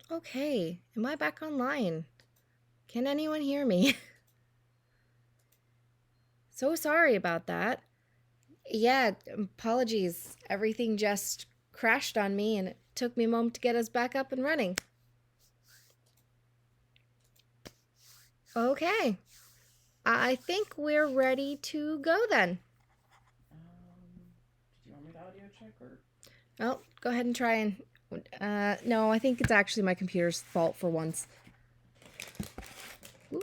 Okay, am I back online? Can anyone hear me? So sorry about that. Yeah, apologies. Everything just crashed on me and it took me a moment to get us back up and running. Okay, I think we're ready to go then. Did you want me to audio check or? Oh, go ahead and try and. No, I think it's actually my computer's fault for once. Ooh.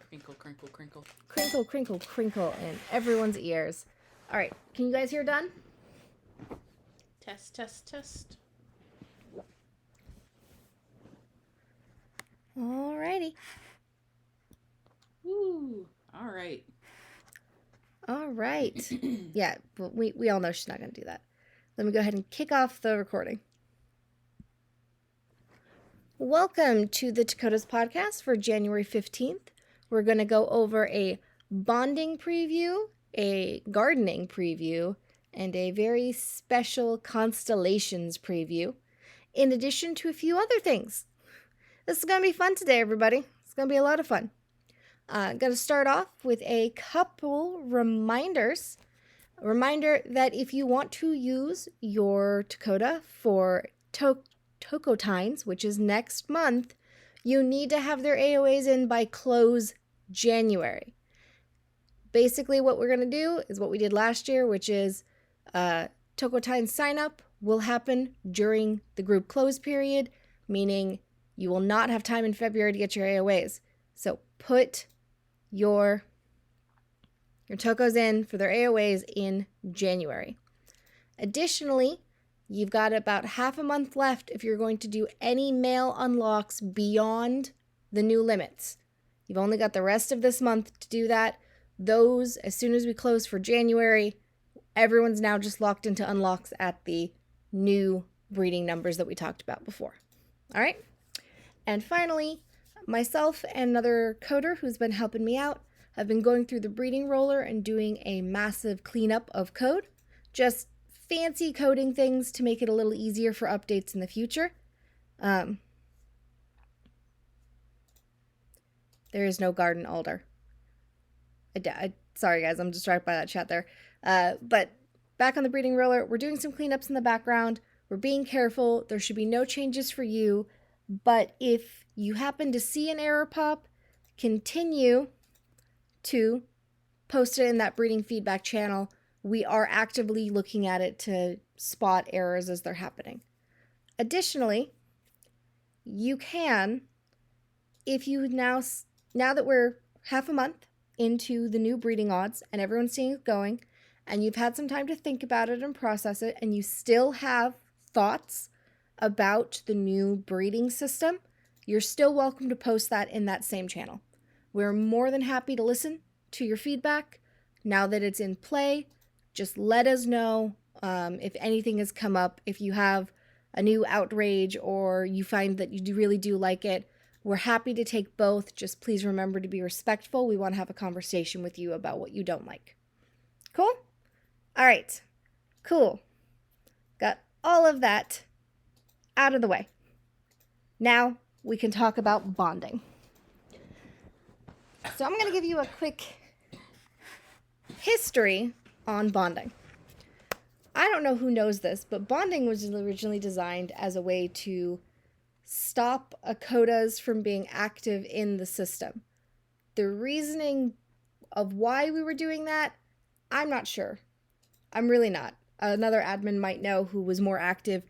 Crinkle, crinkle, crinkle. Crinkle, crinkle, crinkle in everyone's ears. All right, can you guys hear done? Test, test, test. Alrighty. Woo! All right. All right. Yeah, but we all know she's not going to do that. Let me go ahead and kick off the recording. Welcome to the Tokotas podcast for January 15th. We're going to go over a bonding preview, a gardening preview, and a very special Constellations preview, in addition to a few other things. This is going to be fun today, everybody. It's going to be a lot of fun. Going to start off with a couple reminders. A reminder that if you want to use your Tokota for Tokotas, which is next month, you need to have their AOAs in by close January. Basically, what we're going to do is what we did last year, which is Tokotas sign up will happen during the group close period, meaning you will not have time in February to get your AOAs. So put your Tokos in for their AOAs in January. Additionally, you've got about half a month left if you're going to do any mail unlocks beyond the new limits. You've only got the rest of this month to do that. Those, as soon as we close for January, everyone's now just locked into unlocks at the new breeding numbers that we talked about before. All right? And finally, myself and another coder who's been helping me out have been going through the breeding roller and doing a massive cleanup of code. Just fancy coding things to make it a little easier for updates in the future. There is no garden alder. Sorry guys, I'm distracted by that chat there. But back on the breeding roller, we're doing some cleanups in the background. We're being careful. There should be no changes for you. But if you happen to see an error pop, continue to post it in that breeding feedback channel. We are actively looking at it to spot errors as they're happening. Additionally, you can, if you now that we're half a month into the new breeding odds and everyone's seeing it going, and you've had some time to think about it and process it, and you still have thoughts about the new breeding system, you're still welcome to post that in that same channel. We're more than happy to listen to your feedback. Now that it's in play, just let us know if anything has come up. If you have a new outrage or you find that you really do like it, we're happy to take both. Just please remember to be respectful. We want to have a conversation with you about what you don't like. Cool? All right. Cool. Got all of that out of the way. Now we can talk about bonding. So I'm going to give you a quick history on bonding. I don't know who knows this, but bonding was originally designed as a way to stop Akotas from being active in the system. The reasoning of why we were doing that, I'm not sure. I'm really not. Another admin might know who was more active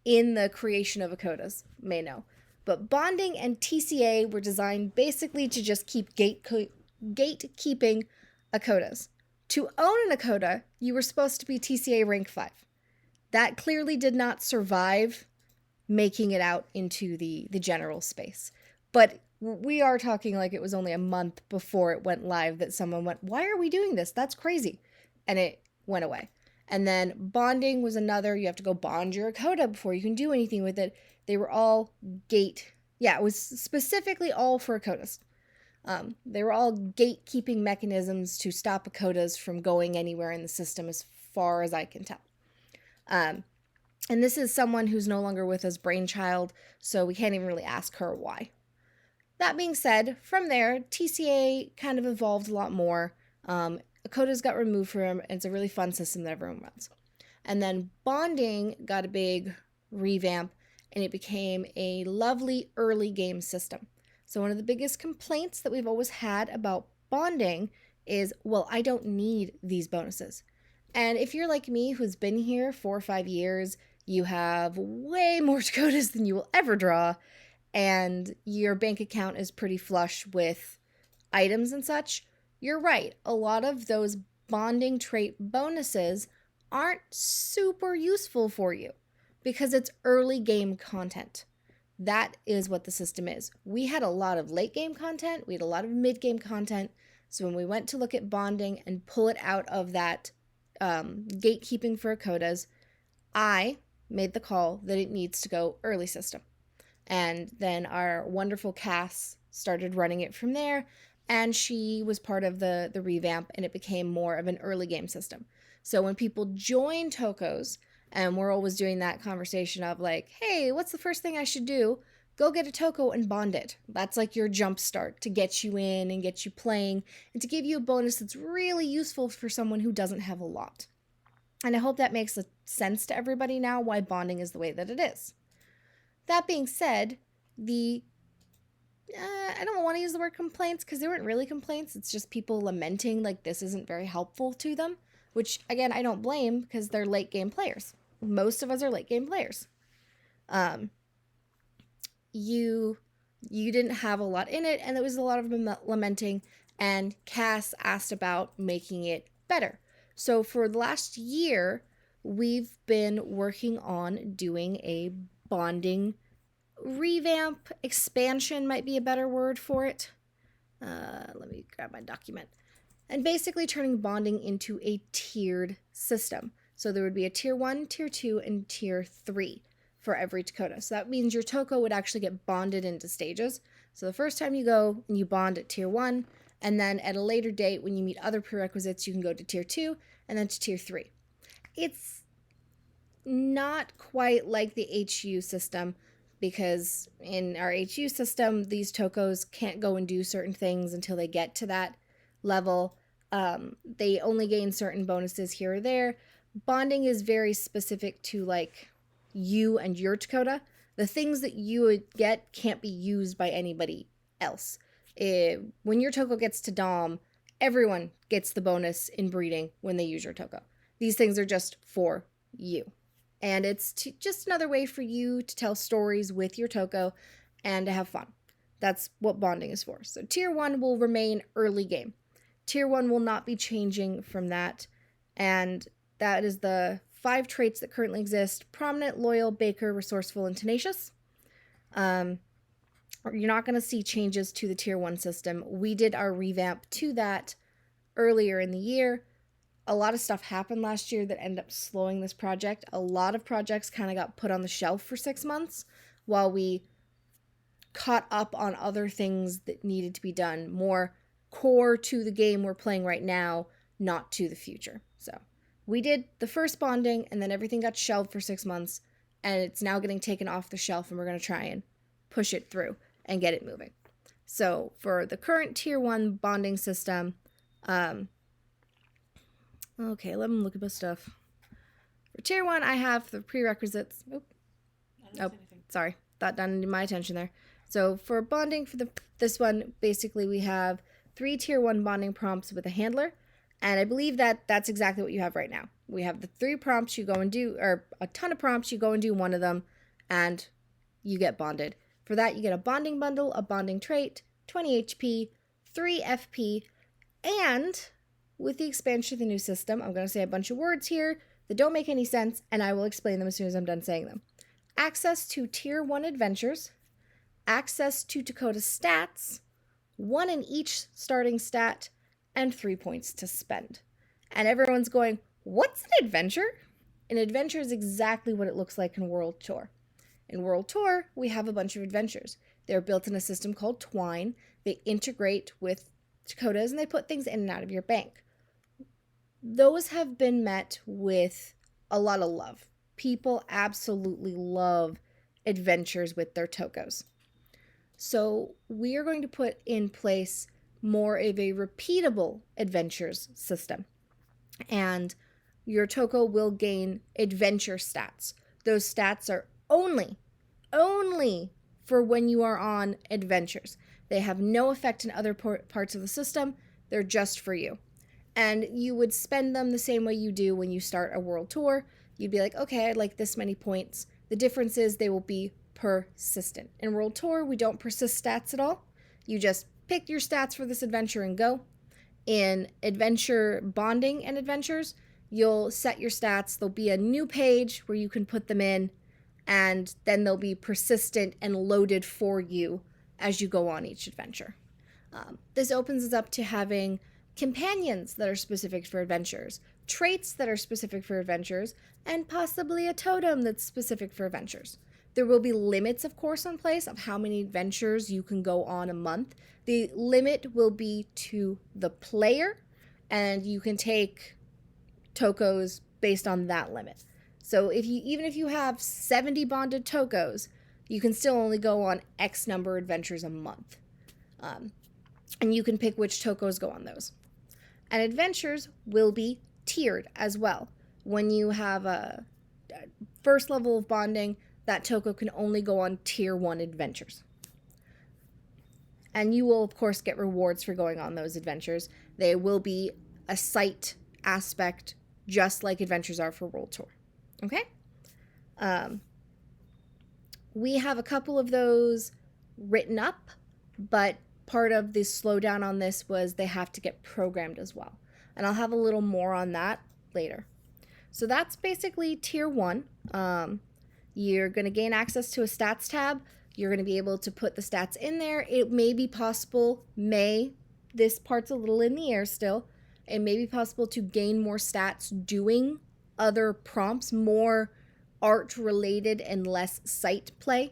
in the creation of Akotas, may know. But bonding and TCA were designed basically to just keep gatekeeping Akotas. To own an Akota, you were supposed to be TCA rank 5. That clearly did not survive making it out into the general space. But we are talking like it was only a month before it went live that someone went, "Why are we doing this? That's crazy." And it went away. And then bonding was another, you have to go bond your Akota before you can do anything with it. They were all it was specifically all for Akotas. They were all gatekeeping mechanisms to stop Akotas from going anywhere in the system as far as I can tell. And this is someone who's no longer with us, brainchild, so we can't even really ask her why. That being said, from there, TCA kind of evolved a lot more. Tokotas got removed from it, and it's a really fun system that everyone runs. And then bonding got a big revamp, and it became a lovely early game system. So one of the biggest complaints that we've always had about bonding is, well, I don't need these bonuses. And if you're like me, who's been here 4 or 5 years, you have way more Tokotas than you will ever draw, and your bank account is pretty flush with items and such, you're right. A lot of those bonding trait bonuses aren't super useful for you because it's early game content. That is what the system is. We had a lot of late game content, we had a lot of mid game content. So when we went to look at bonding and pull it out of that gatekeeping for Tokotas, I made the call that it needs to go early system. And then our wonderful Cass started running it from there, and she was part of the revamp, and it became more of an early game system. So when people join Tokos, and we're always doing that conversation of like, hey, what's the first thing I should do? Go get a Toko and bond it. That's like your jump start to get you in and get you playing, and to give you a bonus that's really useful for someone who doesn't have a lot. And I hope that makes sense to everybody now why bonding is the way that it is. That being said, I don't want to use the word complaints because they weren't really complaints. It's just people lamenting like this isn't very helpful to them, which again, I don't blame because they're late game players. Most of us are late game players. You didn't have a lot in it, and there was a lot of lamenting, and Cass asked about making it better. So for the last year, we've been working on doing a bonding revamp, expansion might be a better word for it. Let me grab my document. And basically turning bonding into a tiered system. So there would be a tier 1, tier 2, and tier 3 for every Tokota. So that means your Toko would actually get bonded into stages. So the first time you go, you bond at tier 1, and then at a later date when you meet other prerequisites, you can go to tier 2 and then to tier 3. It's not quite like the HU system, because in our HU system, these Tokos can't go and do certain things until they get to that level. They only gain certain bonuses here or there. Bonding is very specific to like you and your Tokota. The things that you would get can't be used by anybody else. When your Toko gets to Dom, everyone gets the bonus in breeding when they use your Toko. These things are just for you. And it's just another way for you to tell stories with your Toko and to have fun. That's what bonding is for. So tier 1 will remain early game. Tier 1 will not be changing from that. And that is the 5 traits that currently exist: prominent, loyal, baker, resourceful, and tenacious. You're not going to see changes to the tier 1 system. We did our revamp to that earlier in the year. A lot of stuff happened last year that ended up slowing this project. A lot of projects kind of got put on the shelf for 6 months while we caught up on other things that needed to be done, more core to the game we're playing right now, not to the future. So we did the first bonding, and then everything got shelved for 6 months, and it's now getting taken off the shelf, and we're going to try and push it through and get it moving. So for the current tier 1 bonding system, okay, let me look at my stuff. For tier 1, I have the prerequisites. Sorry. That done my attention there. So for bonding for this one, basically we have 3 tier 1 bonding prompts with a handler. And I believe that that's exactly what you have right now. We have the 3 prompts you go and do, or a ton of prompts, you go and do one of them, and you get bonded. For that, you get a bonding bundle, a bonding trait, 20 HP, 3 FP, and with the expansion of the new system, I'm going to say a bunch of words here that don't make any sense, and I will explain them as soon as I'm done saying them. Access to tier 1 adventures, access to Tokota stats, 1 in each starting stat, and 3 points to spend. And everyone's going, what's an adventure? An adventure is exactly what it looks like in World Tour. In World Tour, we have a bunch of adventures. They're built in a system called Twine. They integrate with Tokotas, and they put things in and out of your bank. Those have been met with a lot of love. people absolutely love adventures with their Tokos. So we are going to put in place more of a repeatable adventures system. And your Toko will gain adventure stats. Those stats are only for when you are on adventures. They have no effect in other parts of the system. They're just for you. And you would spend them the same way you do when you start a world tour. You'd be like, okay, I'd like this many points. The difference is they will be persistent. In World Tour, we don't persist stats at all. You just pick your stats for this adventure and go. In adventure bonding and adventures, you'll set your stats. There'll be a new page where you can put them in, and then they'll be persistent and loaded for you as you go on each adventure. This opens us up to having companions that are specific for adventures, traits that are specific for adventures, and possibly a totem that's specific for adventures. There will be limits, of course, in place of how many adventures you can go on a month. The limit will be to the player, and you can take Tokos based on that limit. So even if you have 70 bonded Tokos, you can still only go on X number of adventures a month. And you can pick which Tokos go on those. And adventures will be tiered as well. When you have a first level of bonding, that Toko can only go on tier 1 adventures. And you will, of course, get rewards for going on those adventures. They will be a site aspect, just like adventures are for World Tour. Okay? We have a couple of those written up, but part of the slowdown on this was they have to get programmed as well. And I'll have a little more on that later. So that's basically tier 1. You're going to gain access to a stats tab. You're going to be able to put the stats in there. It may be possible, this part's a little in the air still. It may be possible to gain more stats doing other prompts, more art-related and less site play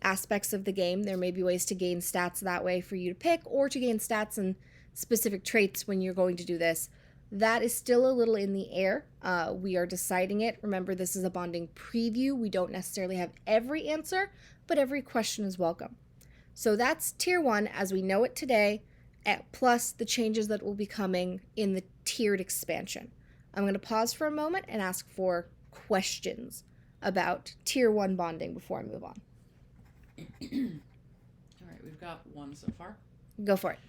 aspects of the game. There may be ways to gain stats that way for you to pick, or to gain stats and specific traits when you're going to do this. That is still a little in the air. We are deciding it. Remember, this is a bonding preview. We don't necessarily have every answer, but every question is welcome. So that's tier 1 as we know it today, plus the changes that will be coming in the tiered expansion. I'm going to pause for a moment and ask for questions about tier 1 bonding before I move on. All right, we've got one so far. Go for it.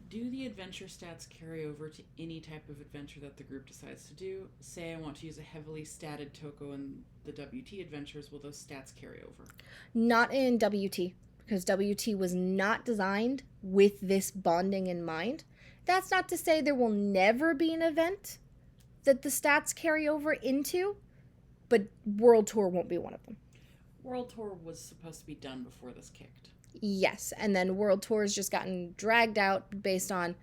Do the adventure stats carry over to any type of adventure that the group decides to do? Say I want to use a heavily statted Toko in the WT adventures, will those stats carry over? Not in WT, because WT was not designed with this bonding in mind. That's not to say there will never be an event that the stats carry over into, but World Tour won't be one of them. World Tour was supposed to be done before this kicked. Yes, and then World Tour has just gotten dragged out based on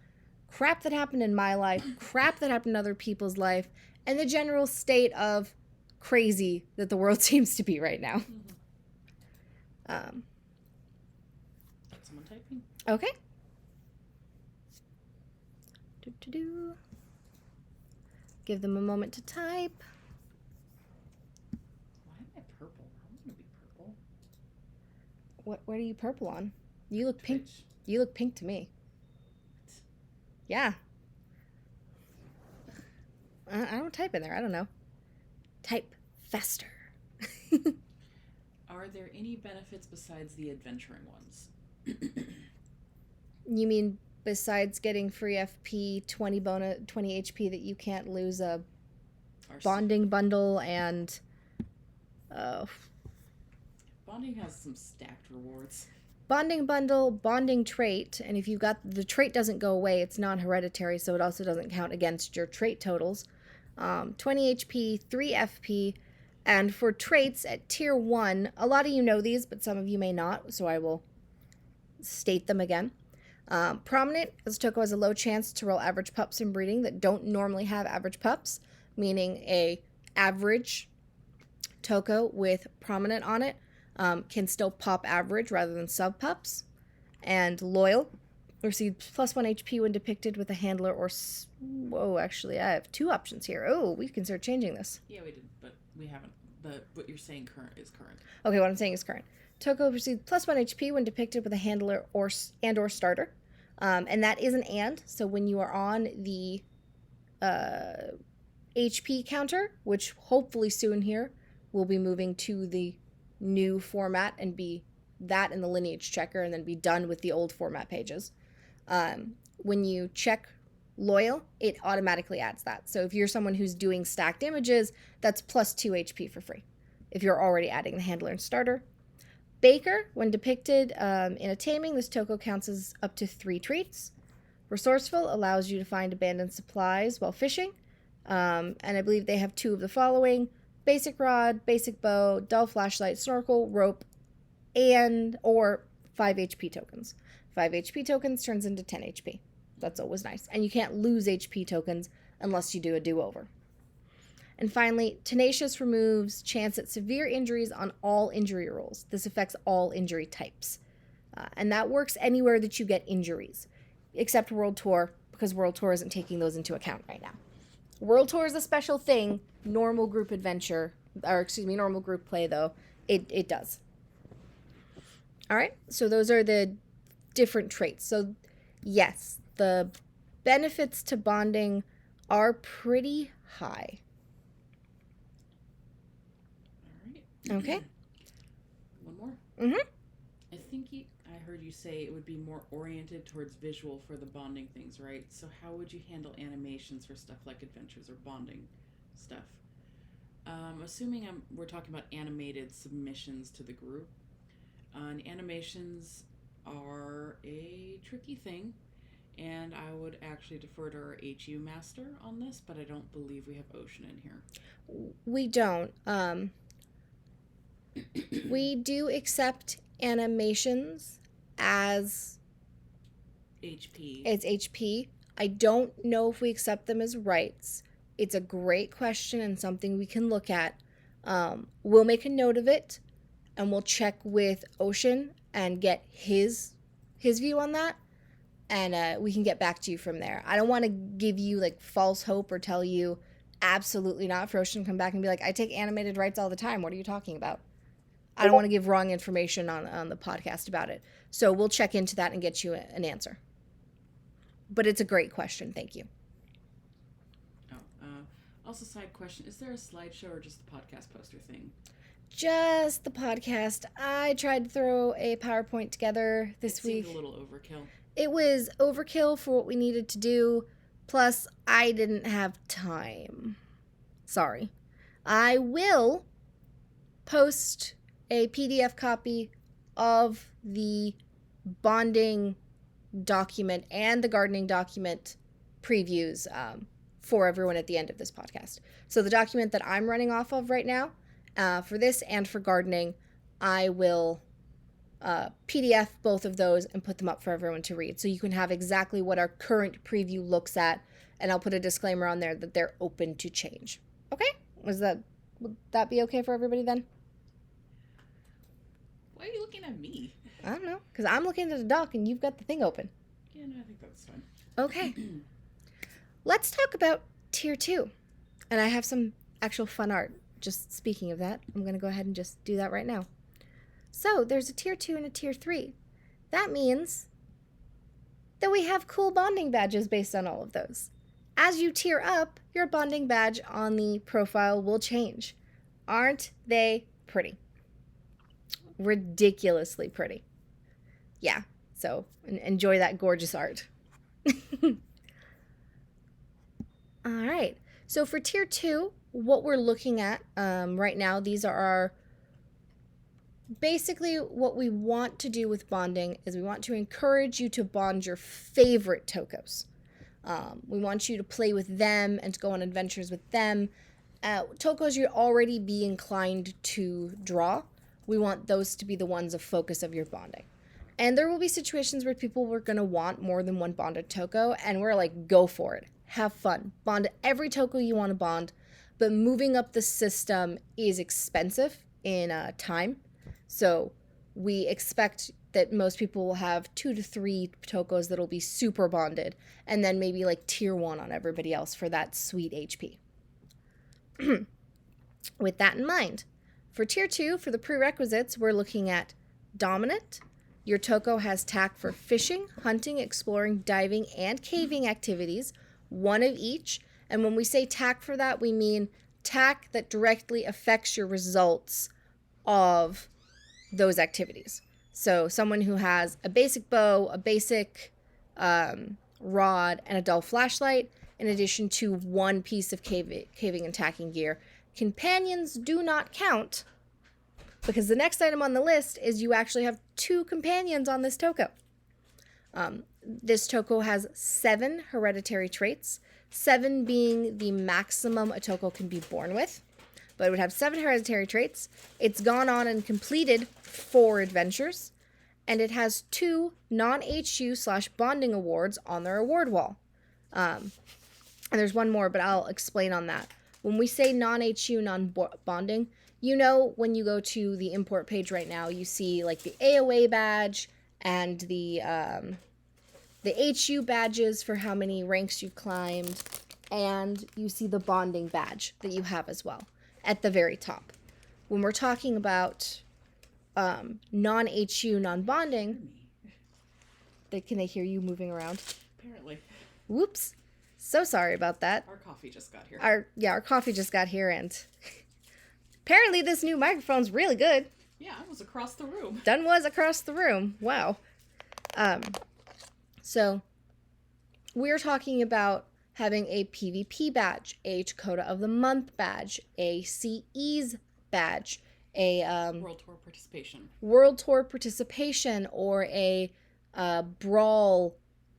crap that happened in my life, crap that happened in other people's life, and the general state of crazy that the world seems to be right now. Mm-hmm. Someone typing? Okay. Give them a moment to type. Why am I purple? I want to be purple. What are you purple on? You look pink. Twitch. You look pink to me. Yeah. I don't type in there. I don't know. Type faster. Are there any benefits besides the adventuring ones? You mean besides getting free FP, 20 HP that you can't lose, a bonding bundle, and bonding has some stacked rewards. Bonding bundle, bonding trait, and if you've got the trait doesn't go away, it's non-hereditary, so it also doesn't count against your trait totals. 20 HP, 3 FP, and for traits at tier 1, a lot of you know these, but some of you may not, so I will state them again. Prominent, as Toko has a low chance to roll average pups in breeding that don't normally have average pups, meaning a average Toko with prominent on it can still pop average rather than sub pups. And loyal, Receives +1 HP when depicted with a handler or... Whoa, actually, I have 2 options here. Oh, we can start changing this. Yeah, we did, but we haven't. But what you're saying current is current. Okay, what I'm saying is current. Toko receives +1 HP when depicted with a handler or starter. And that is an and. So when you are on the HP counter, which hopefully soon here will be moving to the new format and be that in the lineage checker and then be done with the old format pages. When you check loyal, it automatically adds that. So if you're someone who's doing stacked images, that's +2 HP for free if you're already adding the handler and starter. Baker, when depicted in a taming, this Toko counts as up to 3 treats. Resourceful allows you to find abandoned supplies while fishing. And I believe they have 2 of the following: basic rod, basic bow, dull flashlight, snorkel, rope, and or 5 HP tokens. 5 HP tokens turns into 10 HP. That's always nice. And you can't lose HP tokens unless you do a do-over. And finally, Tenacious removes chance at severe injuries on all injury rolls. This affects all injury types. And that works anywhere that you get injuries, except World Tour, because World Tour isn't taking those into account right now. World Tour is a special thing. Normal group normal group play, though, it does. All right, so those are the different traits. So, yes, the benefits to bonding are pretty high. All right. Okay. One more. Mm-hmm. I think I heard you say it would be more oriented towards visual for the bonding things, right? So how would you handle animations for stuff like adventures or bonding stuff? Assuming we're talking about animated submissions to the group. And animations are a tricky thing, and I would actually defer to our HU master on this, but I don't believe we have Ocean in here. We don't. We do accept animations as HP. It's HP. I don't know if we accept them as rights. It's a great question and something we can look at. We'll make a note of it, and we'll check with Ocean and get his view on that, and we can get back to you from there. I don't want to give you like false hope or tell you absolutely not for Ocean to come back and be like, I take animated rights all the time. What are you talking about? I don't want to give wrong information on the podcast about it. So we'll check into that and get you an answer. But it's a great question. Thank you. Also, side question, is there a slideshow or just the podcast poster thing? Just the podcast. I tried to throw a PowerPoint together this week. It seemed a little overkill. It was overkill for what we needed to do. Plus, I didn't have time. Sorry. I will post a PDF copy of the bonding document and the gardening document previews for everyone at the end of this podcast. So the document that I'm running off of right now, for this and for gardening, I will PDF both of those and put them up for everyone to read. So you can have exactly what our current preview looks at, and I'll put a disclaimer on there that they're open to change. Okay? Would that be okay for everybody then? Why are you looking at me? I don't know, because I'm looking at the doc and you've got the thing open. Yeah, no, I think that's fine. Okay. Let's talk about Tier 2. And I have some actual fun art. Just speaking of that, I'm going to go ahead and just do that right now. So there's a Tier 2 and a Tier 3. That means that we have cool bonding badges based on all of those. As you tier up, your bonding badge on the profile will change. Aren't they pretty? Ridiculously pretty. Yeah, so enjoy that gorgeous art. All right, so for Tier 2, what we're looking at right now, these are our... Basically, what we want to do with bonding is we want to encourage you to bond your favorite Tokos. We want you to play with them and to go on adventures with them. Tokos you'd already be inclined to draw. We want those to be the ones of focus of your bonding. And there will be situations where people were going to want more than one bonded Toko, and we're like, go for it. Have fun. Bond every Toko you want to bond, but moving up the system is expensive in time. So we expect that most people will have 2 to 3 Tokos that'll be super bonded, and then maybe like tier 1 on everybody else for that sweet HP. With that in mind, for tier 2, for the prerequisites, we're looking at dominant. Your Toko has tack for fishing, hunting, exploring, diving, and caving activities, 1 of each. And when we say tack for that, we mean tack that directly affects your results of those activities. So someone who has a basic bow, a basic rod, and a dull flashlight, in addition to 1 piece of caving and tacking gear. Companions do not count, because the next item on the list is you actually have 2 companions on this Toko. This Toko has 7 hereditary traits, 7 being the maximum a Toko can be born with. But it would have 7 hereditary traits. It's gone on and completed 4 adventures. And it has 2 non-HU/bonding awards on their award wall. And there's 1 more, but I'll explain on that. When we say non-HU, non-bonding, you know when you go to the import page right now, you see like the AOA badge and the HU badges for how many ranks you've climbed, and you see the bonding badge that you have as well at the very top. When we're talking about non-HU, non-bonding, can they hear you moving around? Apparently. Whoops. So sorry about that. Our coffee just got here. Our coffee just got here, and apparently this new microphone's really good. Yeah, it was across the room. Done was across the room. Wow. So we're talking about having a PvP badge, a Dakota of the Month badge, a CE's badge, a World Tour participation. World Tour participation, or a Brawl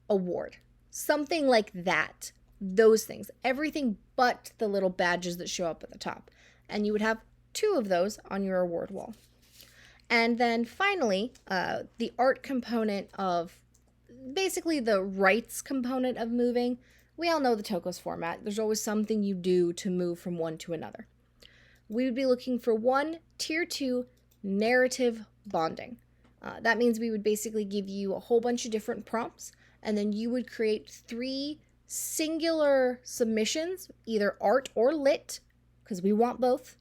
award. Something like that. Those things. Everything but the little badges that show up at the top. And you would have 2 of those on your award wall. And then finally, the art component of basically the rights component of moving. We all know the Tokos format. There's always something you do to move from one to another. We would be looking for 1 tier 2 narrative bonding. That means we would basically give you a whole bunch of different prompts, and then you would create 3 singular submissions, either art or lit, because we want both,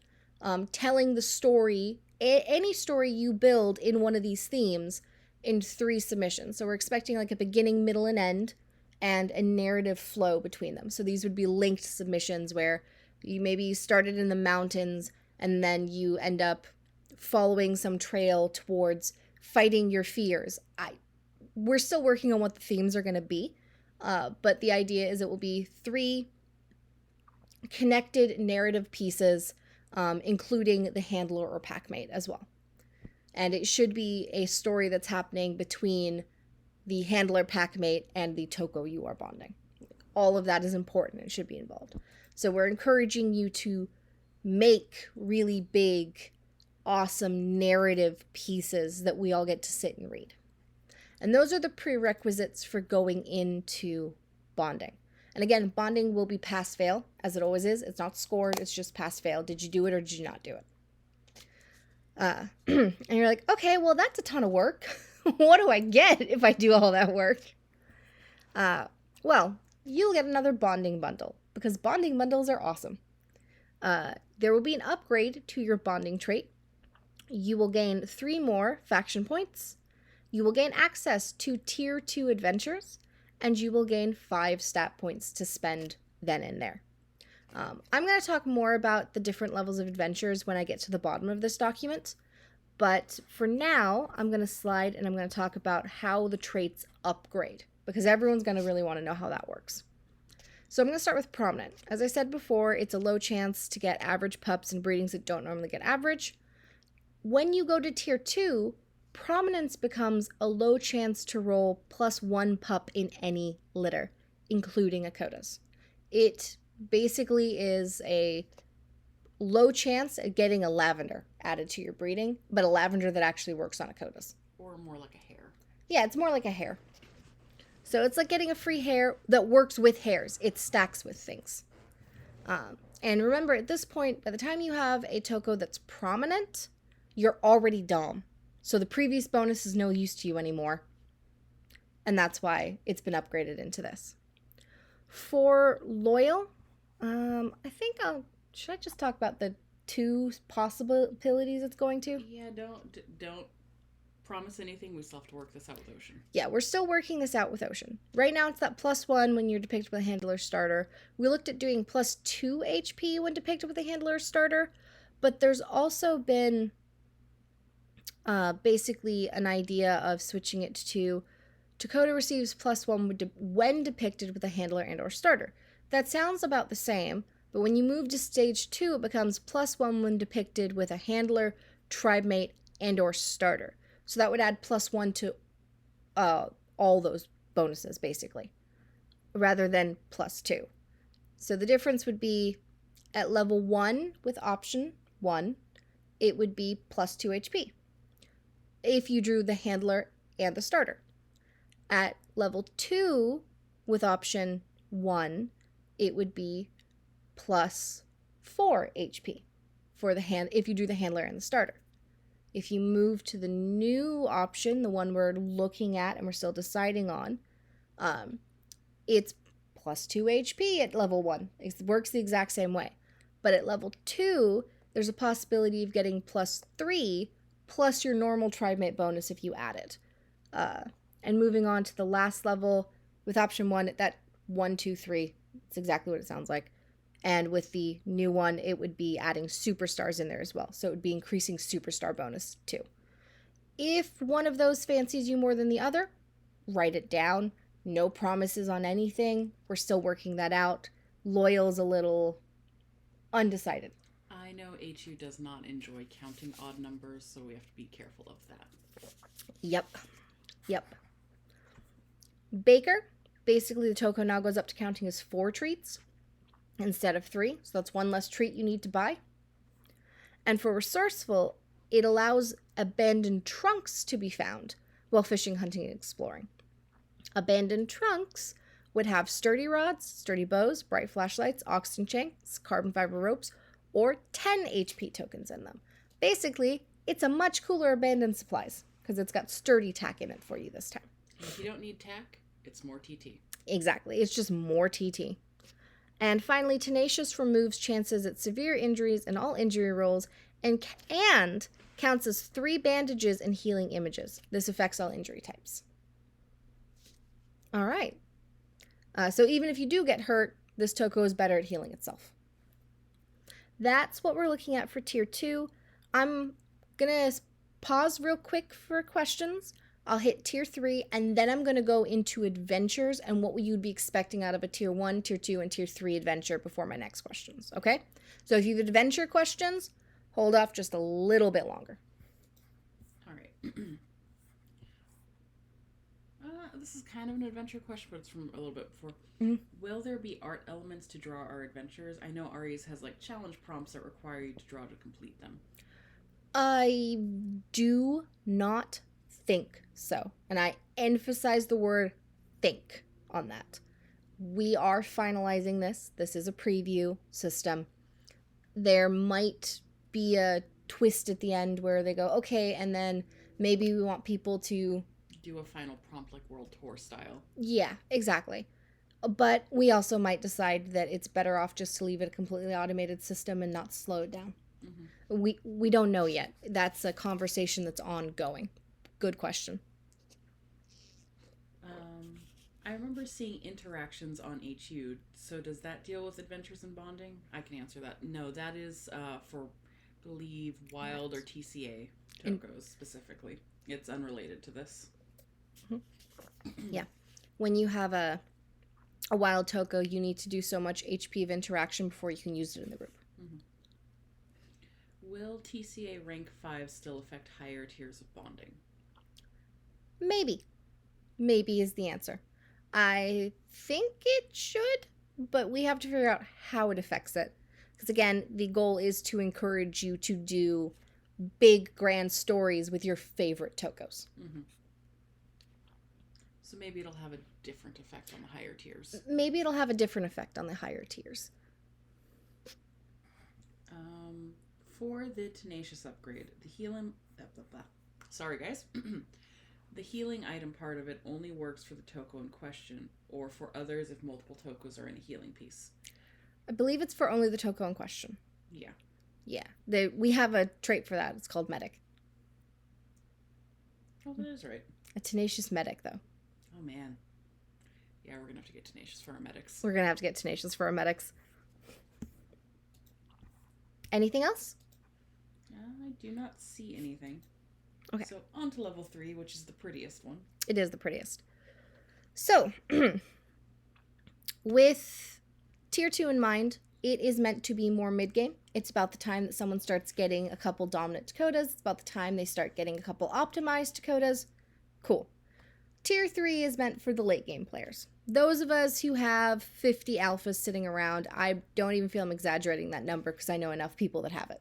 telling the story, any story you build in one of these themes, in 3 submissions. So we're expecting like a beginning, middle, and end, and a narrative flow between them. So these would be linked submissions where you maybe started in the mountains and then you end up following some trail towards fighting your fears. We're still working on what the themes are going to be, but the idea is it will be 3 connected narrative pieces, including the handler or packmate as well. And it should be a story that's happening between the handler, packmate, and the Toko you are bonding. All of that is important and should be involved. So we're encouraging you to make really big, awesome narrative pieces that we all get to sit and read. And those are the prerequisites for going into bonding. And again, bonding will be pass-fail, as it always is. It's not scored, it's just pass-fail. Did you do it or did you not do it? And you're like, okay, well, that's a ton of work. What do I get if I do all that work? Well, you'll get another bonding bundle, because bonding bundles are awesome. There will be an upgrade to your bonding trait. You will gain 3 more faction points. You will gain access to tier 2 adventures, and you will gain 5 stat points to spend then and there. I'm going to talk more about the different levels of adventures when I get to the bottom of this document, but for now, I'm going to slide and I'm going to talk about how the traits upgrade, because everyone's going to really want to know how that works. So I'm going to start with prominent. As I said before, it's a low chance to get average pups and breedings that don't normally get average. When you go to tier 2, prominence becomes a low chance to roll +1 pup in any litter, including Tokotas. It basically is a low chance at getting a lavender added to your breeding, but a lavender that actually works on Tokotas. Or more like a hare. Yeah, it's more like a hare. So it's like getting a free hare that works with hares. It stacks with things. And remember, at this point, by the time you have a Toko that's prominent, you're already Dom. So the previous bonus is no use to you anymore. And that's why it's been upgraded into this. For Loyal, I think should I just talk about the 2 possibilities it's going to? Yeah, don't promise anything. We still have to work this out with Ocean. Yeah, we're still working this out with Ocean. Right now it's that +1 when you're depicted with a handler starter. We looked at doing +2 HP when depicted with a handler starter, but there's also been basically an idea of switching it to Tokota receives +1 when depicted with a handler and or starter. That sounds about the same, but when you move to stage 2, it becomes +1 when depicted with a handler, tribe mate, and or starter. So that would add +1 to all those bonuses, basically, rather than +2. So the difference would be at level 1 with option 1, it would be +2 HP if you drew the handler and the starter. At level 2 with option 1, it would be +4 HP for if you do the handler and the starter. If you move to the new option, the one we're looking at and we're still deciding on, it's +2 HP at level 1. It works the exact same way. But at level 2, there's a possibility of getting +3 plus your normal tribe mate bonus if you add it. And moving on to the last level with option 1, that 1, 2, 3, it's exactly what it sounds like. And with the new one, it would be adding superstars in there as well. So it would be increasing superstar bonus too. If one of those fancies you more than the other, write it down. No promises on anything. We're still working that out. Loyal's a little undecided. I know HU does not enjoy counting odd numbers, so we have to be careful of that. Yep. Baker, basically the Toko now goes up to counting as 4 treats instead of 3, so that's 1 less treat you need to buy. And for Resourceful, it allows abandoned trunks to be found while fishing, hunting, and exploring. Abandoned trunks would have sturdy rods, sturdy bows, bright flashlights, oxygen tanks, carbon fiber ropes, or 10 HP tokens in them. Basically, it's a much cooler abandoned supplies because it's got sturdy tack in it for you this time. If you don't need tack, it's more TT. Exactly. It's just more TT. And finally, Tenacious removes chances at severe injuries in all injury rolls and counts as 3 bandages and healing images. This affects all injury types. All right. So even if you do get hurt, this Toko is better at healing itself. That's what we're looking at for Tier 2. I'm going to pause real quick for questions. I'll hit Tier 3, and then I'm going to go into adventures and what you'd be expecting out of a Tier 1, Tier 2, and Tier 3 adventure before my next questions, okay? So if you have adventure questions, hold off just a little bit longer. All right. This is kind of an adventure question, but it's from a little bit before. Mm-hmm. Will there be art elements to draw our adventures? I know Ari's has like challenge prompts that require you to draw to complete them. I do not think so. And I emphasize the word think on that. We are finalizing this. This is a preview system. There might be a twist at the end where they go, okay, and then maybe we want people to do a final prompt like World Tour style. Yeah, exactly. But we also might decide that it's better off just to leave it a completely automated system and not slow it down. Mm-hmm. We don't know yet. That's a conversation that's ongoing. Good question. I remember seeing interactions on HU. So does that deal with adventures and bonding? I can answer that. No, that is for, I believe, Wild or TCA Tokos specifically. It's unrelated to this. Yeah. When you have a wild Toko, you need to do so much HP of interaction before you can use it in the group. Mm-hmm. Will TCA rank 5 still affect higher tiers of bonding? Maybe. Maybe is the answer. I think it should, but we have to figure out how it affects it. Because again, the goal is to encourage you to do big, grand stories with your favorite Tokos. Mm-hmm. So maybe it'll have a different effect on the higher tiers. Maybe it'll have a different effect on the higher tiers. For the Tenacious upgrade, the Sorry, guys. The healing item part of it only works for the Toko in question, or for others if multiple Tokos are in a healing piece. I believe it's for only the Toko in question. Yeah. Yeah. We have a trait for that. It's called Medic. Oh, that is right. A tenacious medic, though. Oh, man. Yeah, we're going to have to get tenacious for our medics. We're going to have to get tenacious for our medics. Anything else? I do not see anything. Okay. So on to level 3, which is the prettiest one. It is the prettiest. So, with tier 2 in mind, it is meant to be more mid-game. It's about the time that someone starts getting a couple dominant Tokotas. It's about the time they start getting a couple optimized Tokotas. Cool. Tier 3 is meant for the late game players. Those of us who have 50 alphas sitting around, I don't even feel I'm exaggerating that number because I know enough people that have it.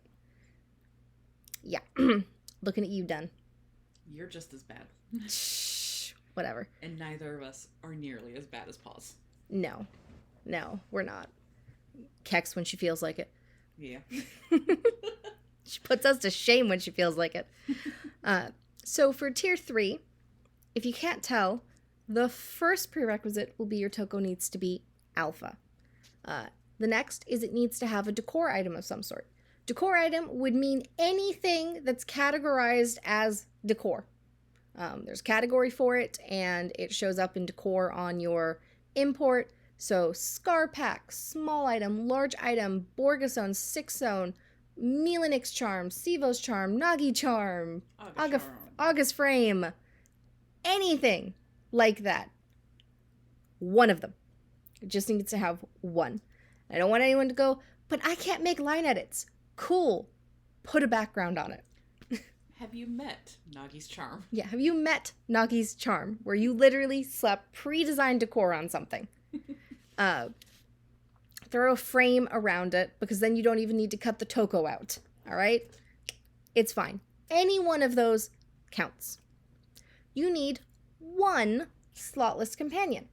Yeah. Looking at you, Dun. You're just as bad. Shh. Whatever. And neither of us are nearly as bad as Paws. No, we're not. Kex when she feels like it. Yeah. She puts us to shame when she feels like it. So for tier 3, if you can't tell, the first prerequisite will be your Toko needs to be alpha. The next is it needs to have a decor item of some sort. Decor item would mean anything that's categorized as decor. There's a category for it, and it shows up in decor on your import. So Scar Pack, small item, large item, Borgasone, Six Zone, Melanix Charm, Sivo's Charm, Nagi Charm, August Frame, anything like that. One of them. It just needs to have one. I don't want anyone to go, but I can't make line edits. Cool. Put a background on it. Have you met Nagi's Charm? Yeah, have you met Nagi's Charm, where you literally slap pre-designed decor on something? Throw a frame around it, because then you don't even need to cut the Toko out. All right? It's fine. Any one of those counts. You need one slotless companion.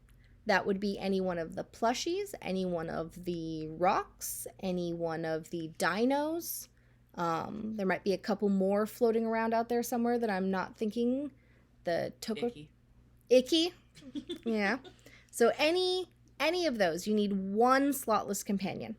That would be any one of the plushies, any one of the rocks, any one of the dinos. There might be a couple more floating around out there somewhere that I'm not thinking. The Toko... Icky? Yeah. So any of those, you need one slotless companion.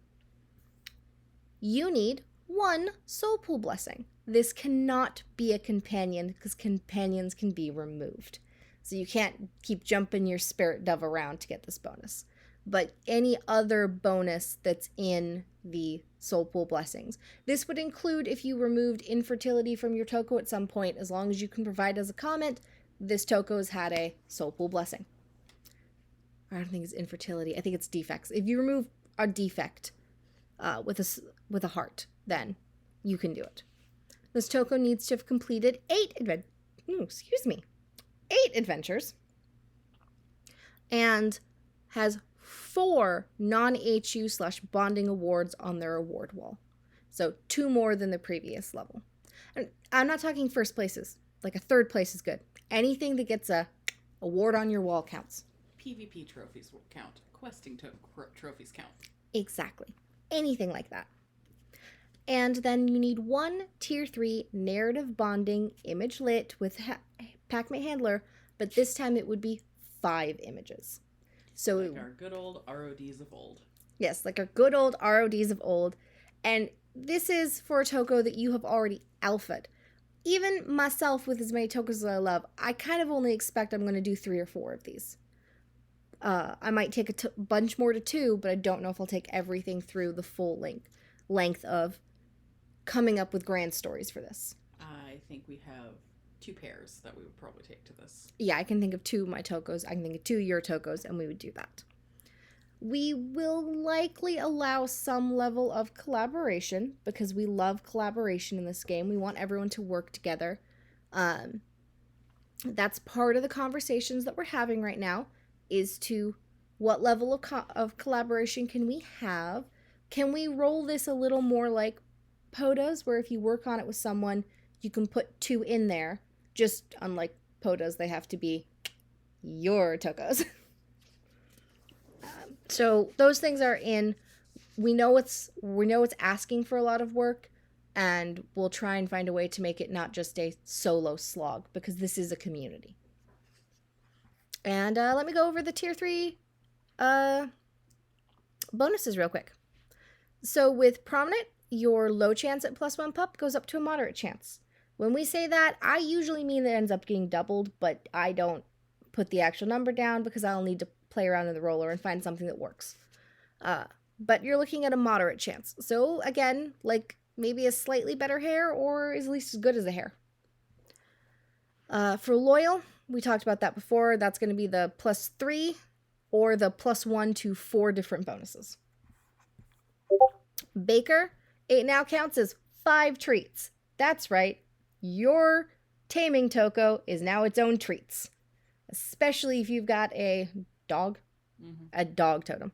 You need one soul pool blessing. This cannot be a companion because companions can be removed. So you can't keep jumping your spirit dove around to get this bonus. But any other bonus that's in the soul pool blessings. This would include if you removed infertility from your Toko at some point, as long as you can provide as a comment, this Toko has had a soul pool blessing. I don't think it's infertility. I think it's defects. If you remove a defect with a heart, then you can do it. This Toko needs to have completed 8 adventures and has 4 non-HU/bonding awards on their award wall. So 2 more than the previous level. And I'm not talking first places. Like a third place is good. Anything that gets a award on your wall counts. PvP trophies will count. Questing trophies count. Exactly. Anything like that. And then you need 1 tier 3 narrative bonding image lit with Packmate Handler, but this time it would be 5 images. So like our good old RODs of old. Yes, like our good old RODs of old. And this is for a Toko that you have already alphaed. Even myself, with as many Tokos as I love, I kind of only expect I'm going to do 3 or 4 of these. I might take a bunch more to 2, but I don't know if I'll take everything through the full length of coming up with grand stories for this. I think we have 2 pairs that we would probably take to this. Yeah, I can think of 2 of my Tokos. I can think of 2 your Tokos, and we would do that. We will likely allow some level of collaboration, because we love collaboration in this game. We want everyone to work together. That's part of the conversations that we're having right now, is to what level of collaboration can we have? Can we roll this a little more like POTAs, where if you work on it with someone, you can put 2 in there. Just unlike POTAs, they have to be your Tokos. So those things are in. We know it's asking for a lot of work. and we'll try and find a way to make it not just a solo slog, because this is a community. And let me go over the tier 3 bonuses real quick. So with Prominent, your low chance at +1 pup goes up to a moderate chance. When we say that, I usually mean it ends up getting doubled, but I don't put the actual number down because I'll need to play around in the roller and find something that works. But you're looking at a moderate chance. So again, like maybe a slightly better hair or at least as good as a hair. For Loyal, we talked about that before. That's going to be the +3 or the +1 to 4 different bonuses. Baker, it now counts as 5 treats. That's right. Your taming Toko is now its own treats. Especially if you've got a dog. A dog totem.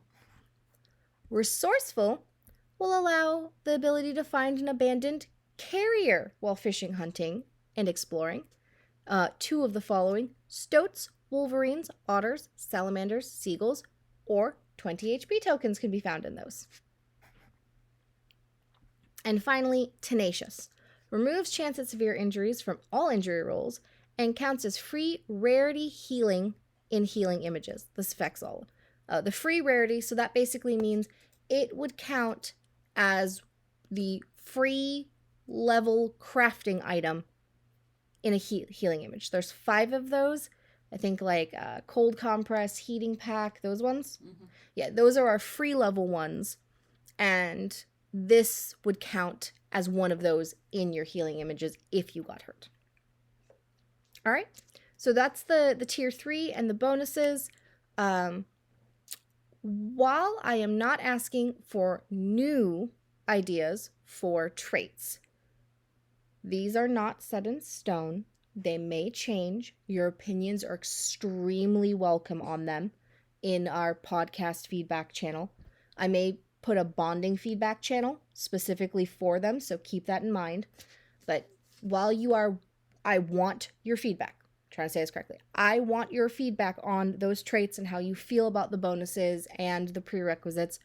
Resourceful will allow the ability to find an abandoned carrier while fishing, hunting, and exploring. 2 of the following: stoats, wolverines, otters, salamanders, seagulls, or 20 HP tokens can be found in those. And finally, Tenacious. Removes chance at severe injuries from all injury rolls and counts as free rarity healing in healing images. This affects all. The free rarity, so that basically means it would count as the free level crafting item in a healing image. There's 5 of those. I think like cold compress, heating pack, those ones. Yeah, those are our free level ones. And this would count as one of those in your healing images if you got hurt. All right, so that's the tier 3 and the bonuses. While I am not asking for new ideas for traits, these are not set in stone. They may change. Your opinions are extremely welcome on them in our podcast feedback channel. I may put a bonding feedback channel specifically for them, so keep that in mind. But I want your feedback. I'm trying to say this correctly. I want your feedback on those traits and how you feel about the bonuses and the prerequisites.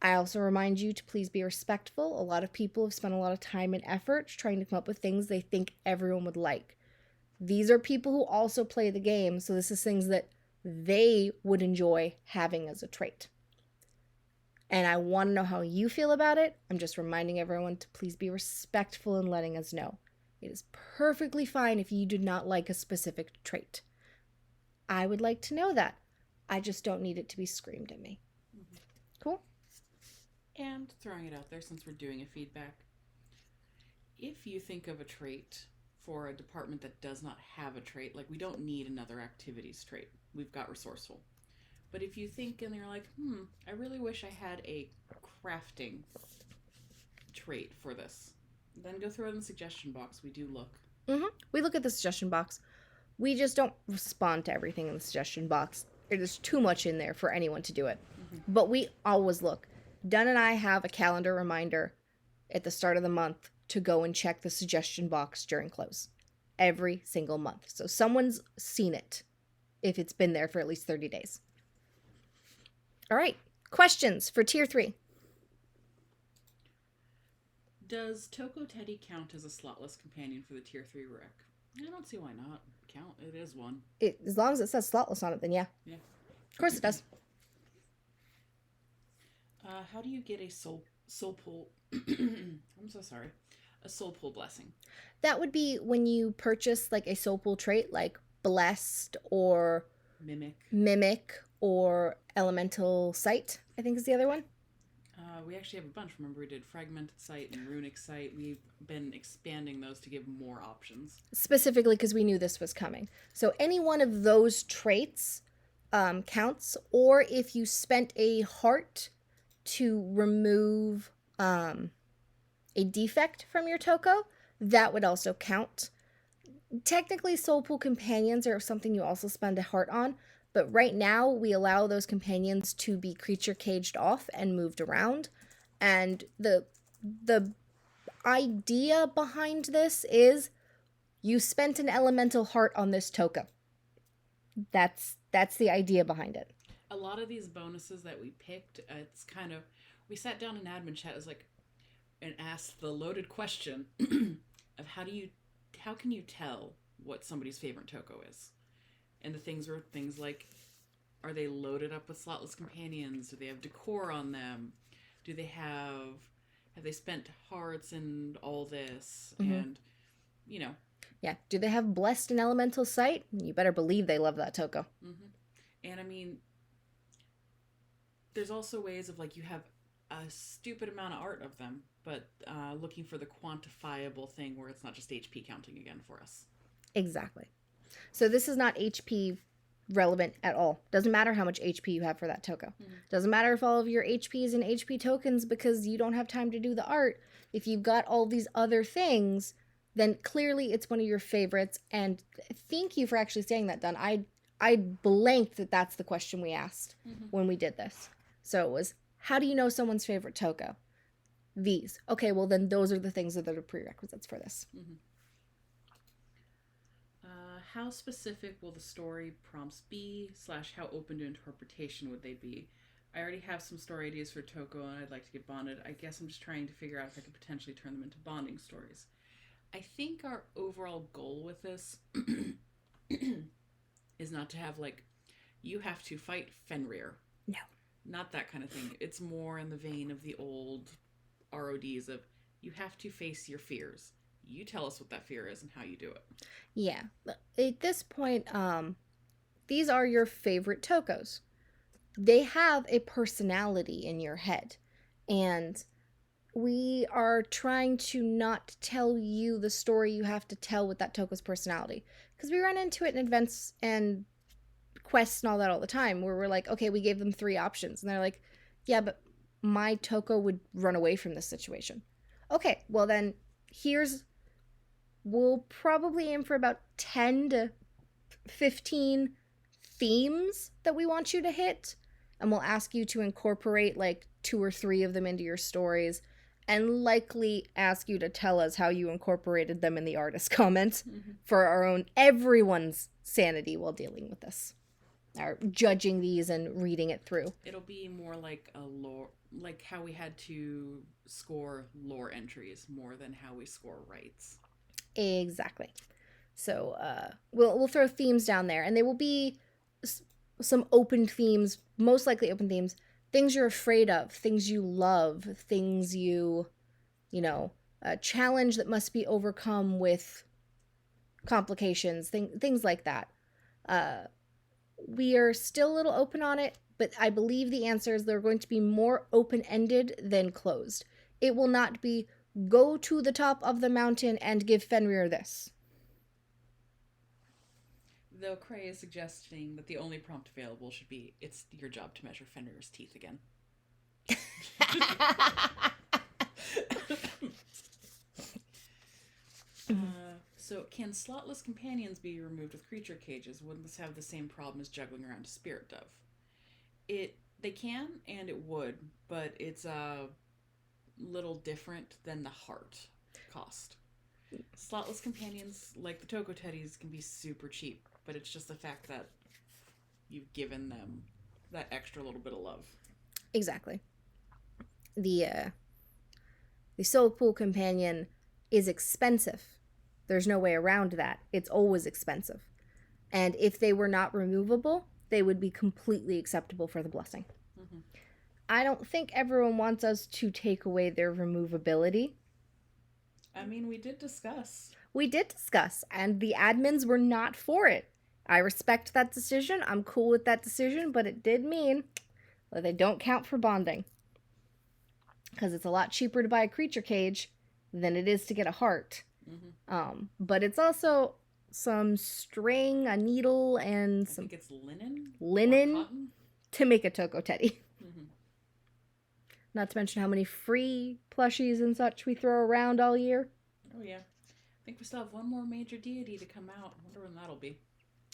I also remind you to please be respectful. A lot of people have spent a lot of time and effort trying to come up with things they think everyone would like. These are people who also play the game, so this is things that they would enjoy having as a trait. And I want to know how you feel about it. I'm just reminding everyone to please be respectful in letting us know. It is perfectly fine if you do not like a specific trait. I would like to know that. I just don't need it to be screamed at me. Cool? And throwing it out there, since we're doing a feedback, if you think of a trait for a department that does not have a trait, like we don't need another activities trait. We've got Resourceful. But if you think and you're like, I really wish I had a crafting trait for this, then go throw it in the suggestion box. We do look. We look at the suggestion box. We just don't respond to everything in the suggestion box. There's too much in there for anyone to do it. But we always look. Dunn and I have a calendar reminder at the start of the month to go and check the suggestion box during close. Every single month. So someone's seen it if it's been there for at least 30 days. All right. Questions for tier 3. Does Toko Teddy count as a slotless companion for the tier 3 rec? I don't see why not. Count. It is one. As long as it says slotless on it, then yeah. Yeah. Of course it does. How do you get a soul pull? I'm so sorry. A soul pull blessing. That would be when you purchase like a soul pull trait like Blessed or Mimic or Elemental Sight, I think is the other one. We actually have a bunch. Remember, we did Fragmented Sight and Runic Sight. We've been expanding those to give more options. Specifically because we knew this was coming. So any one of those traits counts, or if you spent a heart to remove a defect from your Toko, that would also count. Technically, Soul Pool Companions are something you also spend a heart on, but right now we allow those companions to be creature caged off and moved around. And the idea behind this is you spent an elemental heart on this Toko. That's the idea behind it. A lot of these bonuses that we picked, it's kind of, we sat down in admin chat, it was like, and ask the loaded question of how can you tell what somebody's favorite Toko is? And the things were things like, are they loaded up with slotless companions? Do they have decor on them? Do they have they spent hearts and all this? Mm-hmm. And, you know. Yeah. Do they have blessed and elemental sight? You better believe they love that Toko. Mm-hmm. And I mean, there's also ways of like you have a stupid amount of art of them, but looking for the quantifiable thing where it's not just HP counting again for us. Exactly. So this is not HP relevant at all. Doesn't matter how much HP you have for that Toko. Mm-hmm. Doesn't matter if all of your HP is in HP tokens because you don't have time to do the art. If you've got all these other things, then clearly it's one of your favorites. And thank you for actually saying that, Dunn. I blanked that that's the question we asked when we did this. So it was, how do you know someone's favorite Toko? These. Okay, well then those are the things that are the prerequisites for this. Mm-hmm. How specific will the story prompts be, / how open to interpretation would they be? I already have some story ideas for Toko and I'd like to get bonded. I guess I'm just trying to figure out if I could potentially turn them into bonding stories. I think our overall goal with this is not to have like, you have to fight Fenrir. No. Not that kind of thing. It's more in the vein of the old RODs of, you have to face your fears. You tell us what that fear is and how you do it. Yeah. At this point, these are your favorite Tokos. They have a personality in your head. And we are trying to not tell you the story you have to tell with that Toko's personality. Because we run into it in events and quests and all that all the time, where we're like, okay, we gave them 3 options. And they're like, yeah, but my Toko would run away from this situation. Okay, well then, we'll probably aim for about 10 to 15 themes that we want you to hit. And we'll ask you to incorporate like 2 or 3 of them into your stories. And likely ask you to tell us how you incorporated them in the artist comment for everyone's sanity while dealing with this. Or judging these and reading it through. It'll be more like a lore, like how we had to score lore entries more than how we score rights. Exactly. So we'll throw themes down there, and they will be some open themes, most likely open themes. Things you're afraid of, things you love, things you a challenge that must be overcome with complications, things like that. We are still a little open on it, but I believe the answer is they're going to be more open-ended than closed. It will not be, go to the top of the mountain and give Fenrir this. Though Cray is suggesting that the only prompt available should be, it's your job to measure Fenrir's teeth again. So can slotless companions be removed with creature cages? Wouldn't this have the same problem as juggling around a spirit dove? They can, and it would, but it's a little different than the heart cost. Slotless companions, like the Toko Teddies, can be super cheap, but it's just the fact that you've given them that extra little bit of love. Exactly. The Soul Pool Companion is expensive. There's no way around that. It's always expensive. And if they were not removable, they would be completely acceptable for the blessing. Mm-hmm. I don't think everyone wants us to take away their removability. I mean, we did discuss. And the admins were not for it. I respect that decision. I'm cool with that decision, but it did mean that they don't count for bonding. Because it's a lot cheaper to buy a creature cage than it is to get a heart. Mm-hmm. But it's also some string, a needle, and some... I think it's linen to make a Toko Teddy. Mm-hmm. Not to mention how many free plushies and such we throw around all year. Oh, yeah. I think we still have one more major deity to come out. I wonder when that'll be.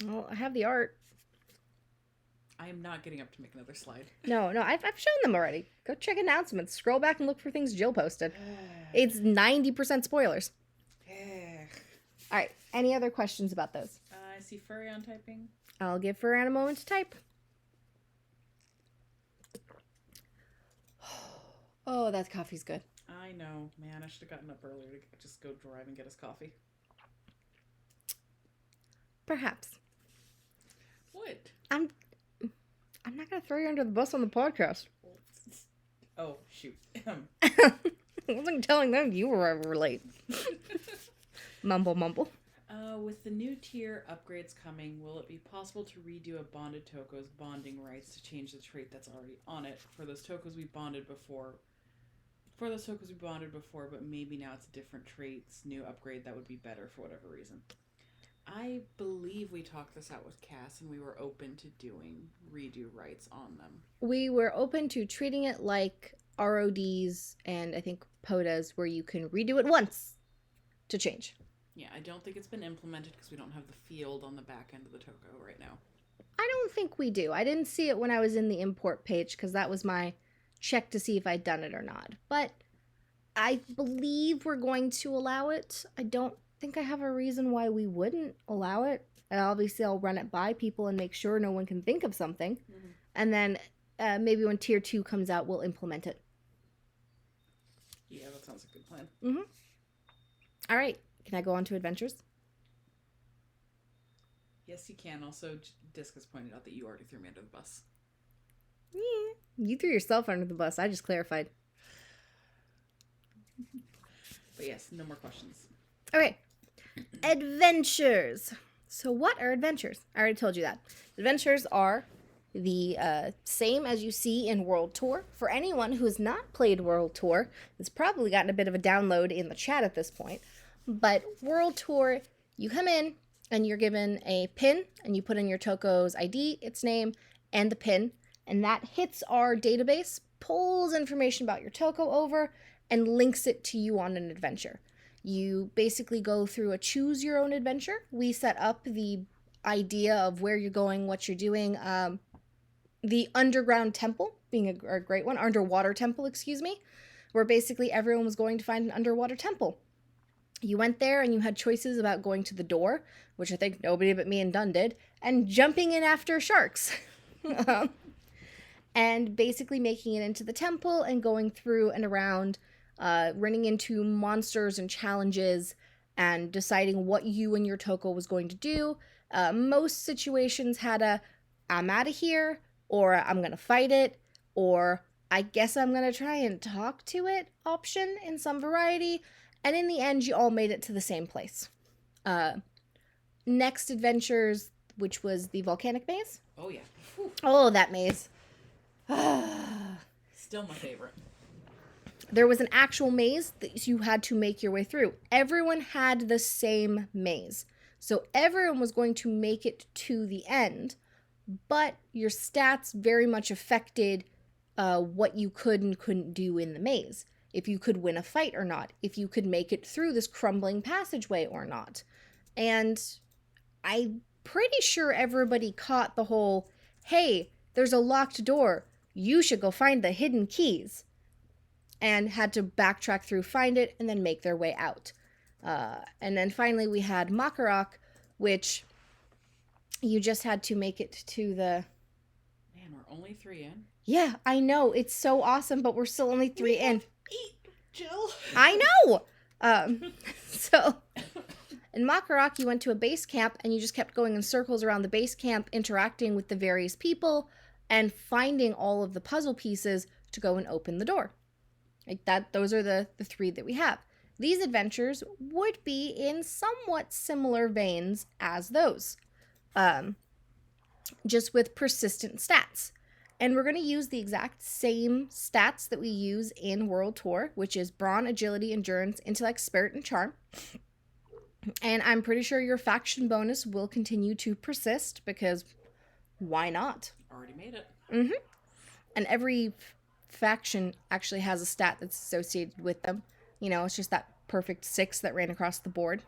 Well, I have the art. I am not getting up to make another slide. No, I've shown them already. Go check announcements. Scroll back and look for things Jill posted. It's 90% spoilers. All right. Any other questions about those? I see Furrion typing. I'll give Furrion a moment to type. Oh, that coffee's good. I I know, man. I should have gotten up earlier to just go drive and get us coffee. Perhaps. What? I'm not gonna throw you under the bus on the podcast. Oh, shoot. I wasn't telling them you were ever late. Mumble, mumble. With the new tier upgrades coming, will it be possible to redo a bonded Toko's bonding rights to change the trait that's already on it for those Tokos we bonded before? But maybe now it's a different traits, new upgrade that would be better for whatever reason. I believe we talked this out with Cass, and we were open to doing redo rights on them. We were open to treating it like RODs and I think POTAs, where you can redo it once to change. Yeah, I don't think it's been implemented because we don't have the field on the back end of the Toko right now. I don't think we do. I didn't see it when I was in the import page because that was my check to see if I'd done it or not. But I believe we're going to allow it. I don't think I have a reason why we wouldn't allow it. And obviously, I'll run it by people and make sure no one can think of something. Mm-hmm. And then maybe when Tier 2 comes out, we'll implement it. Yeah, that sounds like a good plan. Mm-hmm. All right. Can I go on to adventures? Yes, you can. Also, Disc has pointed out that you already threw me under the bus. Yeah, you threw yourself under the bus. I just clarified. But yes, no more questions. Okay. Adventures. So what are adventures? I already told you that. Adventures are the same as you see in World Tour. For anyone who has not played World Tour, it's probably gotten a bit of a download in the chat at this point. But World Tour, you come in and you're given a pin and you put in your Toko's ID, its name, and the pin. And that hits our database, pulls information about your Toko over, and links it to you on an adventure. You basically go through a choose your own adventure. We set up the idea of where you're going, what you're doing. The underground temple being a great one, underwater temple, excuse me, where basically everyone was going to find an underwater temple. You went there and you had choices about going to the door, which I think nobody but me and Dunn did, and jumping in after sharks. And basically making it into the temple and going through and around, running into monsters and challenges and deciding what you and your Toko was going to do. Most situations had a, I'm out of here, or I'm going to fight it, or I guess I'm going to try and talk to it option in some variety. And in the end, you all made it to the same place. Next adventures, which was the Volcanic Maze. Oh, yeah. Whew. Oh, that maze. Still my favorite. There was an actual maze that you had to make your way through. Everyone had the same maze. So everyone was going to make it to the end, but your stats very much affected what you could and couldn't do in the maze. If you could win a fight or not, if you could make it through this crumbling passageway or not. And I'm pretty sure everybody caught the whole, hey, there's a locked door. You should go find the hidden keys. And had to backtrack through, find it, and then make their way out. And then finally we had Makarok, which you just had to make it to the... Man, we're only 3 in. Yeah, I know. It's so awesome, but we're still only 3 in. 8, Jill. I know! So, in Makarok, you went to a base camp, and you just kept going in circles around the base camp, interacting with the various people, and finding all of the puzzle pieces to go and open the door. Like that, those are the 3 that we have. These adventures would be in somewhat similar veins as those, just with persistent stats. And we're going to use the exact same stats that we use in World Tour, which is Brawn, Agility, Endurance, Intellect, Spirit, and Charm. And I'm pretty sure your faction bonus will continue to persist, because why not? Already made it. Mm-hmm. And every faction actually has a stat that's associated with them. You know, it's just that perfect 6 that ran across the board.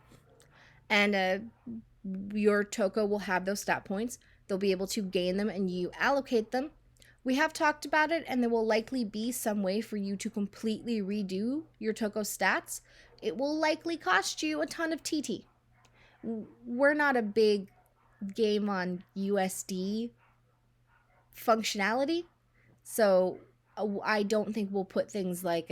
And your Toko will have those stat points. They'll be able to gain them and you allocate them. We have talked about it, and there will likely be some way for you to completely redo your Toko stats. It will likely cost you a ton of TT. We're not a big game on USD functionality, so I don't think we'll put things like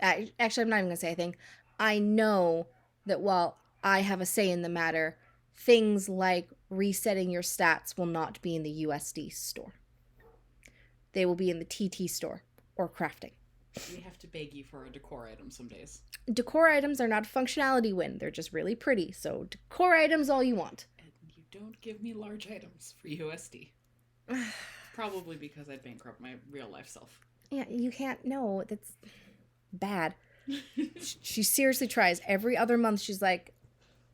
Actually, I'm not even going to say I think. I know that while I have a say in the matter, things like resetting your stats will not be in the USD store. They will be in the TT store or crafting. We have to beg you for a decor item some days. Decor items are not a functionality win. They're just really pretty. So decor items all you want. And you don't give me large items for USD. Probably because I'd bankrupt my real life self. Yeah, you can't. No, that's bad. She seriously tries. Every other month, she's like,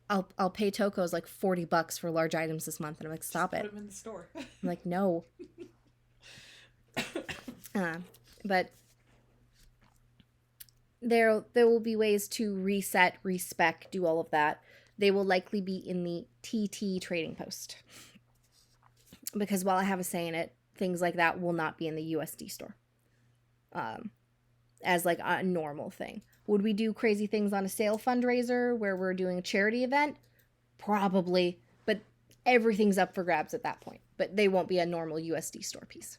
I'll pay Tokos like $40 for large items this month. And I'm like, stop Just it. put them in the store. I'm like, no. But there will be ways to reset, respec, do all of that. They will likely be in the TT trading post. Because while I have a say in it, things like that will not be in the USD store. As like a normal thing. Would we do crazy things on a sale fundraiser where we're doing a charity event? Probably. But everything's up for grabs at that point. But they won't be a normal USD store piece.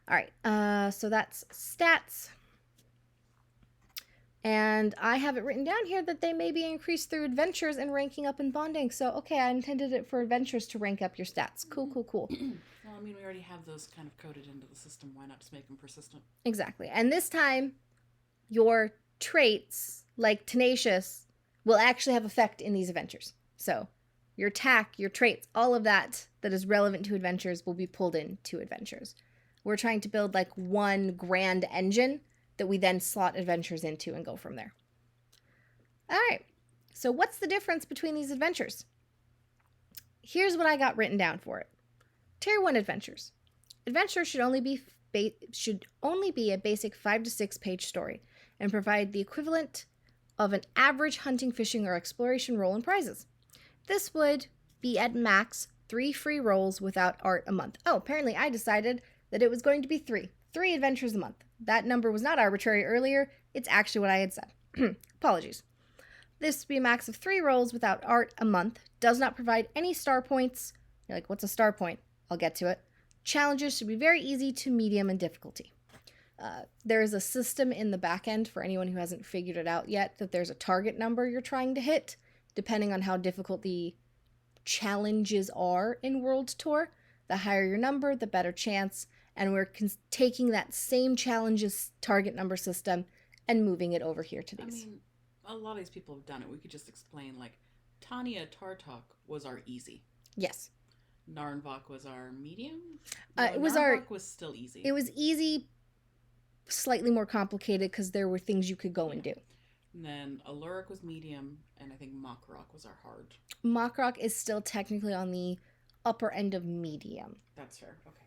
All right, so that's stats. And I have it written down here that they may be increased through adventures and ranking up in bonding. So, okay, I intended it for adventures to rank up your stats. Cool. Well, I mean, we already have those kind of coded into the system. Why not just make them persistent? Exactly. And this time, your traits, like Tenacious, will actually have effect in these adventures. So, your attack, your traits, all of that is relevant to adventures will be pulled into adventures. We're trying to build like one grand engine that we then slot adventures into and go from there. All right. So what's the difference between these adventures? Here's what I got written down for it. Tier 1 adventures. Adventures should only be a basic 5 to 6 page story and provide the equivalent of an average hunting, fishing, or exploration roll and prizes. This would be at max 3 free rolls without art a month. Oh, apparently I decided that it was going to be 3 adventures a month. That number was not arbitrary earlier. It's actually what I had said. Apologies. This would be a max of 3 rolls without art a month. Does not provide any star points. You're like, what's a star point? I'll get to it. Challenges should be very easy to medium in difficulty. There is a system in the back end for anyone who hasn't figured it out yet that there's a target number you're trying to hit, depending on how difficult the challenges are in World Tour. The higher your number, the better chance. And we're taking that same challenges target number system and moving it over here to these. I mean, a lot of these people have done it. We could just explain, like, Tanya Tartok was our easy. Yes. Narnvok was our medium? It was Narnvok was still easy. It was easy, slightly more complicated because there were things you could go and do. And then Aluric was medium, and I think Mockrock was our hard. Mockrock is still technically on the upper end of medium. That's fair. Okay.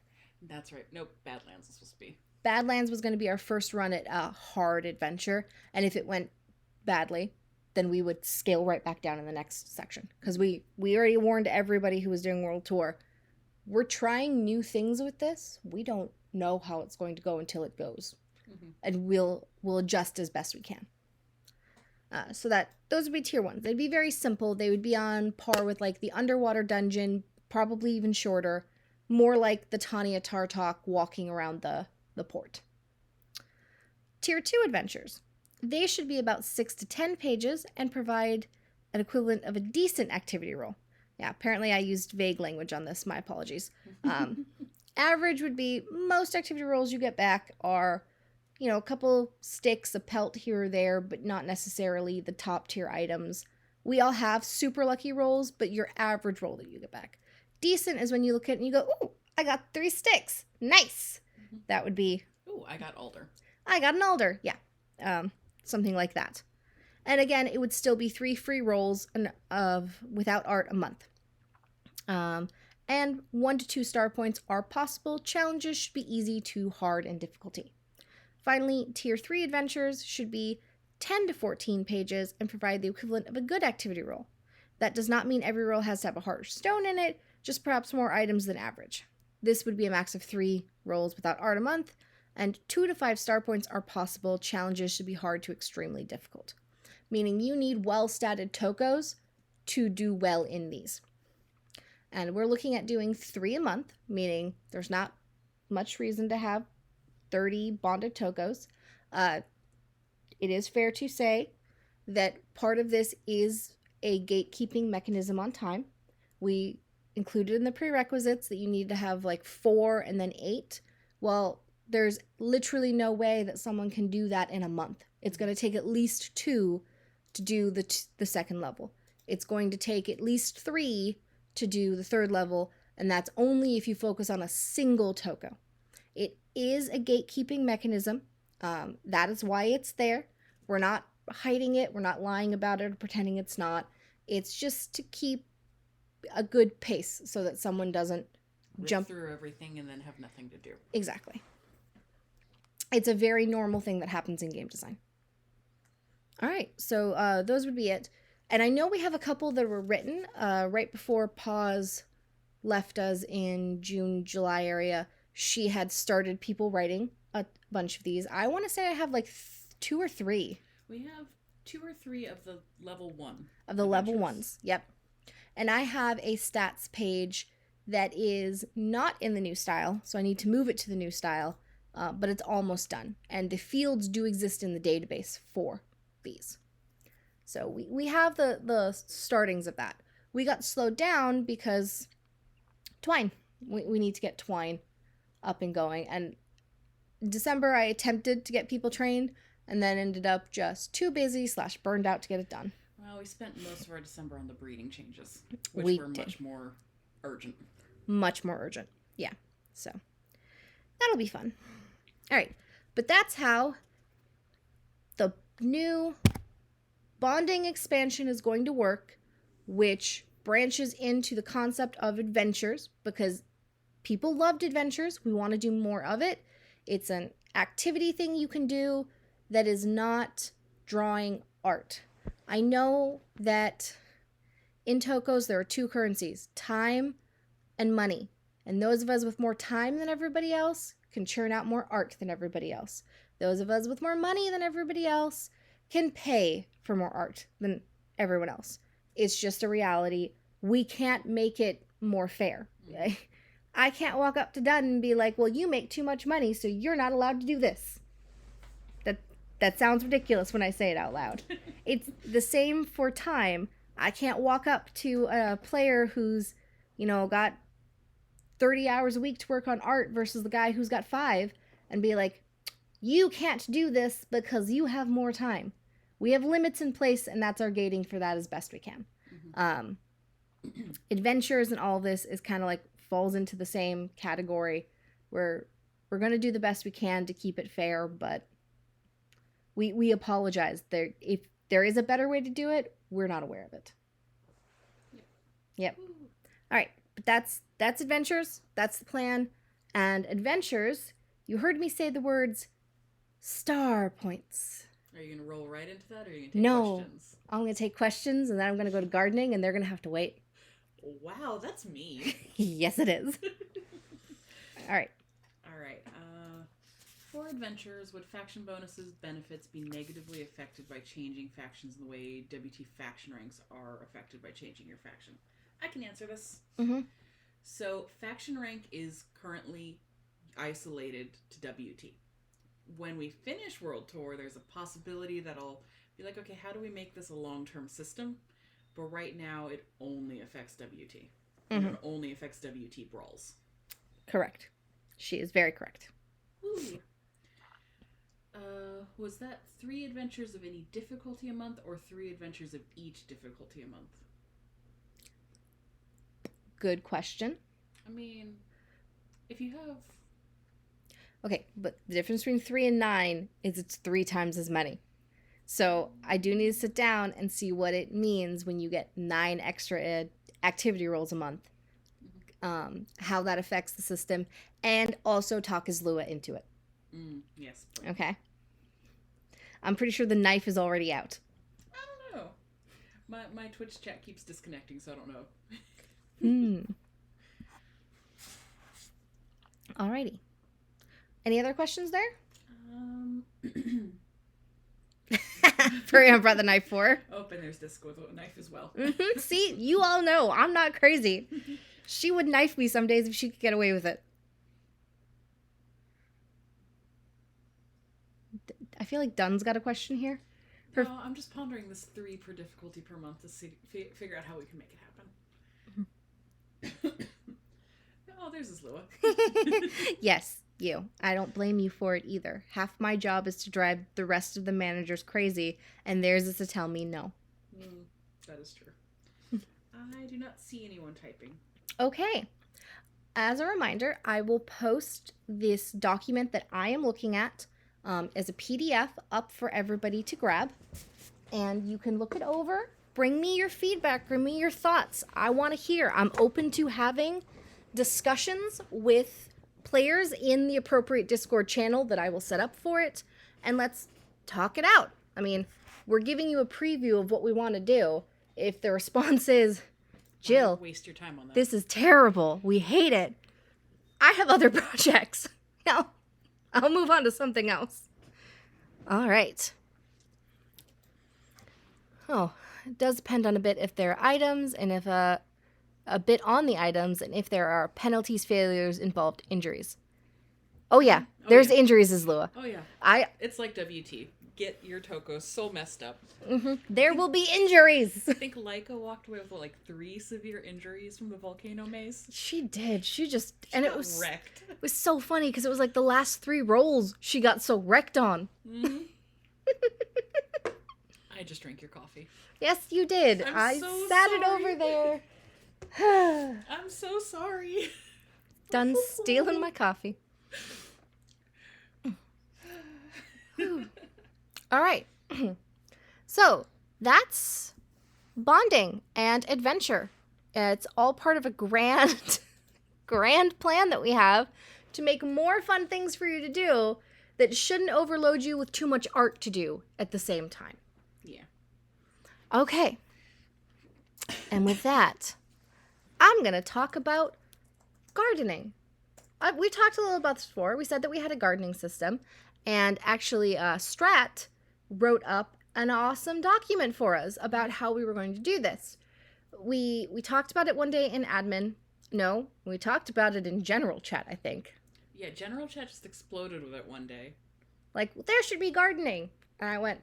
That's right. Nope, Badlands is supposed to be. Badlands was going to be our first run at a hard adventure, and if it went badly, then we would scale right back down in the next section. Because we already warned everybody who was doing World Tour, we're trying new things with this. We don't know how it's going to go until it goes. Mm-hmm. And we'll adjust as best we can. So those would be tier 1s. They'd be very simple. They would be on par with like the underwater dungeon, probably even shorter. More like the Tanya Tartok walking around the port. Tier 2 adventures. They should be about 6 to 10 pages and provide an equivalent of a decent activity roll. Yeah, apparently I used vague language on this. My apologies. Average would be most activity rolls you get back are, a couple sticks, a pelt here or there, but not necessarily the top tier items. We all have super lucky rolls, but your average roll that you get back. Decent is when you look at it and you go, ooh, I got 3 sticks. Nice. Mm-hmm. That would be... Ooh, I got Alder. I got an Alder. Yeah. Something like that. And again, it would still be 3 free rolls without art a month. And 1 to 2 star points are possible. Challenges should be easy to hard in difficulty. Finally, tier 3 adventures should be 10 to 14 pages and provide the equivalent of a good activity roll. That does not mean every roll has to have a hard stone in it, just perhaps more items than average. This would be a max of 3 rolls without art a month, and 2 to 5 star points are possible. Challenges should be hard to extremely difficult, meaning you need well-statted Tokos to do well in these. And we're looking at doing 3 a month, meaning there's not much reason to have 30 bonded Tokos. it is fair to say that part of this is a gatekeeping mechanism on time. We included in the prerequisites that you need to have like 4 and then 8. Well, there's literally no way that someone can do that in a month. It's going to take at least 2 to do the second level. It's going to take at least 3 to do the third level, and that's only if you focus on a single toko. It is a gatekeeping mechanism. That is why it's there. We're not hiding it. We're not lying about it or pretending it's not. It's just to keep a good pace so that someone doesn't jump through everything and then have nothing to do. Exactly. It's a very normal thing that happens in game design. All right, so those would be it. And I know we have a couple that were written right before Pause left us in June, July area. She had started people writing a bunch of these. I want to say I have like 2 or 3. We have 2 or 3 of the level 1. Of the level 1s, yep. And I have a stats page that is not in the new style, so I need to move it to the new style, but it's almost done. And the fields do exist in the database for these. So we have the startings of that. We got slowed down because Twine. We need to get Twine up and going. And in December, I attempted to get people trained and then ended up just too busy / burned out to get it done. Well, we spent most of our December on the breeding changes, which were much more urgent. Much more urgent, yeah. So that'll be fun. All right, but that's how the new bonding expansion is going to work, which branches into the concept of adventures, because people loved adventures. We want to do more of it. It's an activity thing you can do that is not drawing art. I know that in Tokos there are 2 currencies, time and money. And those of us with more time than everybody else can churn out more art than everybody else. Those of us with more money than everybody else can pay for more art than everyone else. It's just a reality. We can't make it more fair. I can't walk up to Dunn and be like, well, you make too much money, so you're not allowed to do this. That sounds ridiculous when I say it out loud. It's the same for time. I can't walk up to a player who's, got 30 hours a week to work on art versus the guy who's got 5 and be like, you can't do this because you have more time. We have limits in place, and that's our gating for that as best we can. Mm-hmm. Adventures and all of this is kind of like falls into the same category where we're going to do the best we can to keep it fair, but we apologize. If there is a better way to do it, we're not aware of it. Yep. All right, but that's adventures. That's the plan. And adventures, you heard me say the words star points. Are you going to roll right into that, or are you going to take questions? I'm going to take questions, and then I'm going to go to gardening, and they're going to have to wait. Wow, that's mean. Yes, it is. All right. For adventures, would faction bonuses benefits be negatively affected by changing factions in the way WT faction ranks are affected by changing your faction? I can answer this. Mm-hmm. So, faction rank is currently isolated to WT. When we finish World Tour, there's a possibility that I'll be like, okay, how do we make this a long-term system? But right now, it only affects WT. Mm-hmm. It only affects WT brawls. Correct. She is very correct. Ooh. Was that 3 adventures of any difficulty a month, or 3 adventures of each difficulty a month? Good question. I mean, if you have... Okay, but the difference between 3 and 9 is it's 3 times as many. So I do need to sit down and see what it means when you get 9 extra activity rolls a month. How that affects the system, and also talk Azlua into it. Yes. Okay. I'm pretty sure the knife is already out. I don't know. My Twitch chat keeps disconnecting, so I don't know. Alrighty. Any other questions there? Furion brought the knife for. Oh, and there's Disco with a knife as well. Mm-hmm. See, you all know I'm not crazy. She would knife me some days if she could get away with it. I feel like Dunn's got a question here. No, I'm just pondering this 3 per difficulty per month to figure out how we can make it happen. Oh, there's this Lua. Yes, you. I don't blame you for it either. Half my job is to drive the rest of the managers crazy, and theirs is to tell me no. That is true. I do not see anyone typing. Okay. As a reminder, I will post this document that I am looking at as a PDF up for everybody to grab. And you can look it over. Bring me your feedback. Bring me your thoughts. I want to hear. I'm open to having discussions with players in the appropriate Discord channel that I will set up for it. And let's talk it out. I mean, we're giving you a preview of what we want to do. If the response is, Jill, waste your time on that. This is terrible. We hate it. I have other projects. I'll move on to something else. All right. Oh, it does depend on a bit if there are items and if a bit on the items and if there are penalties, failures, involved injuries. Oh yeah, there's injuries as Lua. Oh yeah. It's like WT. Get your Tokos so messed up. Mm-hmm. There will be injuries. I think Laika walked away with like 3 severe injuries from the volcano maze. She did. She got wrecked. It was so funny because it was like the last 3 rolls she got so wrecked on. Mm-hmm. I just drank your coffee. Yes, you did. I so sat sorry. it over there. I'm so sorry. Done stealing my coffee. All right. So that's bonding and adventure. It's all part of a grand plan that we have to make more fun things for you to do that shouldn't overload you with too much art to do at the same time. Yeah. Okay. And with that, I'm going to talk about gardening. We talked a little about this before. We said that we had a gardening system. And actually, Strat wrote up an awesome document for us about how we were going to do this. We talked about it one day in admin. No, we talked about it in general chat, I think. Yeah, general chat just exploded with it one day. Like, there should be gardening. And I went,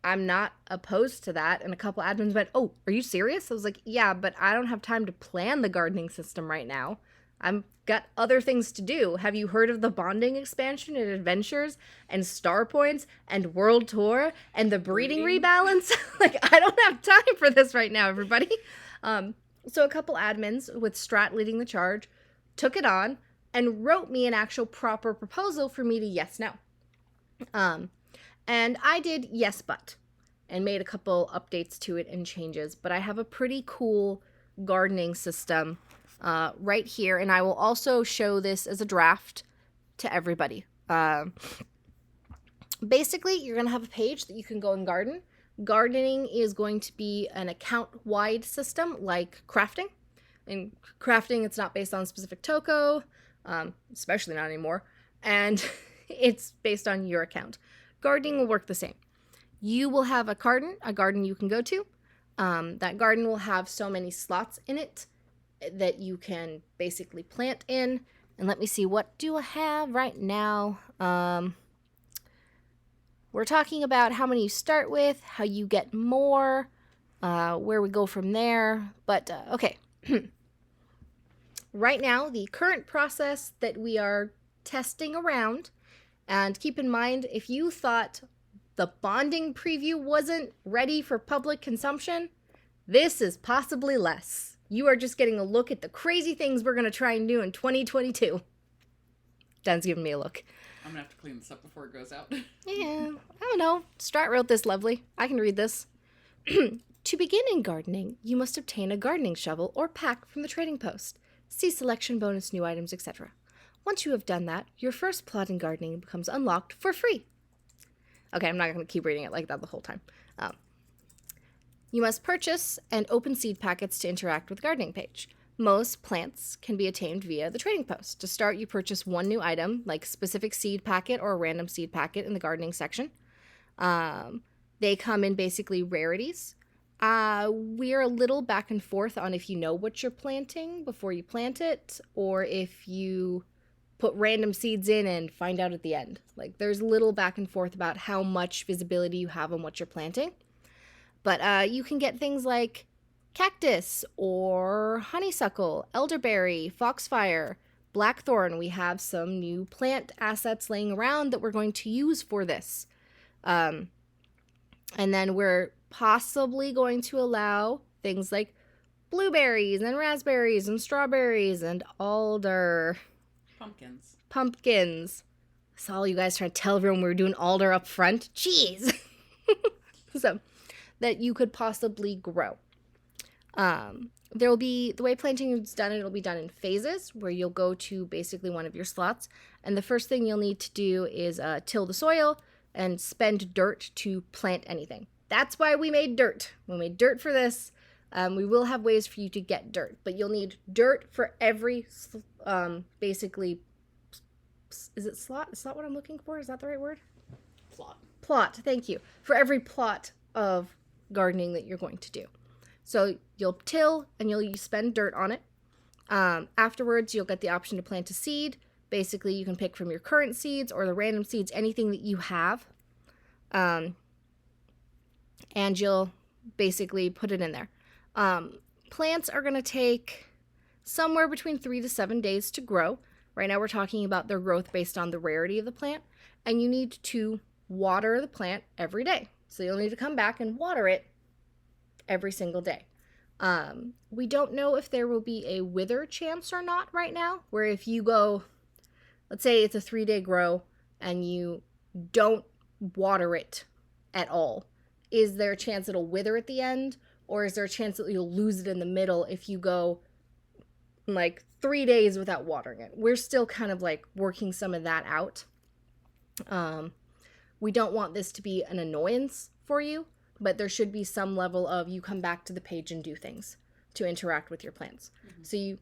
I'm not opposed to that. And a couple admins went, oh, are you serious? I was like, yeah, but I don't have time to plan the gardening system right now. I've got other things to do. Have you heard of the bonding expansion and adventures and star points and world tour and the breeding rebalance? Like, I don't have time for this right now, everybody. So a couple admins with Strat leading the charge took it on and wrote me an actual proper proposal for me to yes, no. And I did yes, but, and made a couple updates to it and changes. But I have a pretty cool gardening system right here, and I will also show this as a draft to everybody. Basically, you're going to have a page that you can go and garden. Gardening is going to be an account-wide system like crafting. In crafting, it's not based on a specific toko, especially not anymore, and it's based on your account. Gardening will work the same. You will have a garden you can go to. That garden will have so many slots in it that you can basically plant in. And let me see, what do I have right now? We're talking about how many you start with, how you get more, where we go from there. But, okay. Right now, the current process that we are testing around, and keep in mind, if you thought the bonding preview wasn't ready for public consumption, this is possibly less. You are just getting a look at the crazy things we're going to try and do in 2022. Dan's giving me a look. I'm going to have to clean this up before it goes out. Yeah, I don't know. Strat wrote this lovely. I can read this. To begin in gardening, you must obtain a gardening shovel or pack from the trading post. See selection, bonus, new items, etc. Once you have done that, your first plot in gardening becomes unlocked for free. Okay, I'm not going to keep reading it like that the whole time. You must purchase and open seed packets to interact with the gardening page. Most plants can be attained via the trading post. To start, you purchase one new item, like specific seed packet or a random seed packet in the gardening section. They come in basically rarities. We're a little back and forth on if you know what you're planting before you plant it, or if you put random seeds in and find out at the end. Like there's little back and forth about how much visibility you have on what you're planting. But you can get things like cactus or honeysuckle, elderberry, foxfire, blackthorn. We have some new plant assets laying around that we're going to use for this. And then we're possibly going to allow things like blueberries and raspberries and strawberries and alder. Pumpkins. I saw you guys trying to tell everyone we were doing alder up front. Jeez. So that you could possibly grow. There will be, the way planting is done, it'll be done in phases where you'll go to basically one of your slots. And the first thing you'll need to do is till the soil and spend dirt to plant anything. That's why we made dirt. We made dirt for this. We will have ways for you to get dirt, but you'll need dirt for every, basically, is it slot? Is that what I'm looking for? Is that the right word? Plot, thank you. For every plot of gardening that you're going to do. So you'll till and you'll spend dirt on it. Afterwards, you'll get the option to plant a seed. Basically, you can pick from your current seeds or the random seeds, anything that you have. And you'll basically put it in there. Plants are going to take somewhere between 3 to 7 days to grow. Right now we're talking about their growth based on the rarity of the plant. And you need to water the plant every day. So you'll need to come back and water it every single day. We don't know if there will be a wither chance or not right now, where if you go, let's say it's a 3-day grow and you don't water it at all, is there a chance it'll wither at the end? Or is there a chance that you'll lose it in the middle if you go like 3 days without watering it? We're still kind of like working some of that out. We don't want this to be an annoyance for you, but there should be some level of you come back to the page and do things to interact with your plants. Mm-hmm. So you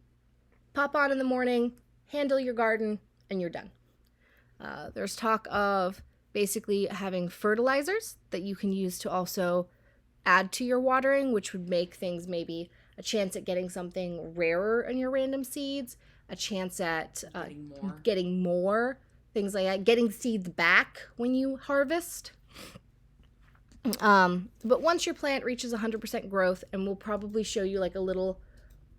pop on in the morning, handle your garden, and you're done. There's talk of basically having fertilizers that you can use to also add to your watering, which would make things maybe a chance at getting something rarer in your random seeds, a chance at getting more, things like that, getting seeds back when you harvest. But once your plant reaches 100% growth, and we'll probably show you like a little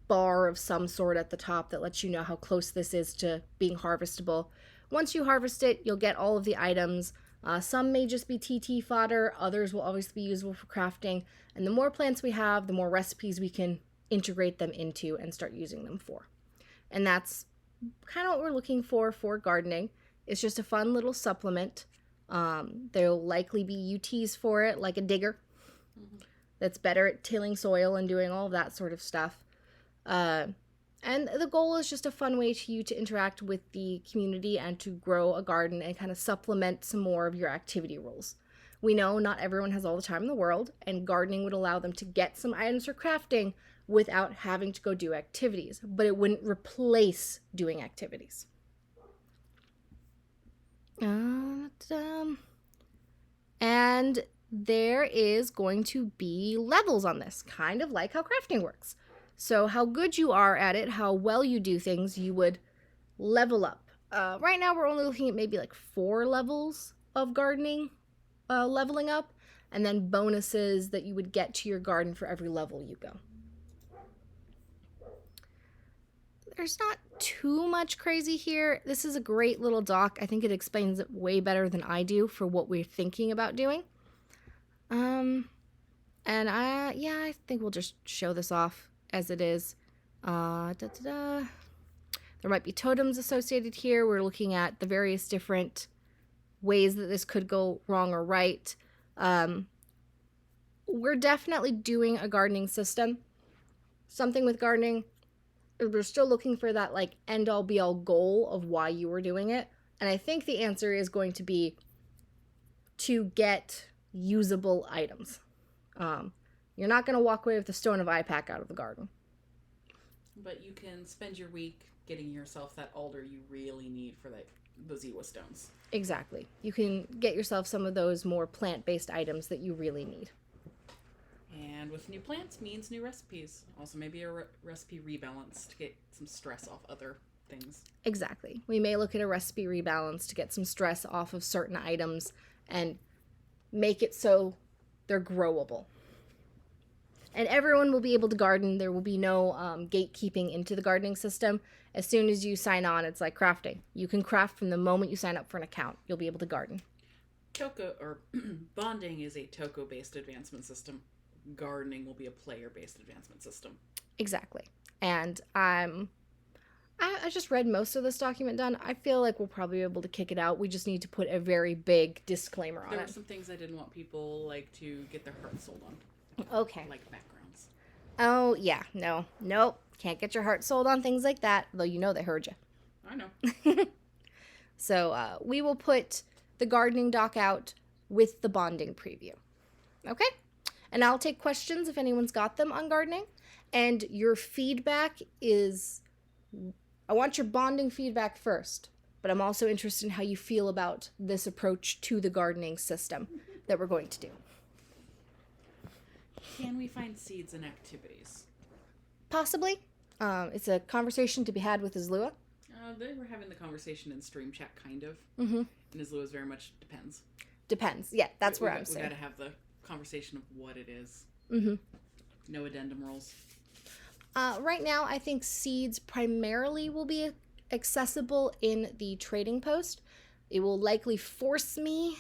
bar of some sort at the top that lets you know how close this is to being harvestable. Once you harvest it, you'll get all of the items. Some may just be TT fodder, others will obviously be usable for crafting, and the more plants we have, the more recipes we can integrate them into and start using them for. And that's kind of what we're looking for gardening. It's just a fun little supplement. There'll likely be UTs for it, like a digger that's better at tilling soil and doing all of that sort of stuff. And the goal is just a fun way for you to interact with the community and to grow a garden and kind of supplement some more of your activity rules. We know not everyone has all the time in the world, and gardening would allow them to get some items for crafting without having to go do activities, but it wouldn't replace doing activities. And there is going to be levels on this, kind of like how crafting works. So how good you are at it, how well you do things, you would level up. Right now we're only looking at maybe like 4 levels of gardening leveling up, and then bonuses that you would get to your garden for every level you go. There's not too much crazy here. This is a great little doc. I think it explains it way better than I do for what we're thinking about doing. And I think we'll just show this off as it is. There might be totems associated here. We're looking at the various different ways that this could go wrong or right. We're definitely doing a gardening system. Something with gardening. We're still looking for that like end-all be-all goal of why you were doing it. And I think the answer is going to be to get usable items. You're not going to walk away with the Stone of Ipac out of the garden. But you can spend your week getting yourself that alder you really need for those Ewa stones. Exactly. You can get yourself some of those more plant-based items that you really need. And with new plants means new recipes. Also maybe a recipe rebalance to get some stress off other things. Exactly. We may look at a recipe rebalance to get some stress off of certain items and make it so they're growable. And everyone will be able to garden. There will be no gatekeeping into the gardening system. As soon as you sign on, it's like crafting. You can craft from the moment you sign up for an account. You'll be able to garden. Bonding is a Toko-based advancement system. Gardening will be a player-based advancement system. Exactly. And I just read most of this document done. I feel like we'll probably be able to kick it out. We just need to put a very big disclaimer on it. There were some things I didn't want people like to get their heart sold on. Okay. Like backgrounds. Oh, yeah. No. Nope. Can't get your heart sold on things like that, though you know they heard you. I know. So we will put the gardening doc out with the bonding preview. Okay? And I'll take questions if anyone's got them on gardening. And your feedback is... I want your bonding feedback first, but I'm also interested in how you feel about this approach to the gardening system that we're going to do. Can we find seeds and activities? Possibly. It's a conversation to be had with Izlua. They were having the conversation in stream chat, kind of. Mm-hmm. And Izlua's very much depends. Depends. Yeah, that's where I'm saying. We got to have the conversation of what it is. Mm-hmm. No addendum rules. Right now, I think seeds primarily will be accessible in the trading post. It will likely force me,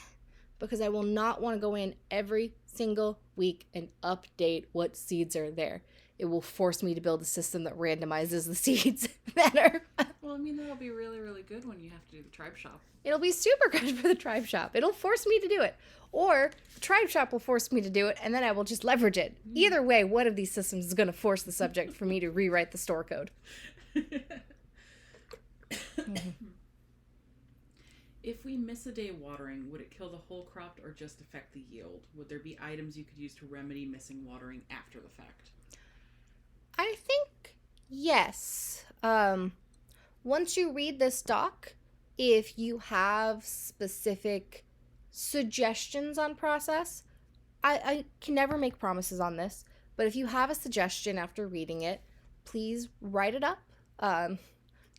because I will not want to go in every single week and update what seeds are there. It will force me to build a system that randomizes the seeds that are... Well, I mean, that'll be really, really good when you have to do the tribe shop. It'll be super good for the tribe shop. It'll force me to do it. Or the tribe shop will force me to do it, and then I will just leverage it. Either way, one of these systems is going to force the subject for me to rewrite the store code. If we miss a day watering, would it kill the whole crop or just affect the yield? Would there be items you could use to remedy missing watering after the fact? I think yes. Once you read this doc, if you have specific suggestions on process, I can never make promises on this, but if you have a suggestion after reading it, please write it up.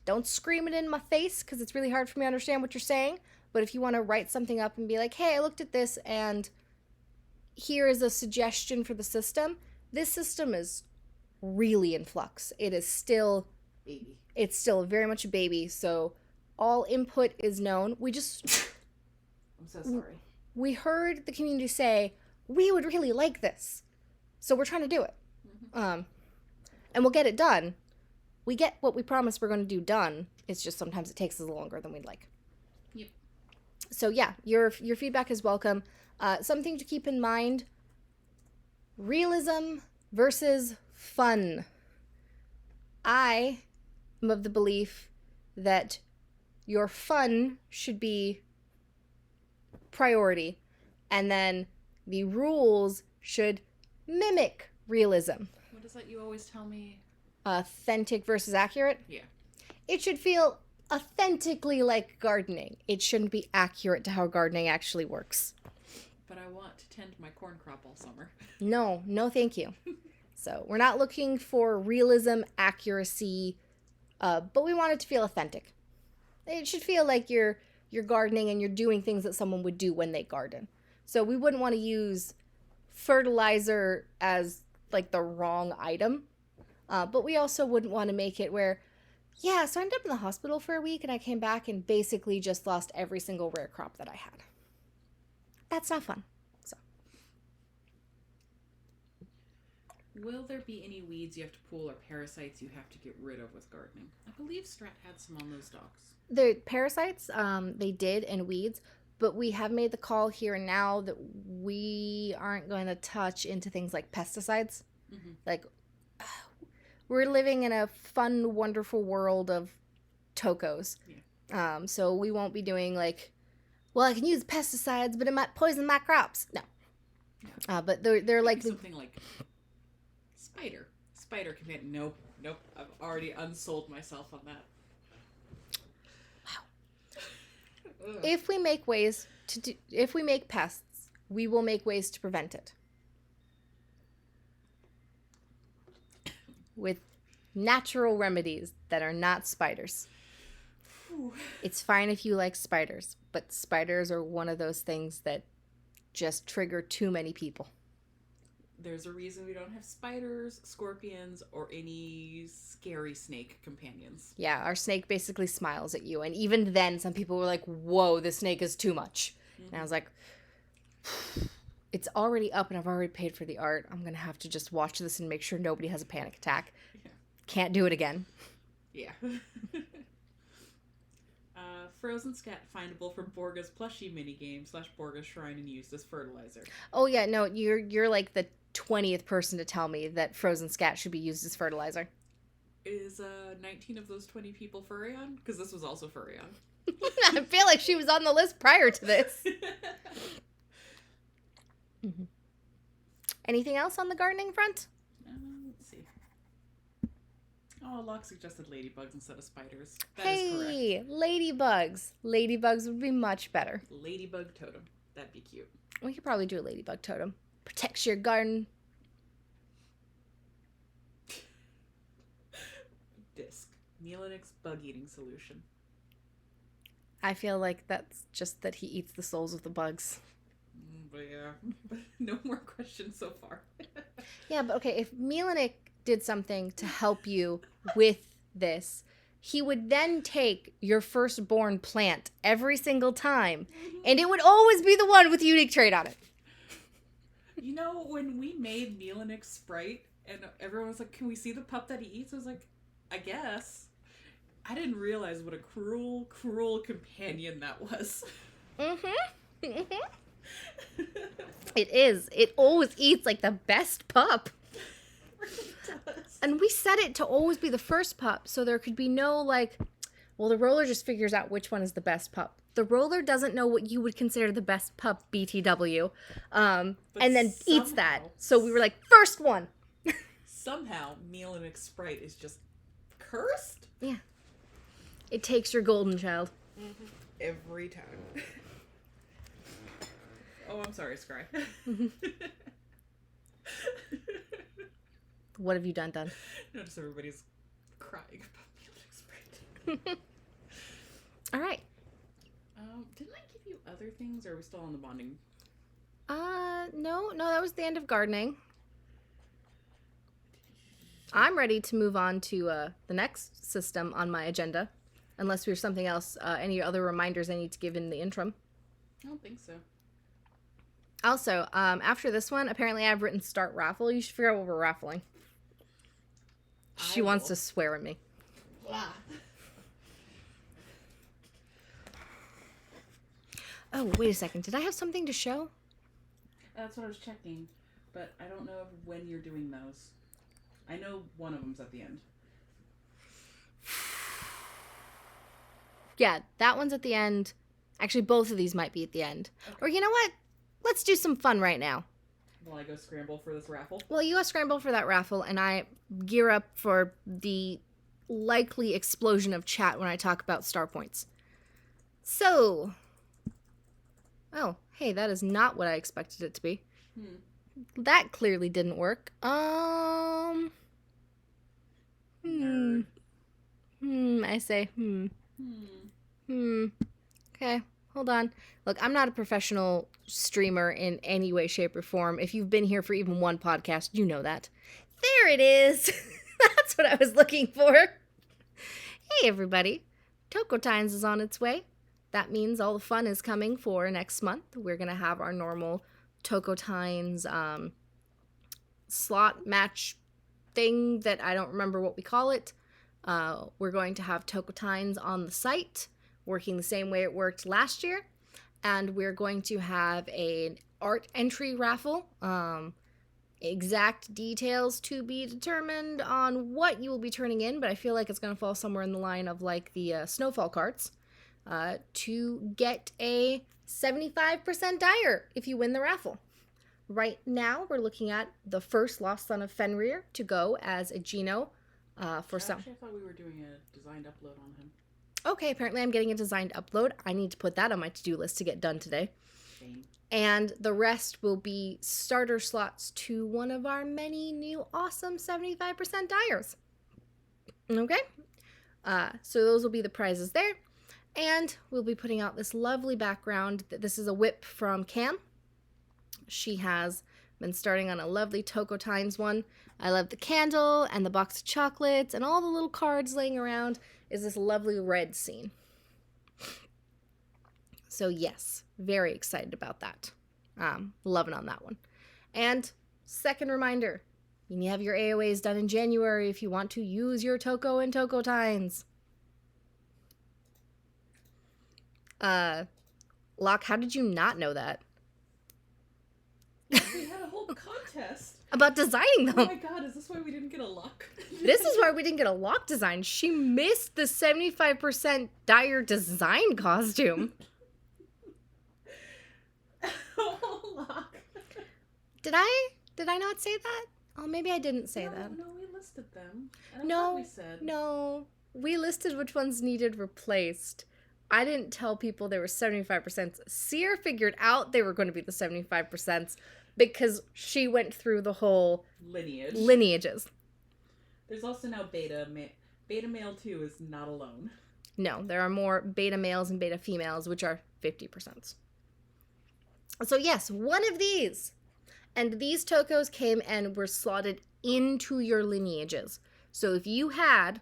Don't scream it in my face, because it's really hard for me to understand what you're saying, but if you want to write something up and be like, hey, I looked at this and here is a suggestion for the system. This system is really in flux. It is still Baby. It's still very much a baby, so all input is known. I'm so sorry. We heard the community say, we would really like this, so we're trying to do it. Mm-hmm. And we'll get it done. We get what we promised we're going to do done. It's just sometimes it takes us longer than we'd like. Yep. So yeah, your feedback is welcome. Something to keep in mind, realism versus fun. I am of the belief that your fun should be priority, and then the rules should mimic realism. What is that you always tell me? Authentic versus accurate? Yeah. It should feel authentically like gardening. It shouldn't be accurate to how gardening actually works. But I want to tend my corn crop all summer. No, thank you. So we're not looking for realism, accuracy, but we want it to feel authentic. It should feel like you're gardening and you're doing things that someone would do when they garden. So we wouldn't want to use fertilizer as like the wrong item. But we also wouldn't want to make it where, yeah, so I ended up in the hospital for a week and I came back and basically just lost every single rare crop that I had. That's not fun. So, will there be any weeds you have to pull or parasites you have to get rid of with gardening? I believe Strat had some on those docs. The parasites, they did, and weeds, but we have made the call here and now that we aren't going to touch into things like pesticides. Mm-hmm. Like, we're living in a fun, wonderful world of tokos. Yeah. So we won't be doing like, well, I can use pesticides, but it might poison my crops. No. But they're like something like spider. Spider can be nope. I've already unsold myself on that. Wow. If we make pests, we will make ways to prevent it. With natural remedies that are not spiders. Whew. It's fine if you like spiders, but spiders are one of those things that just trigger too many people. There's a reason we don't have spiders, scorpions, or any scary snake companions. Yeah, our snake basically smiles at you. And even then, some people were like, whoa, this snake is too much. And I was like, it's already up and I've already paid for the art. I'm going to have to just watch this and make sure nobody has a panic attack. Yeah. Can't do it again. Yeah. Frozen scat findable from Borga's plushie minigame / Borga's shrine and used as fertilizer. Oh, yeah, no, you're like the 20th person to tell me that frozen scat should be used as fertilizer. Is 19 of those 20 people Furrion? Because this was also Furrion. I feel like she was on the list prior to this. Mm-hmm. Anything else on the gardening front? Let's see. Oh, Locke suggested ladybugs instead of spiders. That is correct. Hey, ladybugs. Ladybugs would be much better. Ladybug totem. That'd be cute. We could probably do a ladybug totem. Protects your garden. Disc. Melanix bug eating solution. I feel like that's just that he eats the souls of the bugs. But yeah, no more questions so far. Yeah, but okay, if Milanik did something to help you with this, he would then take your firstborn plant every single time, and it would always be the one with the unique trait on it. You know, when we made Melanix Sprite, and everyone was like, can we see the pup that he eats? I was like, I guess. I didn't realize what a cruel, cruel companion that was. Mm-hmm. Mm-hmm. It is. It always eats like the best pup. It does. And we set it to always be the first pup, so there could be no, like, well, the roller just figures out which one is the best pup. The roller doesn't know what you would consider the best pup, BTW, and then eats that. So we were like, first one. Somehow, Melanix Sprite is just cursed. Yeah. It takes your golden child. Mm-hmm. Every time. Oh, I'm sorry, Scry. What have you done? Notice everybody's crying about Melanix Sprite. All right. Didn't I give you other things, or are we still on the bonding? No, that was the end of gardening. I'm ready to move on to the next system on my agenda, unless there's something else, any other reminders I need to give in the interim. I don't think so. Also, after this one, apparently I've written start raffle. You should figure out what we're raffling. She wants to swear at me. Blah. Oh, wait a second. Did I have something to show? That's what I was checking, but I don't know when you're doing those. I know one of them's at the end. Yeah, that one's at the end. Actually, both of these might be at the end. Okay. Or you know what? Let's do some fun right now. Will I go scramble for this raffle? Well, you go scramble for that raffle, and I gear up for the likely explosion of chat when I talk about star points. So... Oh, hey, that is not what I expected it to be. That clearly didn't work. Nerd. I say, Okay, hold on. Look, I'm not a professional streamer in any way, shape, or form. If you've been here for even one podcast, you know that. There it is. That's what I was looking for. Hey, everybody. Tokotas is on its way. That means all the fun is coming for next month. We're going to have our normal Tokotas slot match thing that I don't remember what we call it. We're going to have Tokotas on the site, working the same way it worked last year. And we're going to have an art entry raffle. Exact details to be determined on what you will be turning in, but I feel like it's going to fall somewhere in the line of like the snowfall carts. To get a 75% dyer if you win the raffle. Right now, we're looking at the first Lost Son of Fenrir to go as a Geno for some. Actually, I thought we were doing a designed upload on him. Okay, apparently I'm getting a designed upload. I need to put that on my to-do list to get done today. Shame. And the rest will be starter slots to one of our many new awesome 75% dyers. Okay? So those will be the prizes there. And we'll be putting out this lovely background. This is a whip from Cam. She has been starting on a lovely Tokotas one. I love the candle and the box of chocolates and all the little cards laying around is this lovely red scene. So yes, very excited about that. Loving on that one. And second reminder, you have your AOAs done in January if you want to use your Toko and Tokotas. Locke, how did you not know that? We had a whole contest About designing them. Oh my god, is this why we didn't get a lock? This is why we didn't get a lock design. She missed the 75% dire design costume. Oh, lock. Did I not say that? Oh, maybe I didn't say that. No, we listed them. And I thought we said. No. We listed which ones needed replaced. I didn't tell people they were 75%. Seer figured out they were going to be the 75% because she went through the whole lineages. There's also now beta. Beta male 2 is not alone. No, there are more beta males and beta females, which are 50%. So yes, one of these. And these Tokos came and were slotted into your lineages. So if you had,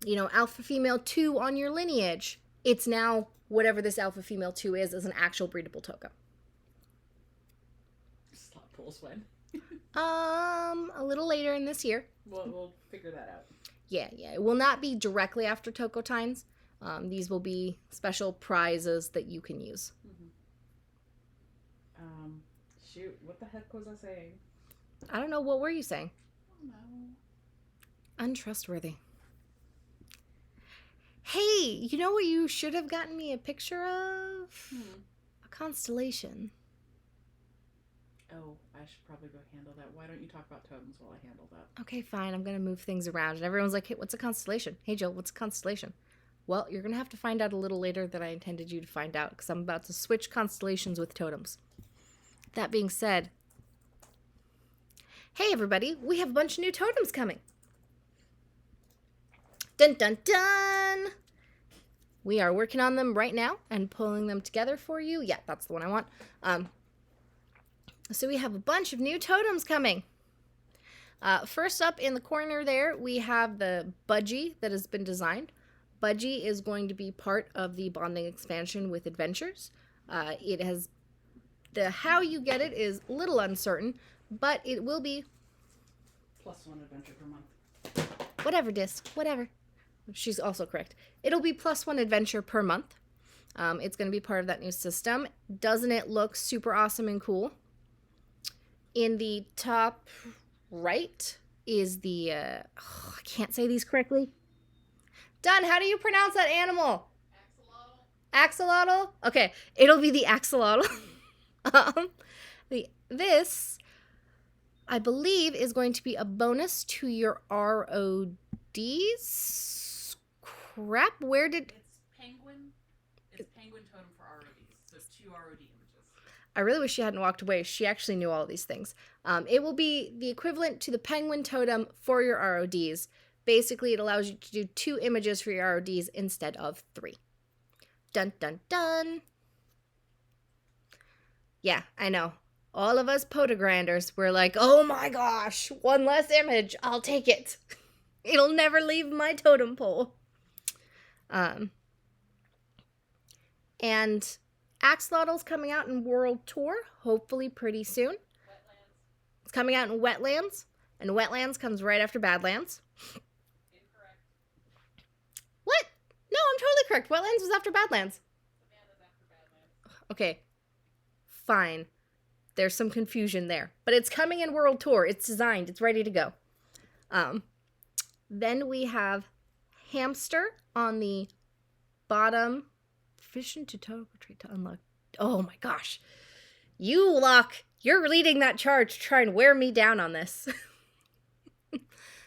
alpha female 2 on your lineage, it's now whatever this alpha female 2 is an actual breedable Toko. Slot pulls when? A little later in this year. We'll figure that out. Yeah. It will not be directly after Tokotas. These will be special prizes that you can use. Mm-hmm. Shoot, what the heck was I saying? I don't know. What were you saying? I don't know. Untrustworthy. Hey, you know what you should have gotten me a picture of? A constellation. Oh, I should probably go handle that. Why don't you talk about totems while I handle that? Okay, fine. I'm going to move things around. And everyone's like, hey, what's a constellation? Hey, Jill, what's a constellation? Well, you're going to have to find out a little later than I intended you to find out because I'm about to switch constellations with totems. That being said, hey, everybody, we have a bunch of new totems coming. Dun, dun, dun! We are working on them right now and pulling them together for you. Yeah, that's the one I want. So we have a bunch of new totems coming. First up in the corner there, we have the Budgie that has been designed. Budgie is going to be part of the bonding expansion with adventures. It has how you get it is a little uncertain, but it will be +1 adventure per month. Whatever, Dis. Whatever. She's also correct. It'll be +1 adventure per month. It's going to be part of that new system. Doesn't it look super awesome and cool? In the top right is the... I can't say these correctly. Done. How do you pronounce that animal? Axolotl. Axolotl? Okay. It'll be the axolotl. This, I believe, is going to be a bonus to your RODs. Crap, where did... It's penguin. It's penguin totem for RODs. So 2 ROD images. I really wish she hadn't walked away. She actually knew all these things. It will be the equivalent to the penguin totem for your RODs. Basically, it allows you to do 2 images for your RODs instead of 3. Dun, dun, dun. Yeah, I know. All of us potogranders were like, oh my gosh, 1 less image. I'll take it. It'll never leave my totem pole. And Axolotl's coming out in World Tour, hopefully pretty soon. Wetlands. It's coming out in Wetlands, and Wetlands comes right after Badlands. Incorrect. What? No, I'm totally correct. Wetlands was after Badlands. Savannah's after Badlands. Okay, fine. There's some confusion there. But it's coming in World Tour. It's designed. It's ready to go. Then we have Hamster on the bottom. Fission to total retreat to unlock. Oh my gosh. You, Locke, you're leading that charge to try and wear me down on this.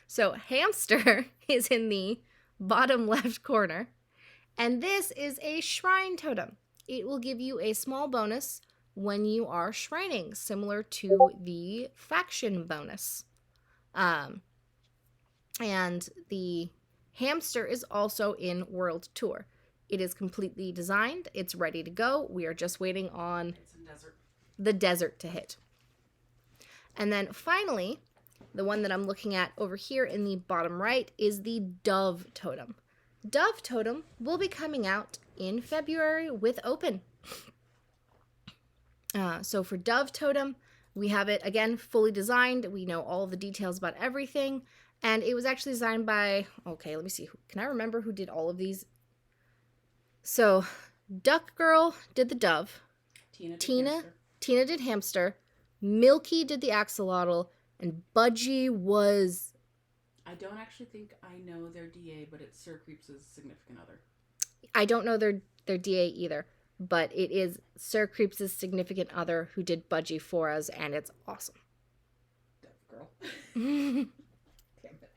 So Hamster is in the bottom left corner. And this is a shrine totem. It will give you a small bonus when you are shrining, similar to the faction bonus. And the Hamster is also in World Tour. It is completely designed. It's ready to go. We are just waiting on It's in desert. the desert to hit. And then finally, the one that I'm looking at over here in the bottom right is the Dove Totem. Dove Totem will be coming out in February with Open. So for Dove Totem, we have it, again, fully designed. We know all the details about everything. And it was actually designed by, okay, let me see. Can I remember who did all of these? So Duck Girl did the dove. Tina did hamster. Milky did the axolotl. And Budgie was... I don't actually think I know their DA, but it's Sir Creeps' significant other. I don't know their DA either, but it is Sir Creeps' significant other who did Budgie for us, and it's awesome. Dove Girl. Damn it.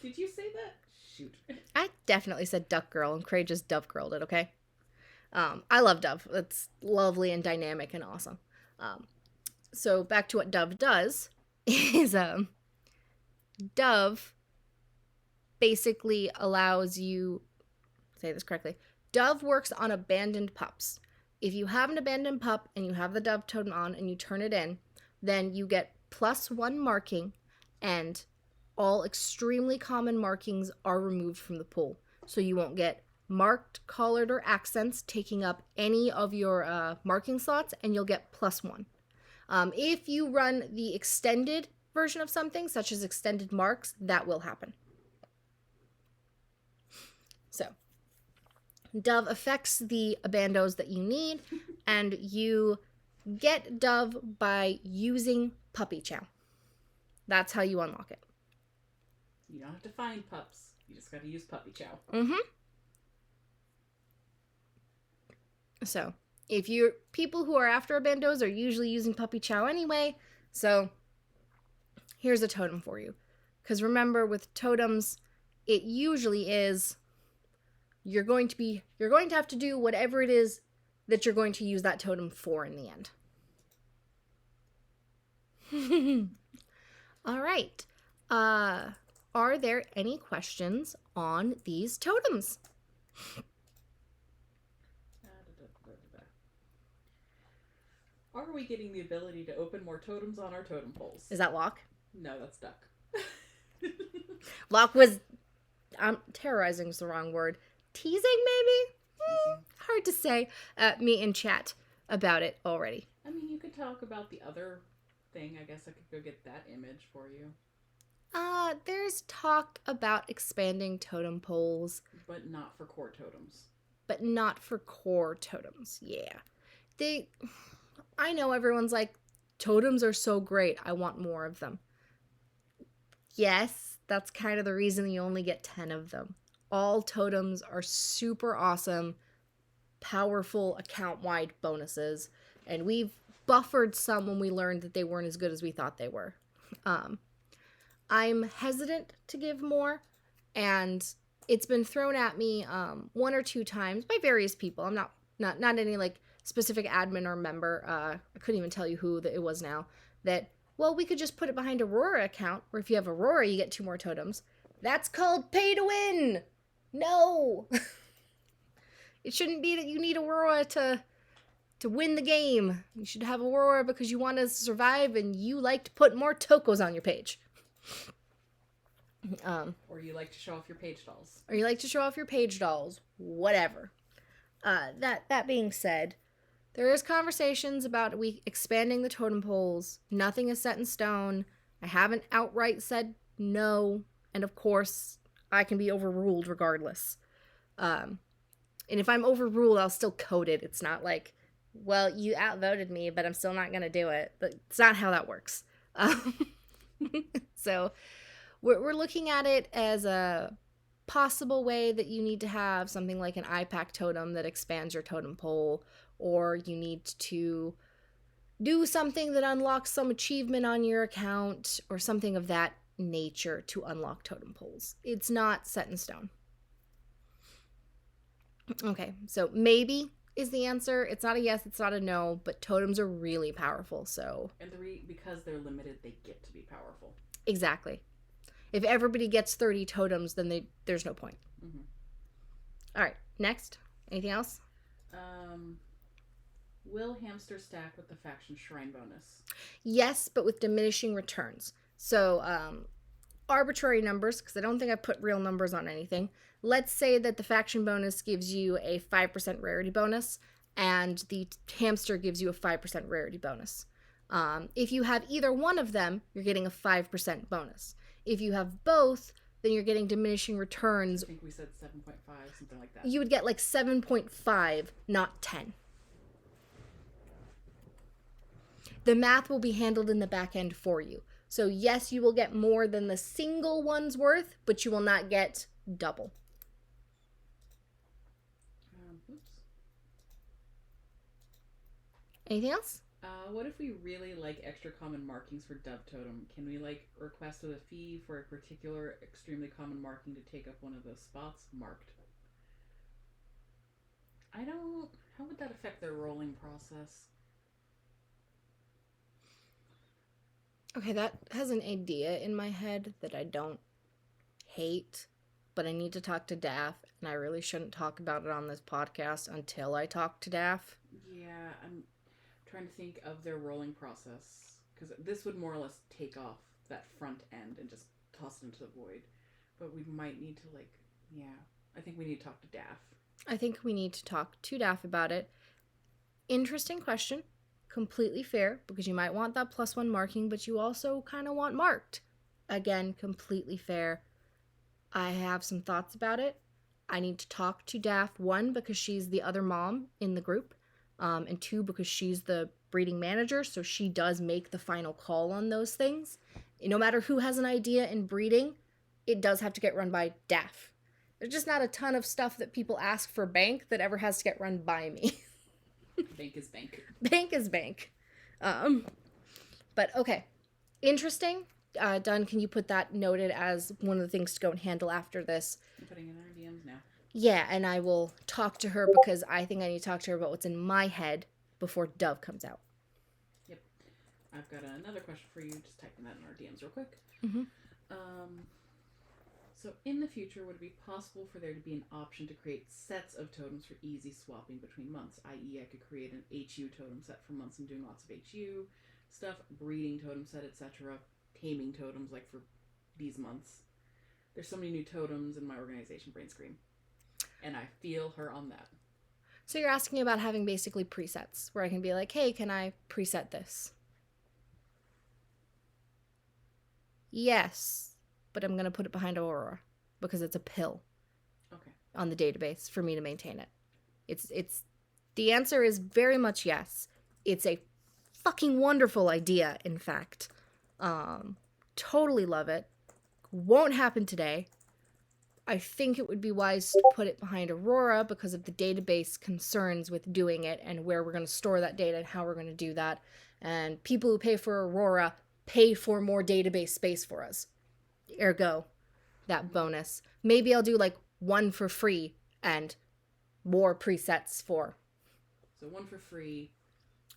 Did you say that? Shoot. I definitely said Duck Girl, and Craig just Dove Girled it, okay? I love Dove. It's lovely and dynamic and awesome. So back to what Dove does is Dove basically allows you, say this correctly, Dove works on abandoned pups. If you have an abandoned pup and you have the Dove Totem on and you turn it in, then you get +1 marking, and all extremely common markings are removed from the pool. So you won't get marked, collared, or accents taking up any of your marking slots, and you'll get +1. If you run the extended version of something, such as extended marks, that will happen. So, Dove affects the abandos that you need, and you get Dove by using Puppy Chow. That's how you unlock it. You don't have to find pups. You just gotta use Puppy Chow. Mm-hmm. So, if you're people who are after abandos are usually using Puppy Chow anyway, so here's a totem for you. Because remember, with totems, it usually is you're going to have to do whatever it is that you're going to use that totem for in the end. All right. Are there any questions on these totems? Are we getting the ability to open more totems on our totem poles? Is that Locke? No, that's Duck. Locke was... terrorizing is the wrong word. Teasing, maybe? Hard to say. Me in chat about it already. I mean, you could talk about the other thing. I guess I could go get that image for you. There's talk about expanding totem poles. But not for core totems. Yeah. I know everyone's like, totems are so great. I want more of them. Yes, that's kind of the reason you only get 10 of them. All totems are super awesome, powerful account-wide bonuses, and we've buffered some when we learned that they weren't as good as we thought they were. I'm hesitant to give more, and it's been thrown at me 1 or 2 times by various people. I'm not any like specific admin or member. I couldn't even tell you who it was now. That, well, we could just put it behind Aurora account, where if you have Aurora, you get 2 more totems. That's called pay to win. No. It shouldn't be that you need Aurora to win the game. You should have Aurora because you want to survive and you like to put more Tokos on your page. Or you like to show off your page dolls. Whatever. That being said, there is conversations about expanding the totem poles. Nothing is set in stone. I haven't outright said no. And of course, I can be overruled regardless. And if I'm overruled, I'll still code it. It's not like, well, you outvoted me, but I'm still not going to do it. But it's not how that works. So we're looking at it as a possible way that you need to have something like an IPAC totem that expands your totem pole, or you need to do something that unlocks some achievement on your account or something of that nature to unlock totem poles. It's not set in stone. Okay, so maybe is the answer. It's not a yes, it's not a no, but totems are really powerful, so... And because they're limited, they get to be powerful. Exactly. If everybody gets 30 totems, then there's no point. Mm-hmm. All right, next. Anything else? Will hamster stack with the faction shrine bonus? Yes, but with diminishing returns. So, arbitrary numbers, because I don't think I put real numbers on anything. Let's say that the faction bonus gives you a 5% rarity bonus, and the hamster gives you a 5% rarity bonus. If you have either one of them, you're getting a 5% bonus. If you have both, then you're getting diminishing returns. I think we said 7.5, something like that. You would get like 7.5, not 10. The math will be handled in the back end for you. So yes, you will get more than the single one's worth, but you will not get double. Oops. Anything else? What if we really like extra common markings for Dove Totem? Can we request with a fee for a particular extremely common marking to take up one of those spots marked? How would that affect their rolling process? Okay, that has an idea in my head that I don't hate, but I need to talk to Daph, and I really shouldn't talk about it on this podcast until I talk to Daph. Yeah, I'm trying to think of their rolling process, because this would more or less take off that front end and just toss it into the void. But we might need to I think we need to talk to Daph. I think we need to talk to Daph about it. Interesting question. Completely fair, because you might want that +1 marking, but you also kind of want marked. Again, completely fair. I have some thoughts about it. I need to talk to Daph, 1, because she's the other mom in the group, and 2, because she's the breeding manager, so she does make the final call on those things. No matter who has an idea in breeding, it does have to get run by Daph. There's just not a ton of stuff that people ask for bank that ever has to get run by me. Bank is bank. Bank is bank. But okay. Interesting. Dunn, can you put that noted as one of the things to go and handle after this? I'm putting in our DMs now. Yeah, and I will talk to her because I think I need to talk to her about what's in my head before Dove comes out. Yep. I've got another question for you. Just typing that in our DMs real quick. Mm-hmm. So in the future, would it be possible for there to be an option to create sets of totems for easy swapping between months? I.e., I could create an HU totem set for months and doing lots of HU stuff, breeding totem set, etc., taming totems for these months. There's so many new totems in my organization, Brain Scream. And I feel her on that. So you're asking about having basically presets, where I can be like, hey, can I preset this? Yes. But I'm going to put it behind Aurora because it's a pill on the database for me to maintain it. It's the answer is very much yes. It's a fucking wonderful idea, in fact. Totally love it. Won't happen today. I think it would be wise to put it behind Aurora because of the database concerns with doing it and where we're going to store that data and how we're going to do that. And people who pay for Aurora pay for more database space for us. Ergo, that bonus. Maybe I'll do 1 for free and more presets for. So 1 for free,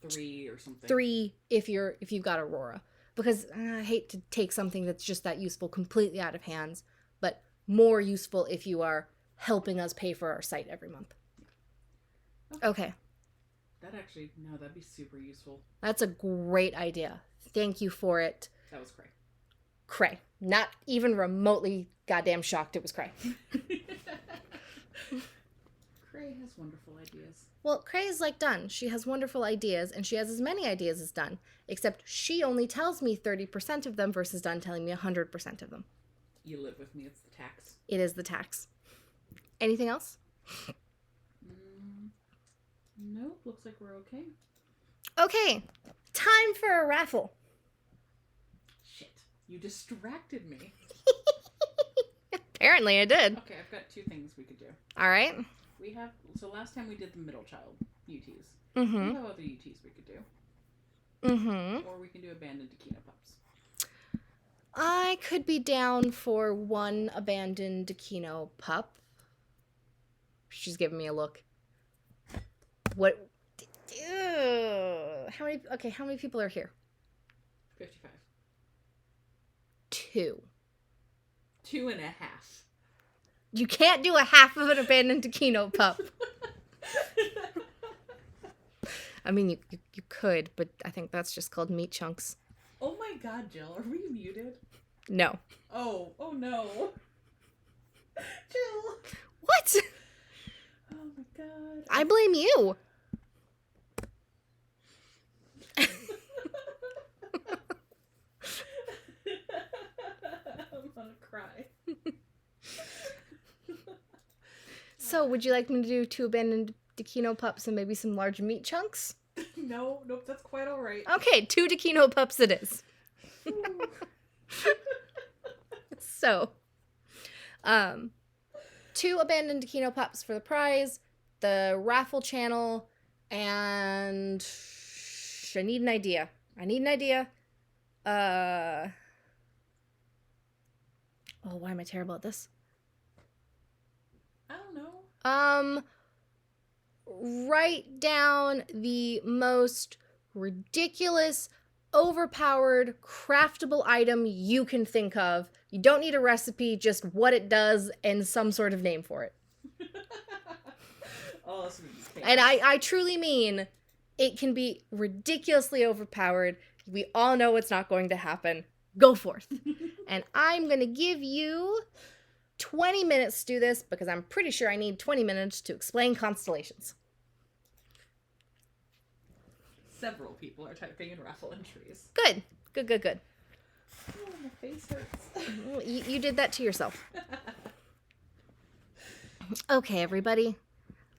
3 or something. 3 if you've got Aurora, because I hate to take something that's just that useful completely out of hands, but more useful if you are helping us pay for our site every month. Okay. That'd be super useful. That's a great idea. Thank you for it. That was Cray. Cray. Not even remotely goddamn shocked it was Cray. Cray has wonderful ideas. Well, Cray is like Dunn. She has wonderful ideas, and she has as many ideas as Dunn, except she only tells me 30% of them versus Dunn telling me 100% of them. You live with me. It's the tax. It is the tax. Anything else? Nope. Looks like we're okay. Okay. Time for a raffle. Shit. You distracted me. Apparently I did. Okay, I've got 2 things we could do. All right. So last time we did the middle child UTs. Mm-hmm. We have other UTs we could do. Mm-hmm. Or we can do abandoned Dakina pups. I could be down for 1 abandoned Dakino pup. She's giving me a look. What? How many people are here? 55. 2. 2.5. You can't do a half of an abandoned Dakino pup. I mean, you could, but I think that's just called meat chunks. Oh my god, Jill, are we muted? No. Oh no. Jill. What? Oh my god. I blame you. I'm gonna cry. So, would you like me to do 2 abandoned Dakino pups and maybe some large meat chunks? Nope, that's quite alright. Okay, 2 Dakino pups it is. So, 2 abandoned Dakino pups for the prize, the raffle channel, and I need an idea. Oh, why am I terrible at this? I don't know. Write down the most ridiculous, overpowered, craftable item you can think of. You don't need a recipe, just what it does and some sort of name for it. Oh, that's gonna be chaos. And I truly mean it can be ridiculously overpowered. We all know it's not going to happen. Go forth. And I'm going to give you 20 minutes to do this because I'm pretty sure I need 20 minutes to explain constellations. Several people are typing in raffle entries. Good. Oh, my face hurts. You did that to yourself. Okay, everybody.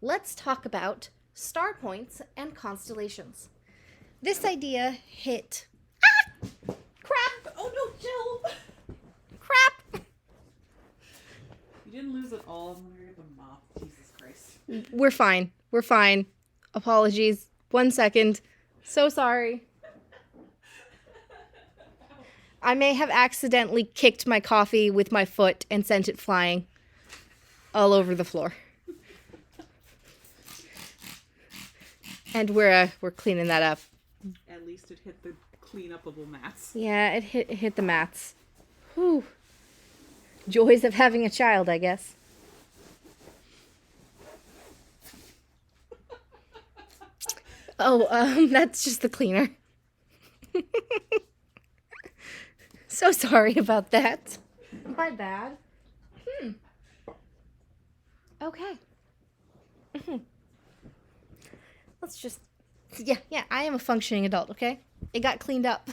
Let's talk about star points and constellations. This idea hit... Ah! Crap! Oh no, Jill! Crap! You didn't lose it all. I'm gonna get the mop. Jesus Christ. We're fine. Apologies. 1 second. So sorry. I may have accidentally kicked my coffee with my foot and sent it flying all over the floor. And we're cleaning that up. At least it hit the clean-upable mats. Yeah, it hit the mats. Whew. Joys of having a child, I guess. Oh, that's just the cleaner. So sorry about that. My bad. Okay. Let's just... Yeah, I am a functioning adult, okay? It got cleaned up.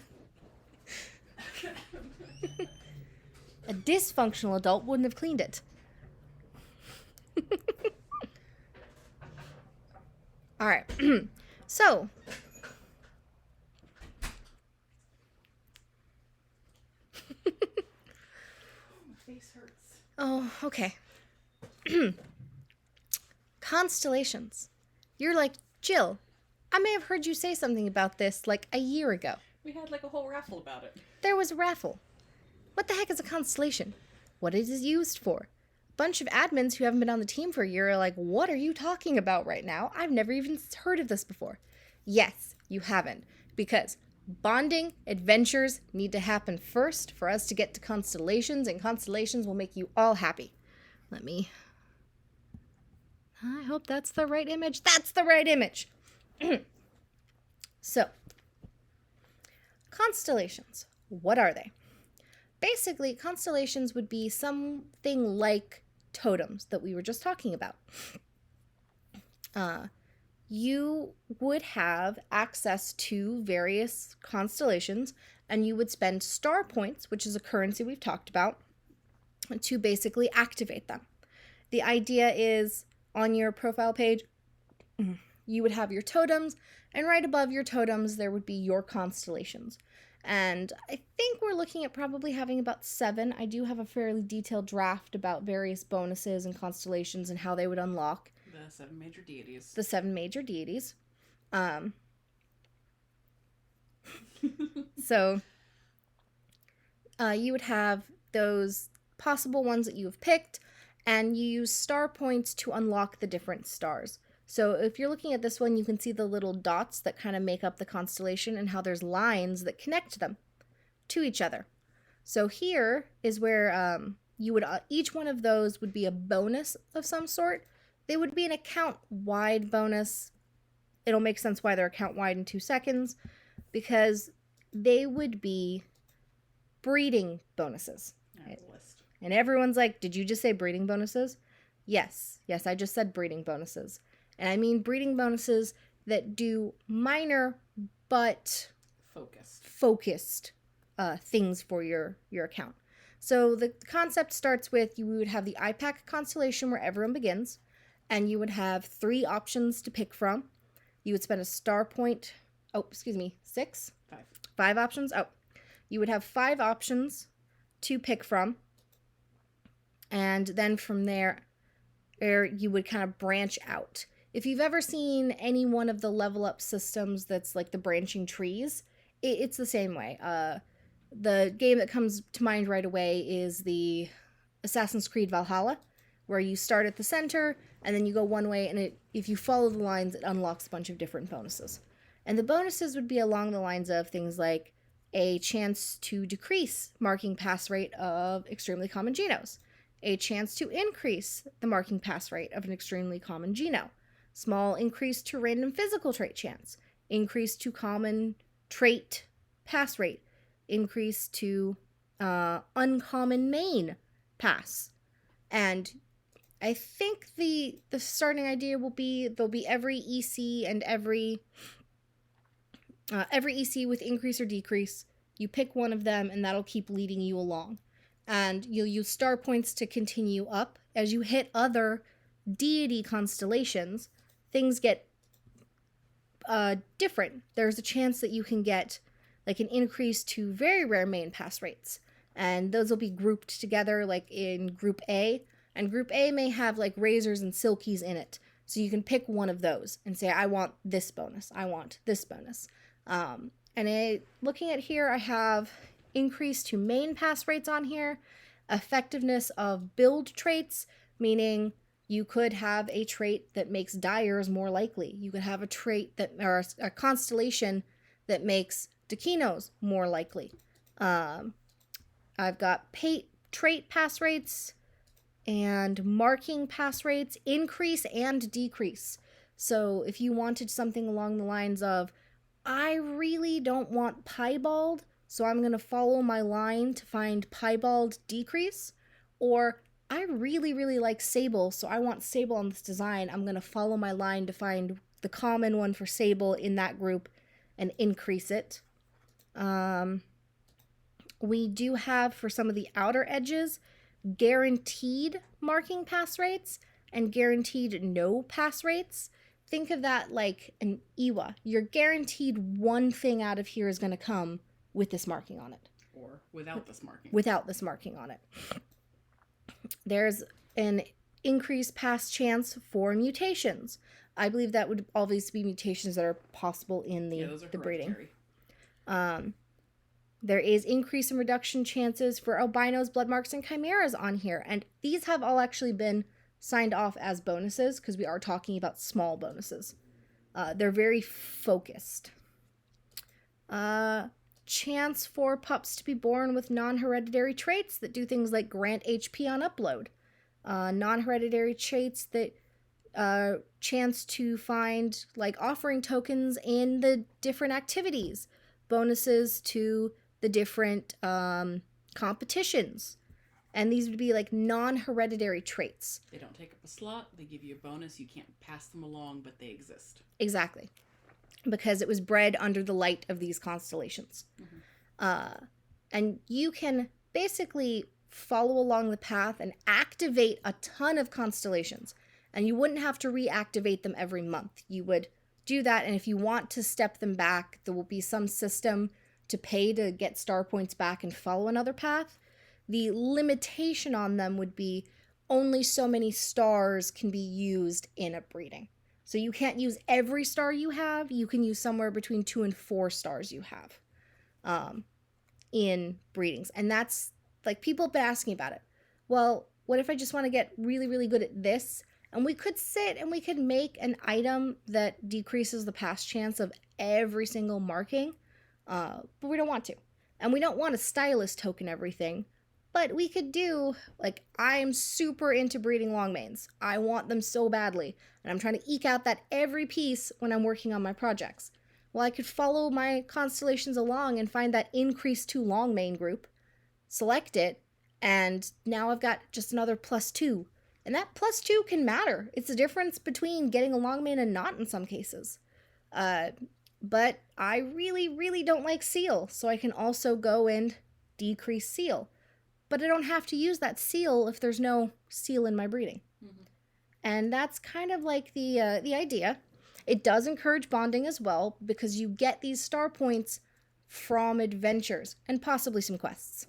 A dysfunctional adult wouldn't have cleaned it. All right. So... My face hurts. Oh, okay. Constellations. You're like, Jill, I may have heard you say something about this like a year ago. We had like a whole raffle about it. There was a raffle. What the heck is a constellation? What is it used for? A bunch of admins who haven't been on the team for a year are like, what are you talking about right now? I've never even heard of this before. Yes, you haven't. Because bonding adventures need to happen first for us to get to constellations, and constellations will make you all happy. I hope that's the right image. That's the right image. So, constellations. What are they? Basically, constellations would be something like totems that we were just talking about. You would have access to various constellations, and you would spend star points, which is a currency we've talked about, to basically activate them. The idea is, on your profile page, you would have your totems, and right above your totems, there would be your constellations. And I think we're looking at probably having about 7. I do have a fairly detailed draft about various bonuses and constellations and how they would unlock. The 7 major deities. The 7 major deities. So, you would have those possible ones that you have picked, and you use star points to unlock the different stars. So if you're looking at this one, you can see the little dots that kind of make up the constellation and how there's lines that connect them to each other. So here is where you would each one of those would be a bonus of some sort. they would be an account-wide bonus. It'll make sense why they're account-wide in 2 seconds, because they would be breeding bonuses. I have a list. And everyone's like, did you just say breeding bonuses? Yes, I just said breeding bonuses. And I mean breeding bonuses that do minor but focused things for your account. So the concept starts with, you would have the IPAC constellation where everyone begins, and you would have 3 options to pick from. You would spend a star point, 6? 5 options? You would have 5 options to pick from. And then from there, you would kind of branch out. If you've ever seen any one of the level up systems that's like the branching trees, it's the same way. The game that comes to mind right away is the Assassin's Creed Valhalla, where you start at the center and then you go one way, and if you follow the lines, it unlocks a bunch of different bonuses. And the bonuses would be along the lines of things like a chance to decrease marking pass rate of extremely common genos, a chance to increase the marking pass rate of an extremely common geno, small increase to random physical trait chance, increase to common trait pass rate, increase to uncommon main pass. And I think the starting idea will be there'll be every EC and every EC with increase or decrease. You pick one of them, and that'll keep leading you along. And you'll use star points to continue up. As you hit other deity constellations, things get different. There's a chance that you can get like an increase to very rare main pass rates. And those will be grouped together like in Group A. And Group A may have like razors and silkies in it. So you can pick one of those and say, I want this bonus. I want this bonus. Looking at here, I have increase to main pass rates on here. Effectiveness of build traits, meaning you could have a trait that makes dyers more likely. You could have a trait or a constellation that makes Dakinos more likely. I've got trait pass rates and marking pass rates, increase and decrease. So if you wanted something along the lines of, I really don't want piebald, so I'm going to follow my line to find piebald decrease, or I really, really like sable, so I want sable on this design, I'm going to follow my line to find the common one for sable in that group and increase it. We do have, for some of the outer edges, guaranteed marking pass rates and guaranteed no pass rates. Think of that like an Iwa. You're guaranteed one thing out of here is going to come with this marking on it. Or without this marking. Without this marking on it. There's an increased pass chance for mutations. I believe that would always be mutations that are possible in the breeding. There is increase and reduction chances for albinos, blood marks, and chimeras on here. And these have all actually been signed off as bonuses because we are talking about small bonuses. They're very focused. Chance for pups to be born with non-hereditary traits that do things like grant HP on upload. Non-hereditary traits that chance to find like offering tokens in the different activities. Bonuses to the different competitions. And these would be like non-hereditary traits. They don't take up a slot. They give you a bonus. You can't pass them along, but they exist. Exactly. Because it was bred under the light of these constellations. Mm-hmm. And you can basically follow along the path and activate a ton of constellations. And you wouldn't have to reactivate them every month. You would do that, and if you want to step them back, there will be some system to pay to get star points back and follow another path. The limitation on them would be only so many stars can be used in a breeding. So you can't use every star you have. You can use somewhere between 2 and 4 stars you have in breedings. And that's, like, people have been asking about it. Well, what if I just want to get really, really good at this? And we could sit and we could make an item that decreases the pass chance of every single marking, but we don't want to. And we don't want to stylus token everything. But we could do, like, I am super into breeding longmanes. I want them so badly. And I'm trying to eke out that every piece when I'm working on my projects. Well, I could follow my constellations along and find that increase 2 longmane group, select it, and now I've got just another +2. And that +2 can matter. It's the difference between getting a longmane and not in some cases. But I really, really don't like seal, so I can also go and decrease seal. But I don't have to use that seal if there's no seal in my breeding. Mm-hmm. And that's kind of like the idea. It does encourage bonding as well, because you get these star points from adventures and possibly some quests,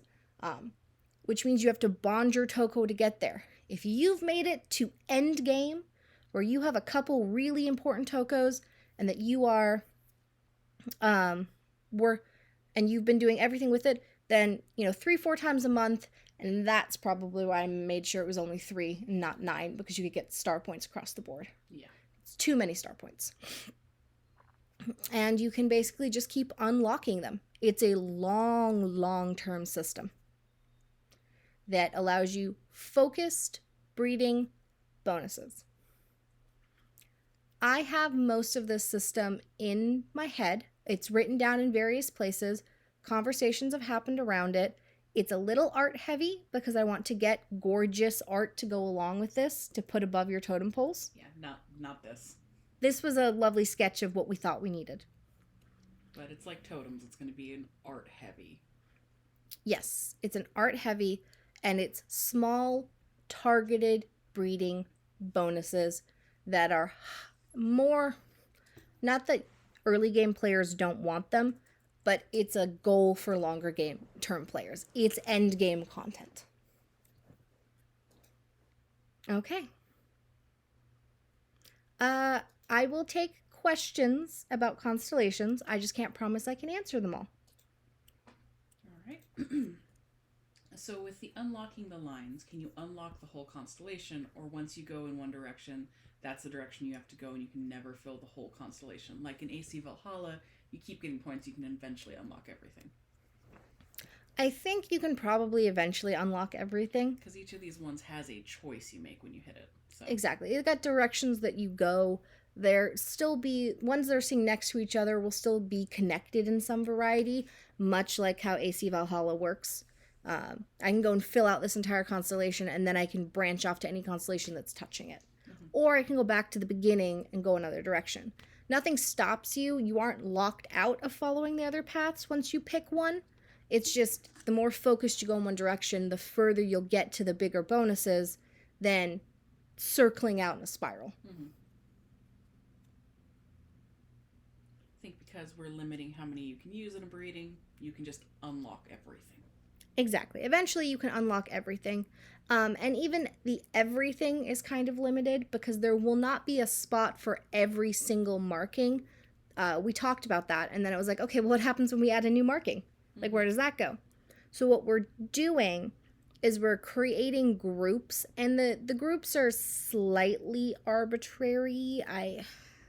which means you have to bond your Toko to get there. If you've made it to end game, where you have a couple really important Tokos and that you are and you've been doing everything with it, then 3-4 times a month, and that's probably why I made sure it was only 3 and not 9, because you could get star points across the board. Yeah, it's too many star points, and you can basically just keep unlocking them. It's a long-term system that allows you focused breeding bonuses. I have most of this system in my head. It's written down in various places. Conversations have happened around it. It's a little art heavy because I want to get gorgeous art to go along with this to put above your totem poles. Yeah, not this. This was a lovely sketch of what we thought we needed. But it's like totems. It's going to be an art heavy. Yes, it's an art heavy, and it's small, targeted breeding bonuses that are more, not that early game players don't want them, but it's a goal for longer game term players. It's end game content. Okay. I will take questions about constellations. I just can't promise I can answer them all. All right. So with the unlocking the lines, can you unlock the whole constellation, or once you go in one direction, that's the direction you have to go and you can never fill the whole constellation? Like in AC Valhalla, you keep getting points, you can eventually unlock everything. I think you can probably eventually unlock everything. Because each of these ones has a choice you make when you hit it. So. Exactly. You've got directions that you go. There still be, ones that are sitting next to each other will still be connected in some variety, much like how AC Valhalla works. I can go and fill out this entire constellation, and then I can branch off to any constellation that's touching it. Mm-hmm. Or I can go back to the beginning and go another direction. Nothing stops you. You aren't locked out of following the other paths once you pick one. It's just the more focused you go in one direction, the further you'll get to the bigger bonuses than circling out in a spiral. Mm-hmm. I think because we're limiting how many you can use in a breeding, you can just unlock everything. Exactly. Eventually you can unlock everything. And even the everything is kind of limited because there will not be a spot for every single marking. We talked about that, and then it was like, okay, well, what happens when we add a new marking? Like, where does that go? So what we're doing is we're creating groups, and the groups are slightly arbitrary.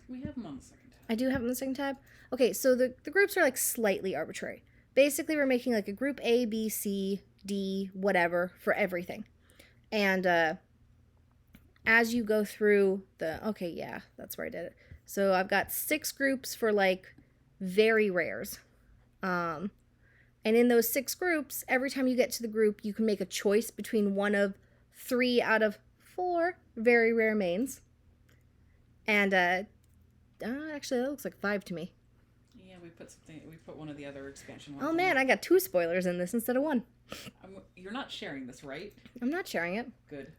We have them on the second tab. I do have them on the second tab? Okay, so the groups are like slightly arbitrary. Basically, we're making like a group A, B, C, D, whatever, for everything. And as you go through okay, yeah, that's where I did it. So I've got 6 groups for like very rares. And in those 6 groups, every time you get to the group, you can make a choice between one of 3 out of 4 very rare mains. And actually, that looks like 5 to me. We put one of the other expansion ones. Oh man, I got 2 spoilers in this instead of 1. You're not sharing this, right? I'm not sharing it. Good.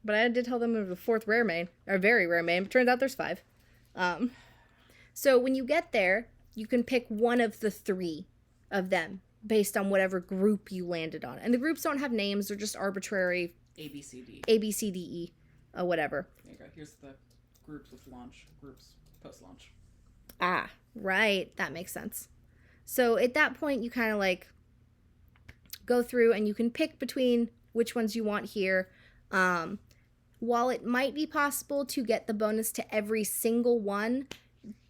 But I did tell them it was the 4th rare main, or very rare main, but turns out there's 5. So when you get there, you can pick one of the 3 of them based on whatever group you landed on. And the groups don't have names, they're just arbitrary. A, B, C, D, E, whatever. There you go. Here's the groups with launch, groups post-launch. Ah, right. That makes sense. So at that point, you kind of like go through and you can pick between which ones you want here. While it might be possible to get the bonus to every single one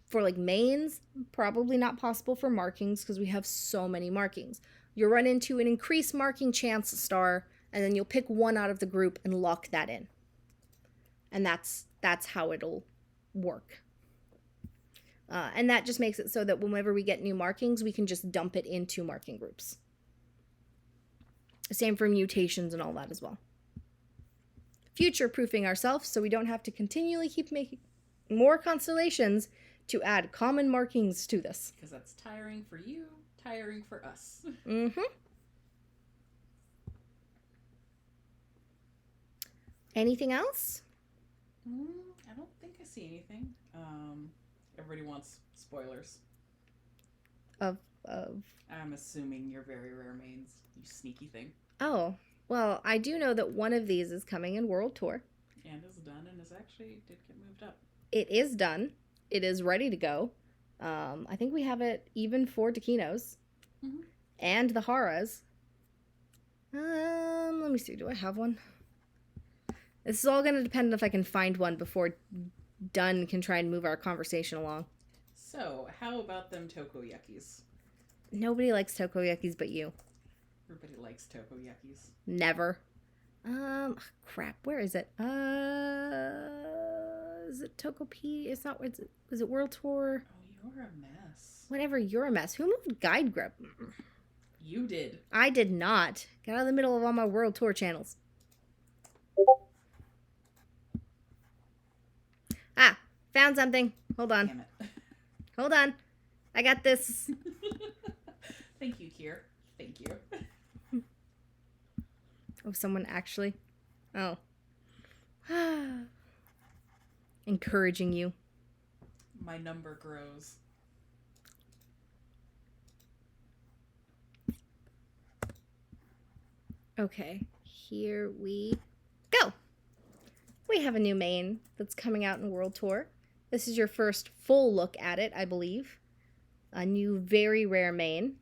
for like mains, probably not possible for markings because we have so many markings. you'll run into an increased marking chance star, and then you'll pick one out of the group and lock that in. And that's how it'll work. And that just makes it so that whenever we get new markings, we can just dump it into marking groups. Same for mutations and all that as well. Future-proofing ourselves so we don't have to continually keep making more constellations to add common markings to this. Because that's tiring for you, tiring for us. Mm-hmm. Anything else? I don't think I see anything. Everybody wants spoilers. Of I'm assuming your very rare mains, you sneaky thing. Oh, well, I do know that one of these is coming in World Tour. And is done and did get moved up. It is done. It is ready to go. I think we have it even for Taquinos. Mm-hmm. And the Haras. Let me see. Do I have one? This is all going to depend if I can find one before Dunn can try and move our conversation along. So, how about them Tokoyakis? Nobody likes Tokoyakis but you. Everybody likes Tokoyakis. Never. Crap. Where is it? Is it Tokopedia? It's not. Is it World Tour? Oh, you're a mess. Whatever. You're a mess. Who moved Guide Grip? You did. I did not. Get out of the middle of all my World Tour channels. Ah, found something. Hold on. Damn it. Hold on. I got this. Thank you, Kier. Thank you. Oh, someone actually. Oh. Encouraging you. My number grows. Okay. Here we go. We have a new main that's coming out in World Tour. This is your first full look at it, I believe. A new very rare main.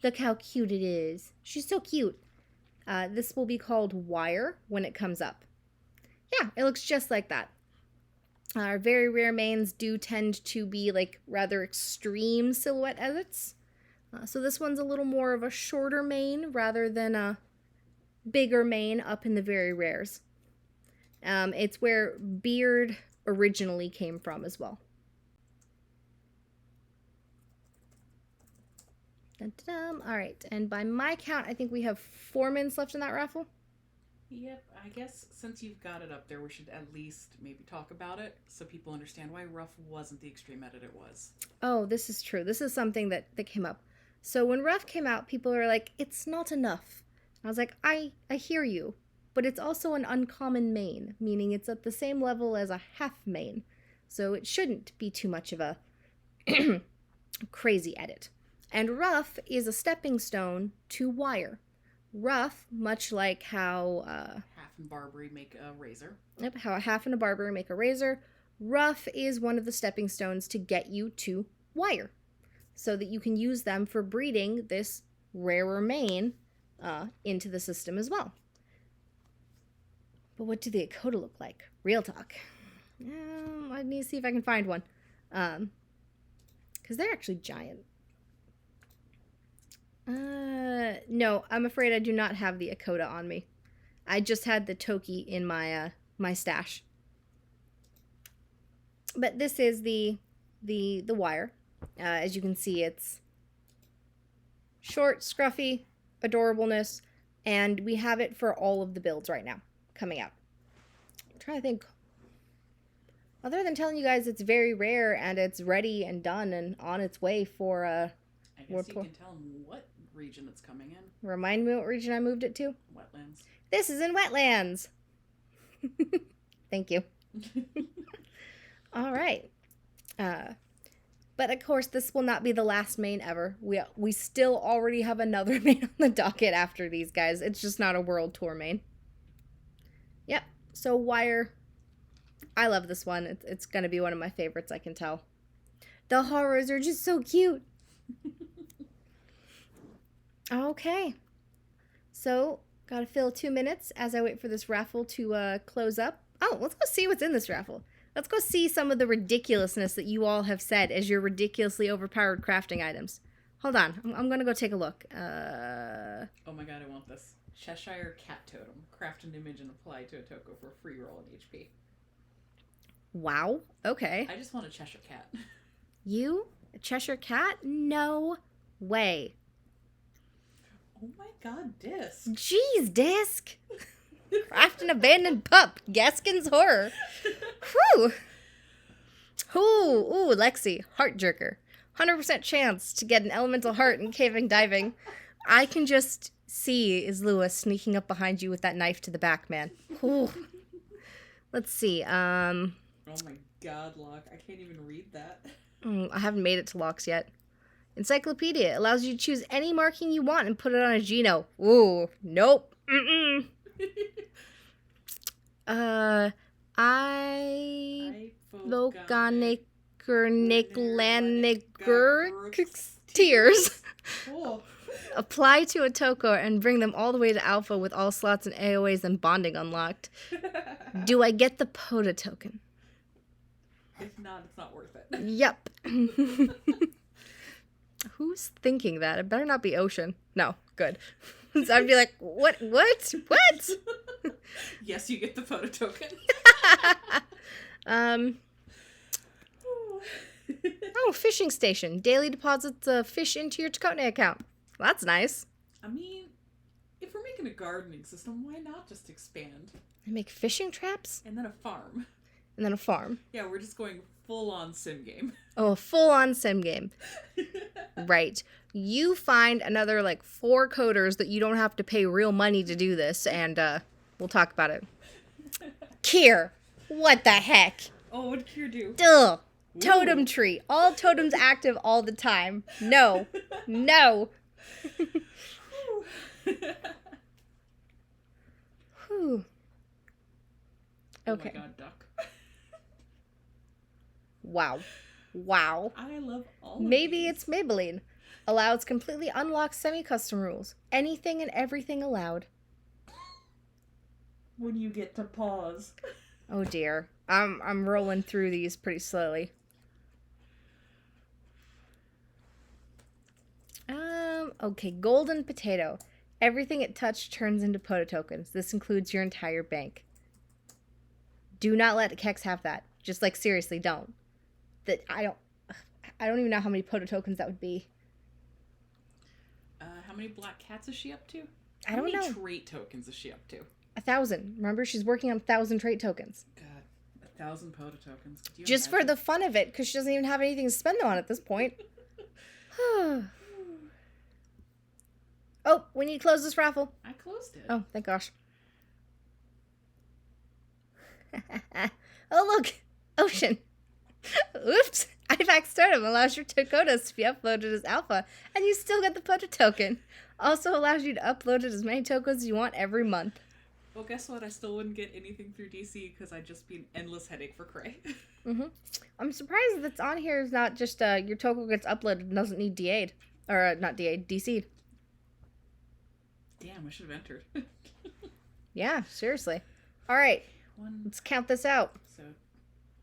Look how cute it is. She's so cute. This will be called Wire when it comes up. Yeah, it looks just like that. Our very rare mains do tend to be like rather extreme silhouette edits. So this one's a little more of a shorter mane rather than a bigger mane up in the very rares. It's where beard originally came from as well. Dun-dun-dun. All right, and by my count, I think we have 4 mins left in that raffle. Yep, I guess since you've got it up there, we should at least maybe talk about it so people understand why Rough wasn't the extreme edit it was. Oh, this is true. This is something that came up. So when Rough came out, people were like, it's not enough. I was like, I hear you, but it's also an uncommon main, meaning it's at the same level as a half main. So it shouldn't be too much of a crazy edit. And Rough is a stepping stone to Wire. Rough, much like how Half and Barbary make a razor. Yep, how a half and a barber make a razor. Rough is one of the stepping stones to get you to Wire, so that you can use them for breeding this rarer mane into the system as well. But what do the Akota look like? Real talk. I need to see if I can find one. Because they're actually giant. No, I'm afraid I do not have the Akota on me. I just had the Toki in my my stash. But this is the Wire. As you can see, it's short, scruffy, adorableness, and we have it for all of the builds right now coming out. I'm trying to think. Other than telling you guys it's very rare and it's ready and done and on its way for I guess World you Tour. can tell them what region it's coming in. Remind me what region I moved it to? Wetlands. This is in Wetlands. Thank you. All right. But of course, this will not be the last main ever. We still already have another main on the docket after these guys. It's just not a World Tour main. Yep. So Wire. I love this one. It's going to be one of my favorites, I can tell. The horrors are just so cute. Okay. So, gotta fill 2 minutes as I wait for this raffle to close up. Oh, let's go see what's in this raffle. Let's go see some of the ridiculousness that you all have said as your ridiculously overpowered crafting items. Hold on. I'm going to go take a look. Oh my god, I want this. Cheshire Cat Totem. Craft an image and apply to a toko for a free roll in HP. Wow. Okay. I just want a Cheshire Cat. You? A Cheshire Cat? No way. Oh my god, Disc. Jeez, Disc. Craft an abandoned pup. Gaskin's horror. Whew. Ooh, Lexi. Heart jerker. 100% chance to get an elemental heart in caving diving. I can just see is Lewis sneaking up behind you with that knife to the back, man. Ooh. Let's see. Oh my god, Locke. I can't even read that. I haven't made it to Locks yet. Encyclopedia allows you to choose any marking you want and put it on a geno. Ooh, nope. Mm-mm. Volcanic tears. Cool. Apply to a toko and bring them all the way to alpha with all slots and AOAs and bonding unlocked. Do I get the POTA token? If not, it's not worth it. Yep. Who's thinking that? It better not be Ocean. No, good. So I'd be like, what? Yes, you get the photo token. Fishing station. Daily deposits a fish into your Tokota account. Well, that's nice. I mean, if we're making a gardening system, why not just expand? And make fishing traps? And then a farm. And then a farm. Yeah, we're just going full-on sim game. Oh, a full-on sim game. Right. You find another, 4 coders that you don't have to pay real money to do this, and we'll talk about it. Kier. What the heck? Oh, what'd Kier do? Duh. Totem tree. All totems active all the time. No. No. Whew. Okay. Oh my god, duck. Wow. I love all Maybe of it's Maybelline. Allows completely unlocked semi-custom rules. Anything and everything allowed. When you get to pause. Oh dear. I'm rolling through these pretty slowly. Okay, golden potato. Everything it touched turns into POTA tokens. This includes your entire bank. Do not let Kex have that. Just seriously, don't. I don't even know how many POTA tokens that would be. How many black cats is she up to? I don't know. How many trait tokens is she up to? 1,000. Remember, she's working on 1,000 trait tokens. God, 1,000 POTA tokens. Just for the fun of it, because she doesn't even have anything to spend on at this point. Oh, we need to close this raffle. I closed it. Oh, thank gosh. Oh, look. Ocean. Oops. IVAC Stardom allows your Tokotas to be uploaded as alpha, and you still get the POTA token. Also allows you to upload it as many tokens as you want every month. Well, guess what? I still wouldn't get anything through DC because I'd just be an endless headache for Cray. I'm surprised that's on here is not just your toko gets uploaded and doesn't need DA'd. Or not DA'd, DC'd. Damn, I should have entered. Yeah, seriously. All right, let's count this out. So,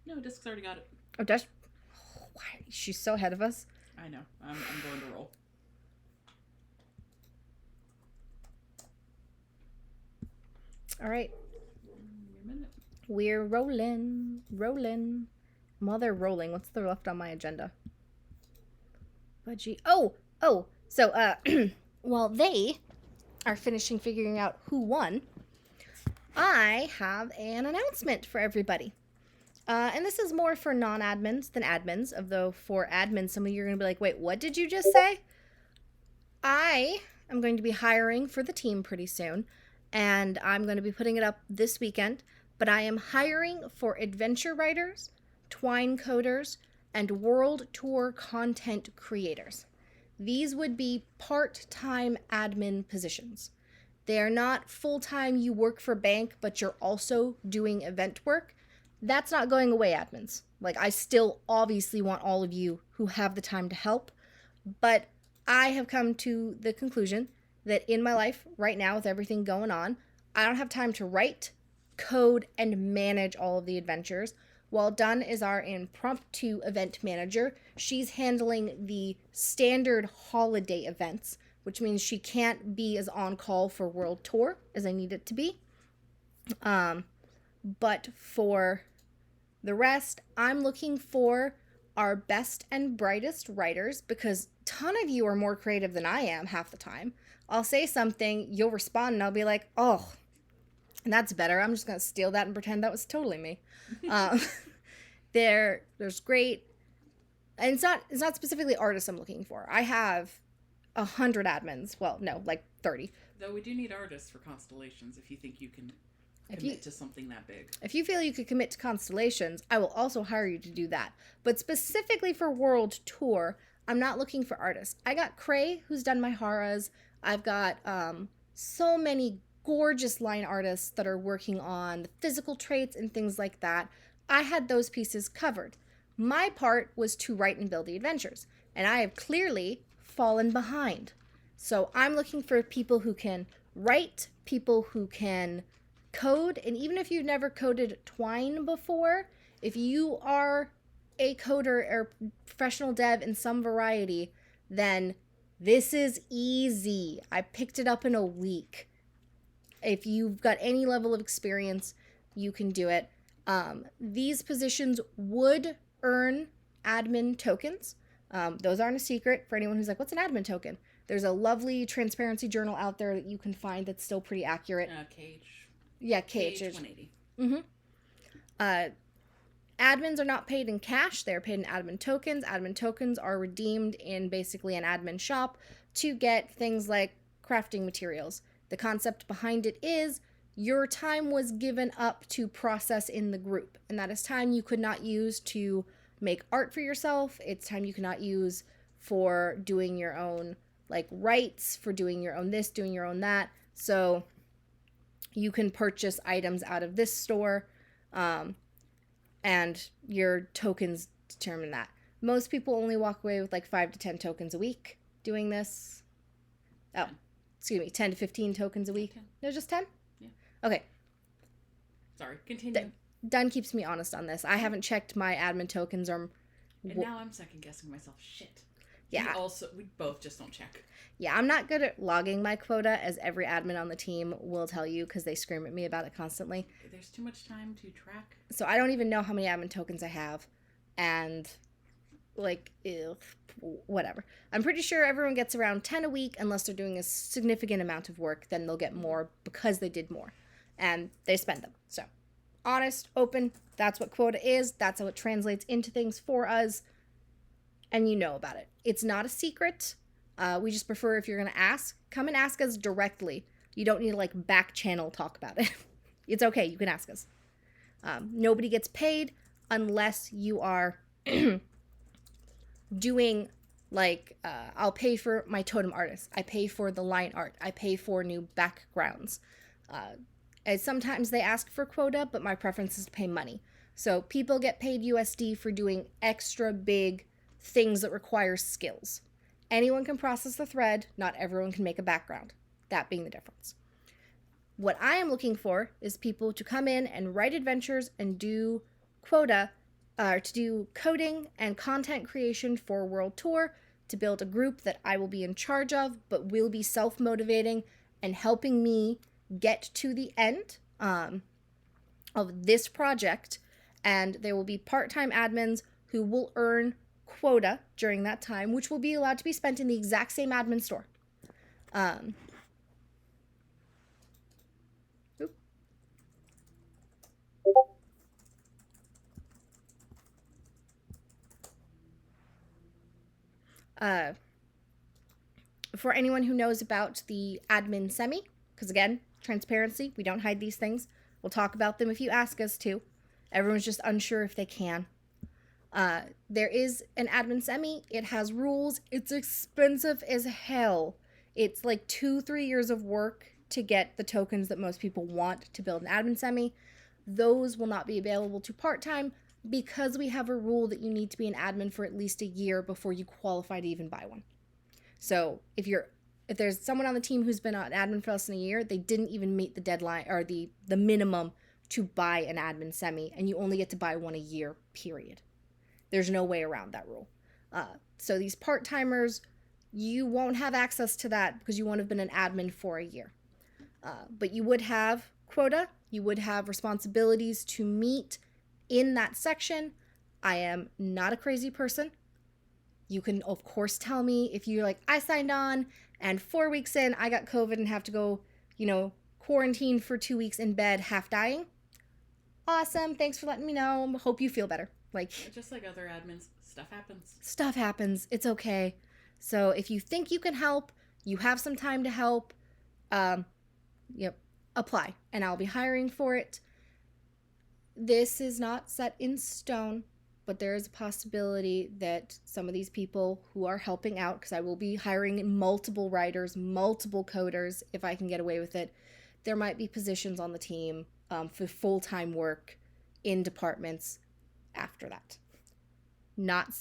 no, Disc's already got it. Oh, Dash. Oh, why? She's so ahead of us. I know. I'm going to roll. All right. Give me a minute. We're rolling. While they're rolling, what's there left on my agenda? Budgie. Oh. So, while they are finishing figuring out who won, I have an announcement for everybody. And this is more for non-admins than admins, although for admins, some of you are going to be like, wait, what did you just say? I am going to be hiring for the team pretty soon, and I'm going to be putting it up this weekend, but I am hiring for adventure writers, twine coders, and world tour content creators. These would be part-time admin positions. They are not full-time, you work for bank, but you're also doing event work. That's not going away, admins. I still obviously want all of you who have the time to help, but I have come to the conclusion that in my life right now, with everything going on, I don't have time to write, code, and manage all of the adventures, while Dunn is our impromptu event manager. She's handling the standard holiday events, which means she can't be as on call for World Tour as I need it to be. But for the rest, I'm looking for our best and brightest writers, because a ton of you are more creative than I am half the time. I'll say something, you'll respond, and I'll be like, oh, that's better. I'm just going to steal that and pretend that was totally me. There's great, and it's not specifically artists I'm looking for. I have 100 admins. Well, no, like 30. Though we do need artists for Constellations if you think you can commit to something that big. If you feel you could commit to Constellations, I will also hire you to do that. But specifically for World Tour, I'm not looking for artists. I got Cray, who's done my Haras. I've got so many gorgeous line artists that are working on the physical traits and things like that. I had those pieces covered. My part was to write and build the adventures, and I have clearly fallen behind. So I'm looking for people who can write, people who can code, and even if you've never coded Twine before, if you are a coder or professional dev in some variety, then this is easy. I picked it up in a week. If you've got any level of experience, you can do it. These positions would earn admin tokens. Those aren't a secret for anyone who's like, what's an admin token? There's a lovely transparency journal out there that you can find that's still pretty accurate. Cage. Yeah, Cage. 180. Mm-hmm. Admins are not paid in cash. They're paid in admin tokens. Admin tokens are redeemed in basically an admin shop to get things like crafting materials. The concept behind it is your time was given up to process in the group, and that is time you could not use to make art for yourself. It's time you cannot use for doing your own like rights, for doing your own this, doing your own that. So you can purchase items out of this store, and your tokens determine that. Most people only walk away with like 5 to 10 tokens a week doing this. Oh, excuse me, 10 to 15 tokens a week. 10. No, just 10? Yeah. Okay. Sorry, continue. Dunn keeps me honest on this. I haven't checked my admin tokens or... And now I'm second guessing myself. Shit. Yeah. We both just don't check. Yeah, I'm not good at logging my quota, as every admin on the team will tell you, because they scream at me about it constantly. There's too much time to track. So I don't even know how many admin tokens I have. And, like, whatever. I'm pretty sure everyone gets around 10 a week, unless they're doing a significant amount of work. Then they'll get more because they did more. And they spend them. So, honest, open, that's what quota is. That's how it translates into things for us. And you know about it. It's not a secret. We just prefer, if you're going to ask, come and ask us directly. You don't need to, like, back channel talk about it. It's okay. You can ask us. Nobody gets paid unless you are doing, like, I'll pay for my totem artist. I pay for the line art. I pay for new backgrounds. And sometimes they ask for quota, but my preference is to pay money. So people get paid USD for doing extra big things that require skills. Anyone can process the thread, not everyone can make a background. That being the difference. What I am looking for is people to come in and write adventures and do quota, to do coding and content creation for World Tour, to build a group that I will be in charge of, but will be self-motivating and helping me get to the end of this project. And there will be part-time admins who will earn quota during that time, which will be allowed to be spent in the exact same admin store. For anyone who knows about the admin semi, because again, transparency, we don't hide these things. We'll talk about them if you ask us to. Everyone's just unsure if they can. There is an admin semi. It has rules. It's expensive as hell. It's like 2-3 years of work to get the tokens that most people want to build an admin semi. Those will not be available to part-time because we have a rule that you need to be an admin for at least a year before you qualify to even buy one. So if there's someone on the team who's been an admin for less than a year, they didn't even meet the deadline or the minimum to buy an admin semi, and you only get to buy one a year, period. There's no way around that rule. So these part-timers, you won't have access to that because you won't have been an admin for a year. But you would have quota, you would have responsibilities to meet in that section. I am not a crazy person. You can, of course, tell me if you're like, I signed on and 4 weeks in, I got COVID and have to go, quarantine for 2 weeks in bed, half dying. Awesome. Thanks for letting me know. Hope you feel better. Just like other admins, stuff happens. Stuff happens. It's okay. So if you think you can help, you have some time to help, apply. And I'll be hiring for it. This is not set in stone, but there is a possibility that some of these people who are helping out, because I will be hiring multiple writers, multiple coders, if I can get away with it, there might be positions on the team for full-time work in departments after that. Not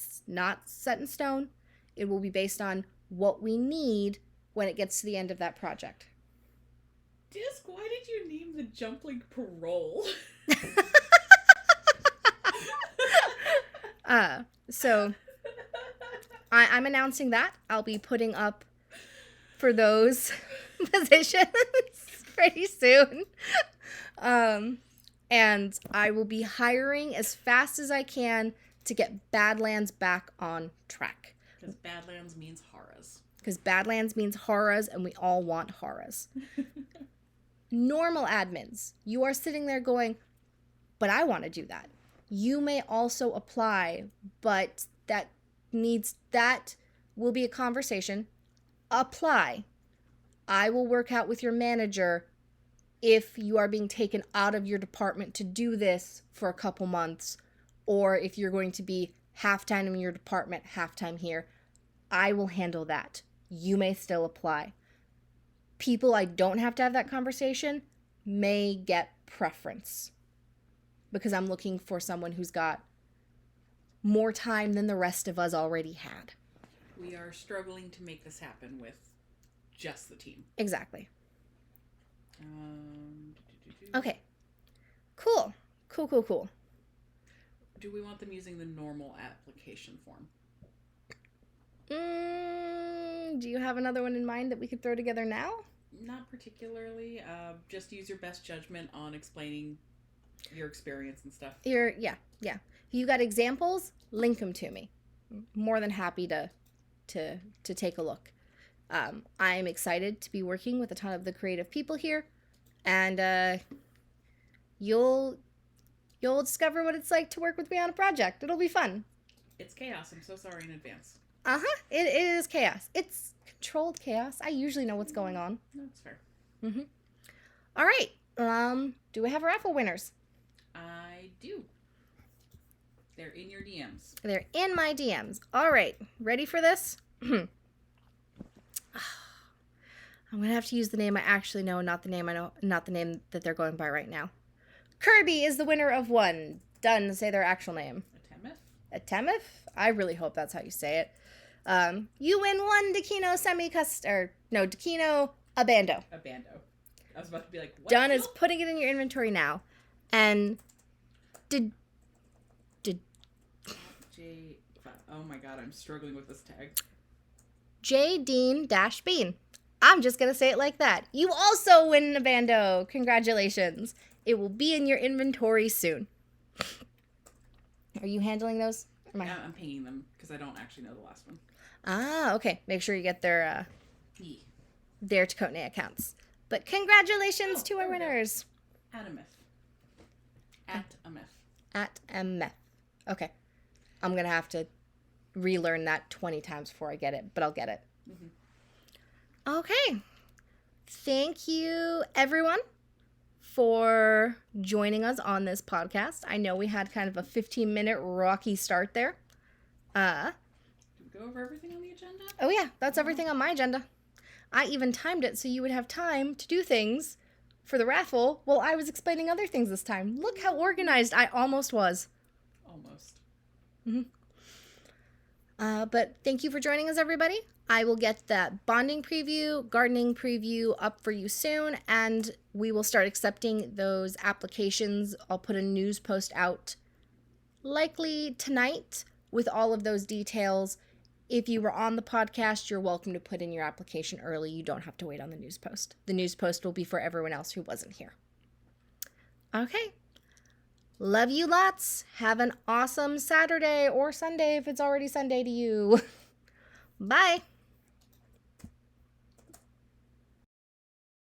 set in stone. It will be based on what we need when it gets to the end of that project. Disc, why did you name the jump link parole? So I'm announcing that. I'll be putting up for those positions pretty soon. And I will be hiring as fast as I can to get Badlands back on track. Because Badlands means horrors, and we all want horrors. Normal admins, you are sitting there going, but I want to do that. You may also apply, but that will be a conversation. Apply. I will work out with your manager if you are being taken out of your department to do this for a couple months, or if you're going to be half-time in your department, half-time here. I will handle that. You may still apply. People I don't have to have that conversation may get preference because I'm looking for someone who's got more time than the rest of us already had. We are struggling to make this happen with just the team. Exactly. Okay. Cool. Do we want them using the normal application form? Do you have another one in mind that we could throw together now? Not particularly. Just use your best judgment on explaining your experience and stuff. Yeah. If you got examples, link them to me. More than happy to take a look. I'm excited to be working with a ton of the creative people here, and you'll discover what it's like to work with me on a project. It'll be fun. It's chaos. I'm so sorry in advance. It is chaos. It's controlled chaos. I usually know what's going on. That's fair. All right. Do we have raffle winners? I do. They're in your DMs. They're in my DMs. All right. Ready for this? I'm going to have to use the name I actually know, not the name that they're going by right now. Kirby is the winner of one. Done. Say their actual name. Atemif? I really hope that's how you say it. You win one Dakino Dakino Abando. I was about to be like, what? Done is putting it in your inventory now. And oh my god, I'm struggling with this tag. J Dean Bean. I'm just going to say it like that. You also win an Abando. Congratulations. It will be in your inventory soon. Are you handling those? I'm pinging them because I don't actually know the last one. Okay. Make sure you get their Tokotne accounts. But congratulations to our winners. At a myth. Okay. I'm going to have to relearn that 20 times before I get it, but I'll get it. Okay. Thank you, everyone, for joining us on this podcast. I know we had kind of a 15-minute rocky start there. Did we go over everything on the agenda? Oh, yeah. That's everything on my agenda. I even timed it so you would have time to do things for the raffle while I was explaining other things this time. Look how organized I almost was. Almost. But thank you for joining us, everybody. I will get that bonding preview, gardening preview up for you soon, and we will start accepting those applications. I'll put a news post out likely tonight with all of those details. If you were on the podcast, you're welcome to put in your application early. You don't have to wait on the news post. The news post will be for everyone else who wasn't here. Okay. Love you lots. Have an awesome Saturday or Sunday if it's already Sunday to you. Bye.